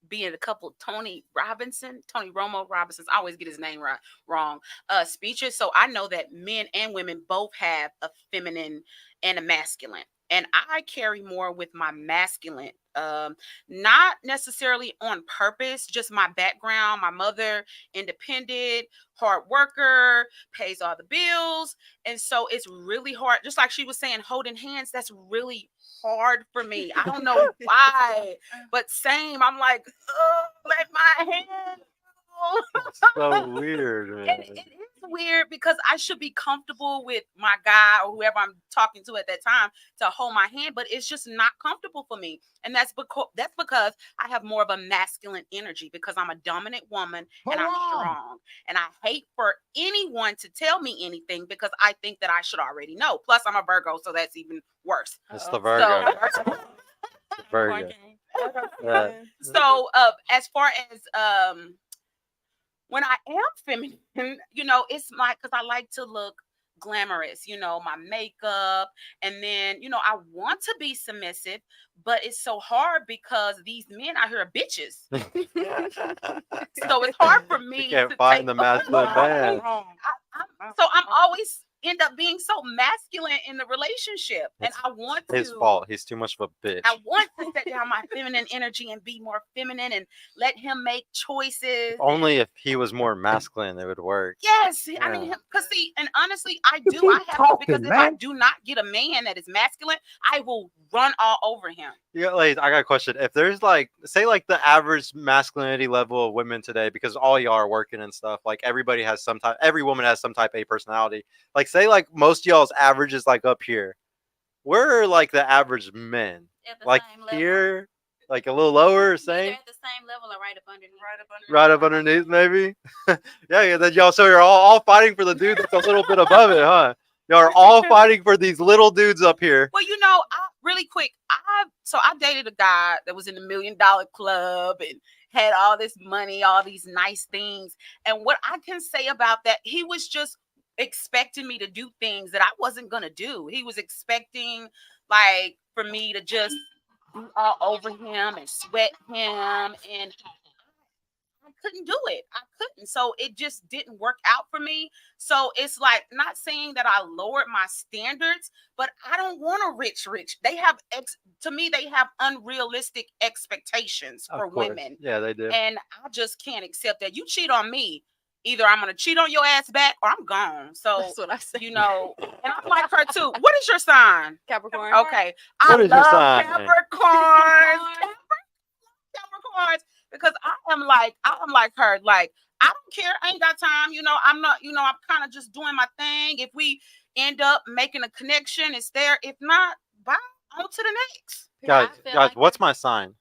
be in a couple Tony Romo Robinson's, I always get his name wrong, speeches. So I know that men and women both have a feminine and a masculine. And I carry more with my masculine, not necessarily on purpose, just my background. My mother, independent, hard worker, pays all the bills. And so it's really hard. Just like she was saying, holding hands, that's really hard for me. I don't know why, but same. I'm like, oh, let my hand go. So weird, man. And it is weird because I should be comfortable with my guy or whoever I'm talking to at that time to hold my hand, but it's just not comfortable for me. And that's because I have more of a masculine energy because I'm a dominant woman and I'm strong. And I hate for anyone to tell me anything because I think that I should already know. Plus, I'm a Virgo, so that's even worse. It's the Virgo. So, Virgo. So as far as when I am feminine, it's like, because I like to look glamorous, my makeup. And then, I want to be submissive, but it's so hard because these men out here are bitches. So it's hard for me You can't to find take the masculine man. So I'm always end up being so masculine in the relationship. And I want to. His fault. He's too much of a bitch. I want to set down my feminine energy and be more feminine and let him make choices. Only if he was more masculine, it would work. Yes, Yeah. I mean, because see, and honestly, I have to, because if I do not get a man that is masculine, I will run all over him. Yeah, like, I got a question. If there's say the average masculinity level of women today, because all y'all are working and stuff, like every woman has some type A personality. Like say most of y'all's average is up here. Where are the average men? At the Like same level. here, a little lower, Either same. at the same level or right up underneath. Right up underneath, maybe. yeah. Then y'all, so you're all fighting for the dude that's a little bit above it, huh? Y'all are all fighting for these little dudes up here. Well, really quick, I dated a guy that was in the $1 Million Club and had all this money, all these nice things. And what I can say about that, he was just expecting me to do things that I wasn't gonna do. He was expecting for me to just be all over him and sweat him, and I couldn't do it. I couldn't. So it just didn't work out for me. So it's not saying that I lowered my standards, but I don't want a rich. They have to me, they have unrealistic expectations for women. Yeah, they do. And I just can't accept that. You cheat on me, either I'm gonna cheat on your ass back or I'm gone. So That's what I say. and I'm like her too. What is your sign? Capricorn. Okay. What is your sign? Capricorns, because I'm like her. I don't care. I ain't got time. I'm not. I'm kind of just doing my thing. If we end up making a connection, it's there. If not, bye. On to the next. Guys, what's my sign?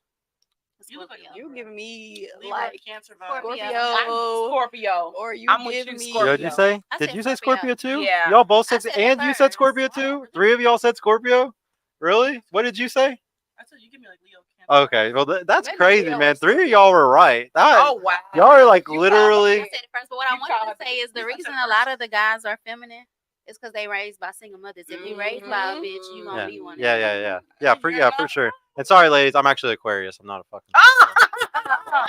You giving me Libra, Cancer vibe. Scorpio. Or you I'm with give you, me. Scorpio. Did you say? I Did said you say Scorpio. Scorpio too? Yeah. Y'all both I said, said and you said first. Scorpio too. 3 of y'all said Scorpio. Really? What did you say? I said you give me Leo, Okay, well that's Maybe crazy, Leo man. or 3 of something. y'all were right. Oh wow. Y'all are like You literally. I said it first, but what I You wanted tried to say is the You said reason it a lot of the guys are feminine is because they raised by single mothers. If you raised by a bitch, you gonna Yeah, be one. for sure. And sorry, ladies, I'm actually Aquarius. I'm not a fucking. Oh!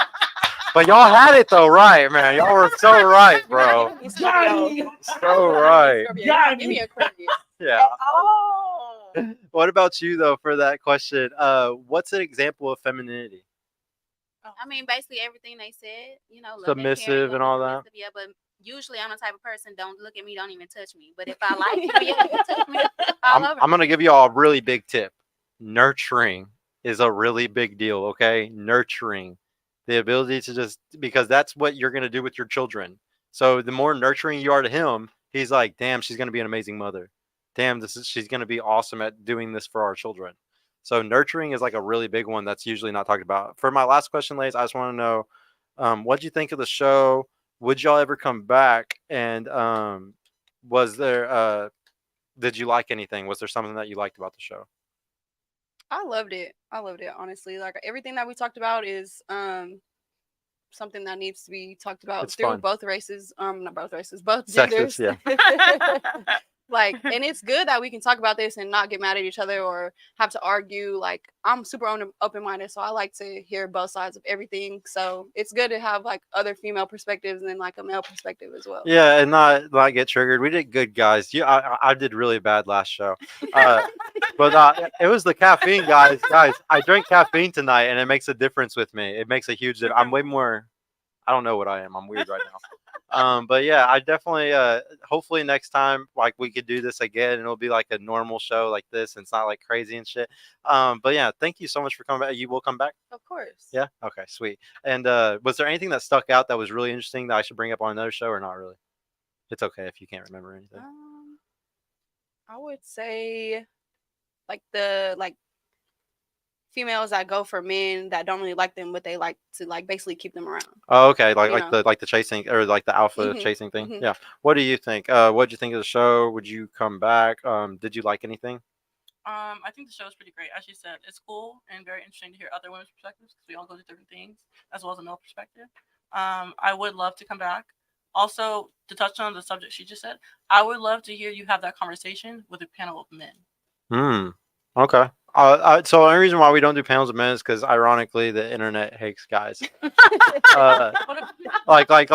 But y'all had it though, right, man? Y'all were so right, bro. So right. Give me a credit. Yeah. Oh. What about you though for that question? What's an example of femininity? I mean, basically everything they said, you know, loving, Submissive caring, and all that. submissive, yeah, but usually I'm the type of person, don't look at me, don't even touch me. But if I like you, yeah, you can touch me all over. I'm gonna give you all a really big tip. Nurturing is a really big deal. Okay, nurturing, the ability to just because that's what you're gonna do with your children. So the more nurturing you are to him, he's like, damn, she's gonna be an amazing mother. Damn, she's gonna be awesome at doing this for our children. So nurturing is like a really big one that's usually not talked about. For my last question, ladies, I just want to know, what do you think of the show? Would y'all ever come back? And was there did you like anything? Was there something that you liked about the show? I loved it. Honestly. Like everything that we talked about is something that needs to be talked about It's through fun. both races. Not both races, both Sexist, genders. yeah. Like, and it's good that we can talk about this and not get mad at each other or have to argue. Like, I'm super open-minded, so I like to hear both sides of everything. So it's good to have like other female perspectives and then like a male perspective as well. Yeah, and not get triggered. We did good, guys. I did really bad last show, but it was the caffeine, guys. Guys, I drank caffeine tonight, and it makes a difference with me. It makes a huge difference. I'm way more. I don't know what I am. I'm weird right now. But yeah, I definitely. Hopefully next time, like we could do this again, and it'll be like a normal show like this, and it's not like crazy and shit. But yeah, thank you so much for coming back. You will come back. Of course. Yeah. Okay. Sweet. And was there anything that stuck out that was really interesting that I should bring up on another show, or not really? It's okay if you can't remember anything. I would say like the females that go for men that don't really like them, but they like to like basically keep them around. Oh, okay. Like You know. the chasing or like the alpha Mhm, chasing thing. mhm. Yeah. What do you think? What did you think of the show? Would you come back? Did you like anything? I think the show is pretty great. As you said, it's cool and very interesting to hear other women's perspectives because we all go through different things, as well as a male perspective. I would love to come back. Also, to touch on the subject she just said, I would love to hear you have that conversation with a panel of men. Okay. So the only reason why we don't do panels of men is because ironically the internet hates guys. Like we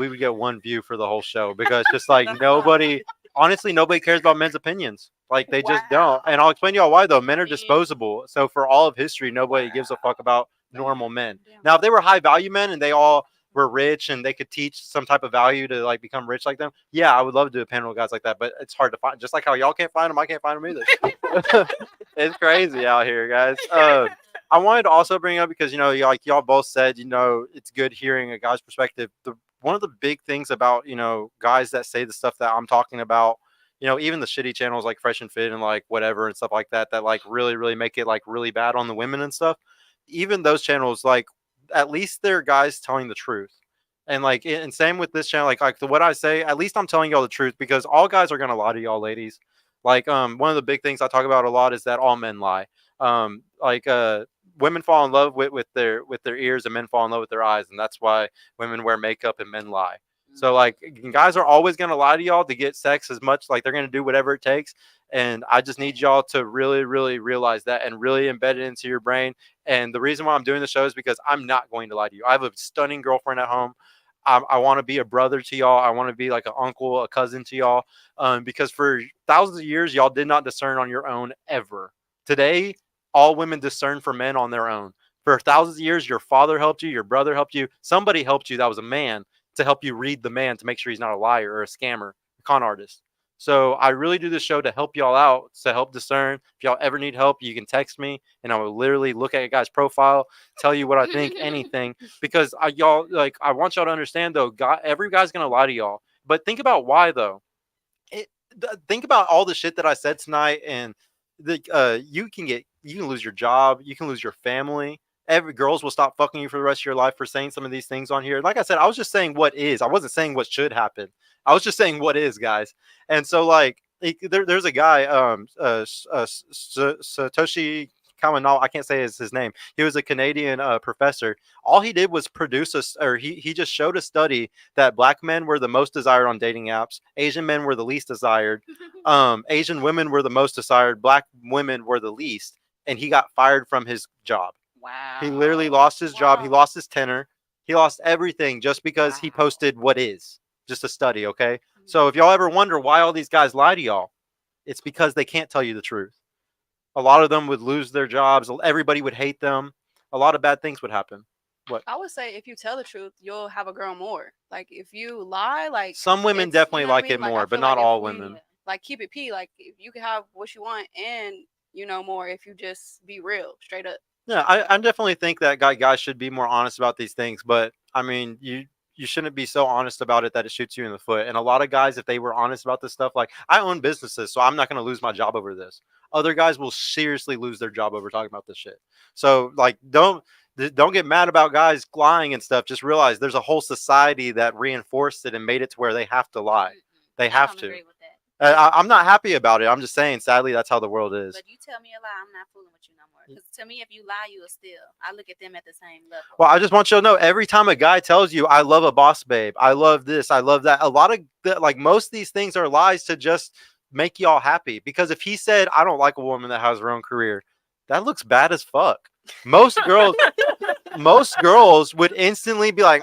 would get one view for the whole show because just like honestly nobody cares about men's opinions. Like they just don't. And I'll explain to y'all why though. Men are disposable. So for all of history, nobody gives a fuck about normal men. Now if they were high value men and they all were rich and they could teach some type of value to like become rich like them, yeah, I would love to do a panel of guys like that, but it's hard to find. Just like how y'all can't find them, I can't find them either. It's crazy out here, guys. I wanted to also bring up because y'all both said it's good hearing a guy's perspective. One of the big things about guys that say the stuff that I'm talking about, even the shitty channels like Fresh and Fit and like whatever and stuff like that like really make it like really bad on the women and stuff. Even those channels, like at least they're guys telling the truth. And like and same with this channel, like what I say, at least I'm telling y'all the truth because all guys are gonna lie to y'all ladies. Like one of the big things I talk about a lot is that all men lie. Women fall in love with their ears and men fall in love with their eyes, and that's why women wear makeup and men lie. So like guys are always gonna lie to y'all to get sex as much, like they're gonna do whatever it takes. And I just need y'all to really, really realize that and really embed it into your brain. And the reason why I'm doing the show is because I'm not going to lie to you. I have a stunning girlfriend at home. I want to be a brother to y'all. I want to be like an uncle, a cousin to y'all. Because for thousands of years, y'all did not discern on your own ever. Today, all women discern for men on their own. For thousands of years, your father helped you, your brother helped you, somebody helped you that was a man to help you read the man to make sure he's not a liar or a scammer, a con artist. So I really do this show to help y'all out, to help discern. If y'all ever need help, you can text me, and I will literally look at a guy's profile, tell you what I think, anything. Because I want y'all to understand though, every guy's gonna lie to y'all. But think about why though. Think about all the shit that I said tonight, and you can lose your job, you can lose your family. Girls will stop fucking you for the rest of your life for saying some of these things on here. Like I said, I was just saying what is. I wasn't saying what should happen. I was just saying what is, guys. And so like there's a guy, Satoshi Kawanal, I can't say his name. He was a Canadian professor. All he did was he just showed a study that black men were the most desired on dating apps. Asian men were the least desired. Asian women were the most desired. Black women were the least. And he got fired from his job. Wow. He literally lost his job. He lost his tenure. He lost everything just because he posted what is just a study. Okay. So if y'all ever wonder why all these guys lie to y'all, it's because they can't tell you the truth. A lot of them would lose their jobs. Everybody would hate them. A lot of bad things would happen. What? I would say if you tell the truth, you'll have a girl more. Like if you lie, like some women definitely like it more, but not all women. Like keep it P. Like if you can have what you want and more if you just be real, straight up. Yeah, I definitely think that guys should be more honest about these things, but I mean, you shouldn't be so honest about it that it shoots you in the foot. And a lot of guys, if they were honest about this stuff, like I own businesses, so I'm not going to lose my job over this. Other guys will seriously lose their job over talking about this shit. So like, don't get mad about guys lying and stuff. Just realize there's a whole society that reinforced it and made it to where they have to lie. They have to. I'm not happy about it. I'm just saying, sadly, that's how the world is. But you tell me a lie, I'm not fooling with you no more. Because to me, if you lie, you will steal. I look at them at the same level. Well, I just want you to know, every time a guy tells you, I love a boss babe, I love this, I love that, a lot of most of these things are lies to just make y'all happy. Because if he said, I don't like a woman that has her own career, that looks bad as fuck. Most girls would instantly be like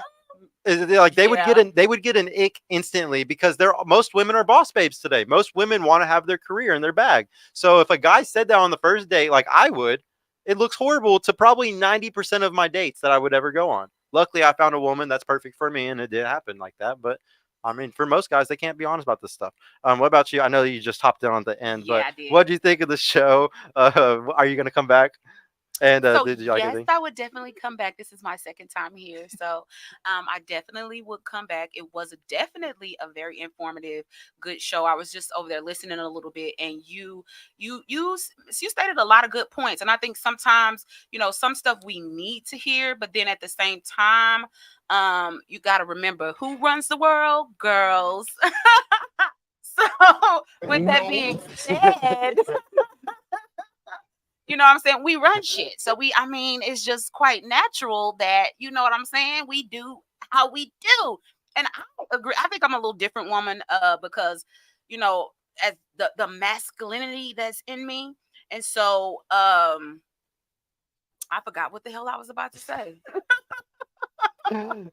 they would get an ick instantly because most women are boss babes today. Most women want to have their career in their bag. So if a guy said that on the first date, like I would, it looks horrible to probably 90% of my dates that I would ever go on. Luckily, I found a woman that's perfect for me, and it did happen like that. But I mean, for most guys, they can't be honest about this stuff. What about you? I know you just hopped in on the end, but what do you think of the show? Are you going to come back? And did you like anything? I would definitely come back. This is my second time here, so I definitely would come back. It was definitely a very informative, good show. I was just over there listening a little bit, and you stated a lot of good points. And I think sometimes some stuff we need to hear, but then at the same time, you got to remember who runs the world, girls. So with that being said. You know what I'm saying? We run shit. So it's just quite natural that, you know what I'm saying? We do how we do. And I agree. I think I'm a little different woman because, as the masculinity that's in me. And so I forgot what the hell I was about to say. I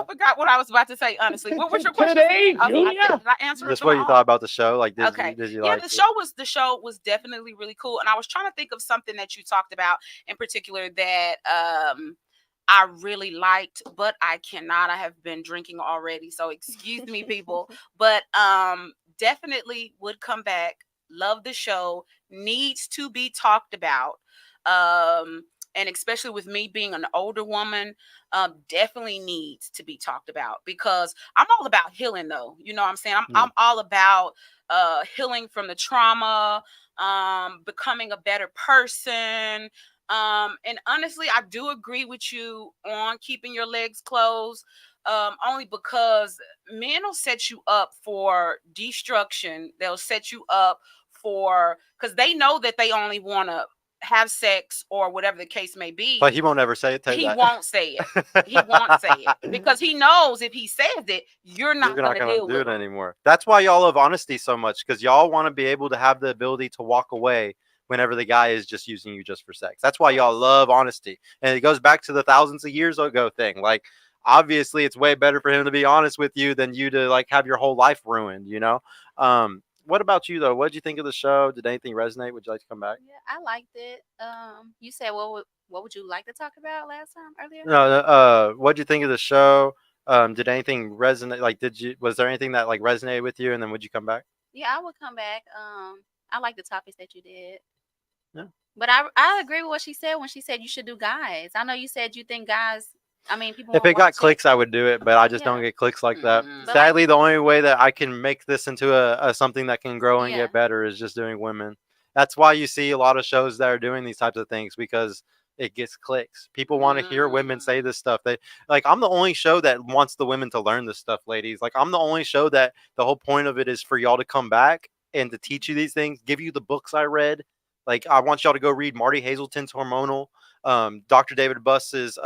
forgot what I was about to say, honestly. What was your question? Did I answer That's what you thought about the show? Like, did you like the show was definitely really cool. And I was trying to think of something that you talked about in particular that I really liked, but I cannot. I have been drinking already, so excuse me, people. But definitely would come back. Love the show. Needs to be talked about. And especially with me being an older woman, definitely needs to be talked about because I'm all about healing, though. You know what I'm saying? I'm all about healing from the trauma, becoming a better person. And honestly, I do agree with you on keeping your legs closed, only because men will set you up for destruction. They'll set you up because they know that they only want to have sex or whatever the case may be. But he won't ever say it. He won't say it. He won't say it because he knows if he says it, you're not going to do it anymore. That's why y'all love honesty so much, because y'all want to be able to have the ability to walk away whenever the guy is just using you just for sex. That's why y'all love honesty. And it goes back to the thousands of years ago thing. Like, obviously it's way better for him to be honest with you than you to like have your whole life ruined, What about you though? What did you think of the show? Did anything resonate? Would you like to come back? Yeah, I liked it. You said what would you like to talk about last time earlier? No, what did you think of the show? Did anything resonate? Like, was there anything that like resonated with you? And then would you come back? Yeah, I would come back. I like the topics that you did. Yeah. But I agree with what she said when she said you should do guys. I know you said you think guys. People. If it got clicks, I would do it, but I just don't get clicks like that. Sadly, the only way that I can make this into a something that can grow and get better is just doing women. That's why you see a lot of shows that are doing these types of things, because it gets clicks. People want to hear women say this stuff. I'm the only show that wants the women to learn this stuff, ladies. Like, I'm the only show that the whole point of it is for y'all to come back and to teach you these things, give you the books I read. Like, I want y'all to go read Marty Hazelton's Hormonal, Dr. David Buss's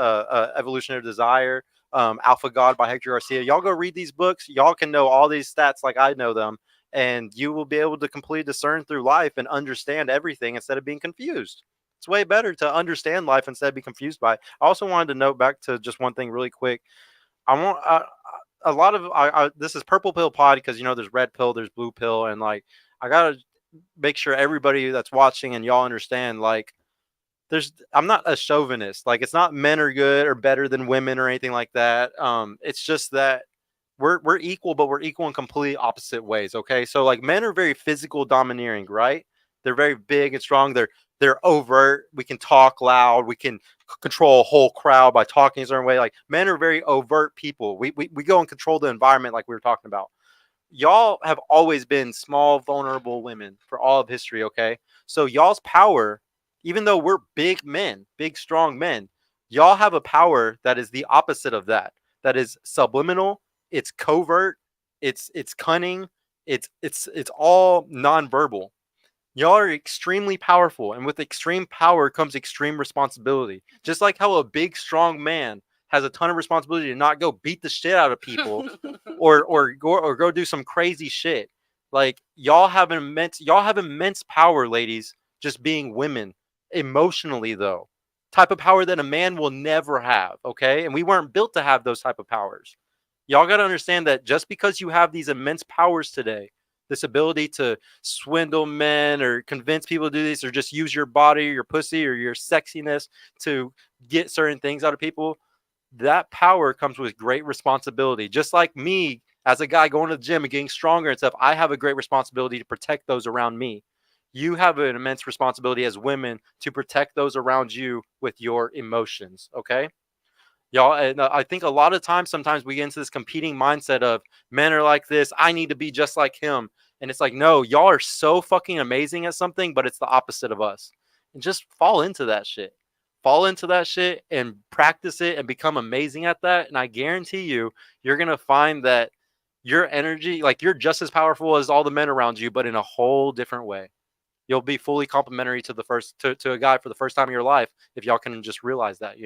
Evolutionary Desire, Alpha God by Hector Garcia. Y'all go read these books. Y'all can know all these stats like I know them, and you will be able to completely discern through life and understand everything instead of being confused. It's way better to understand life instead of be confused by it. I also wanted to note back to just one thing really quick. I want a lot of this is Purple Pill Pod because there's red pill, there's blue pill, and like I gotta make sure everybody that's watching and y'all understand like I'm not a chauvinist. Like, it's not men are good or better than women or anything like that. It's just that we're equal, but we're equal in completely opposite ways. Okay, so like men are very physical, domineering, right? They're very big and strong. They're overt. We can talk loud. We can control a whole crowd by talking a certain way. Like, men are very overt people. We go and control the environment, like we were talking about. Y'all have always been small, vulnerable women for all of history. Okay, so y'all's power, even though we're big men, big strong men, y'all have a power that is the opposite of that. That is subliminal. It's covert. It's cunning. It's all nonverbal. Y'all are extremely powerful, and with extreme power comes extreme responsibility. Just like how a big, strong man has a ton of responsibility to not go beat the shit out of people or go do some crazy shit. Like, y'all have immense power, ladies, just being women. Emotionally, though, type of power that a man will never have. Okay, and we weren't built to have those type of powers. Y'all got to understand that just because you have these immense powers today, this ability to swindle men or convince people to do this, or just use your body, your pussy, or your sexiness to get certain things out of people, that power comes with great responsibility. Just like me as a guy going to the gym and getting stronger and stuff, I have a great responsibility to protect those around me. You have an immense responsibility as women to protect those around you with your emotions. Okay, y'all. And I think a lot of times, sometimes we get into this competing mindset of men are like this, I need to be just like him. And it's like, no, y'all are so fucking amazing at something, but it's the opposite of us. And just fall into that shit. Fall into that shit and practice it and become amazing at that. And I guarantee you, you're going to find that your energy, like, you're just as powerful as all the men around you, but in a whole different way. You'll be fully complimentary to to a guy for the first time in your life if y'all can just realize that,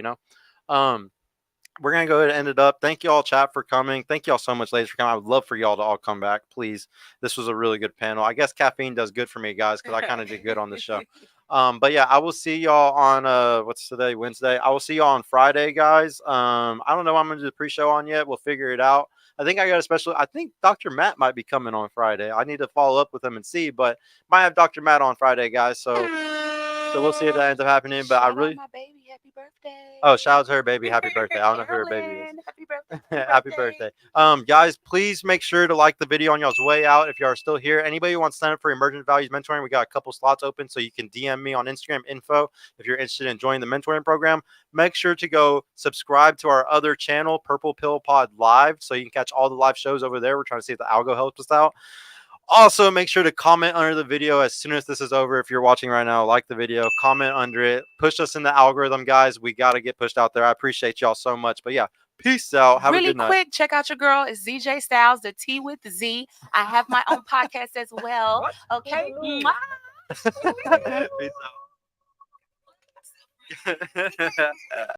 we're going to go ahead and end it up. Thank you all, chat, for coming. Thank you all so much, ladies, for coming. I would love for y'all to all come back, please. This was a really good panel. I guess caffeine does good for me, guys, because I kind of did good on the show. But yeah, I will see y'all on, what's today? Wednesday. I will see y'all on Friday, guys. I don't know what I'm going to do the pre-show on yet. We'll figure it out. I think I think Dr. Matt might be coming on Friday. I need to follow up with him and see, but might have Dr. Matt on Friday, guys. So we'll see if that ends up happening. But I really, my baby, happy birthday. oh, shout out to her baby, happy birthday. I don't know who her baby is. Happy birthday. Happy birthday. Guys, please make sure to like the video on y'all's way out if you are still here. Anybody who wants to sign up for Emergent Values Mentoring, we got a couple slots open, so you can DM me on Instagram info if you're interested in joining the mentoring program. Make sure to go subscribe to our other channel, Purple Pill Pod Live, so you can catch all the live shows over there. We're trying to see if the algo helps us out. Also, make sure to comment under the video as soon as this is over. If you're watching right now, like the video, comment under it. Push us in the algorithm, guys. We got to get pushed out there. I appreciate y'all so much. But yeah, peace out. Have a Really good night. quick, check out your girl. It's ZJ Styles, the T with the Z. I have my own podcast as well. Okay. Peace out.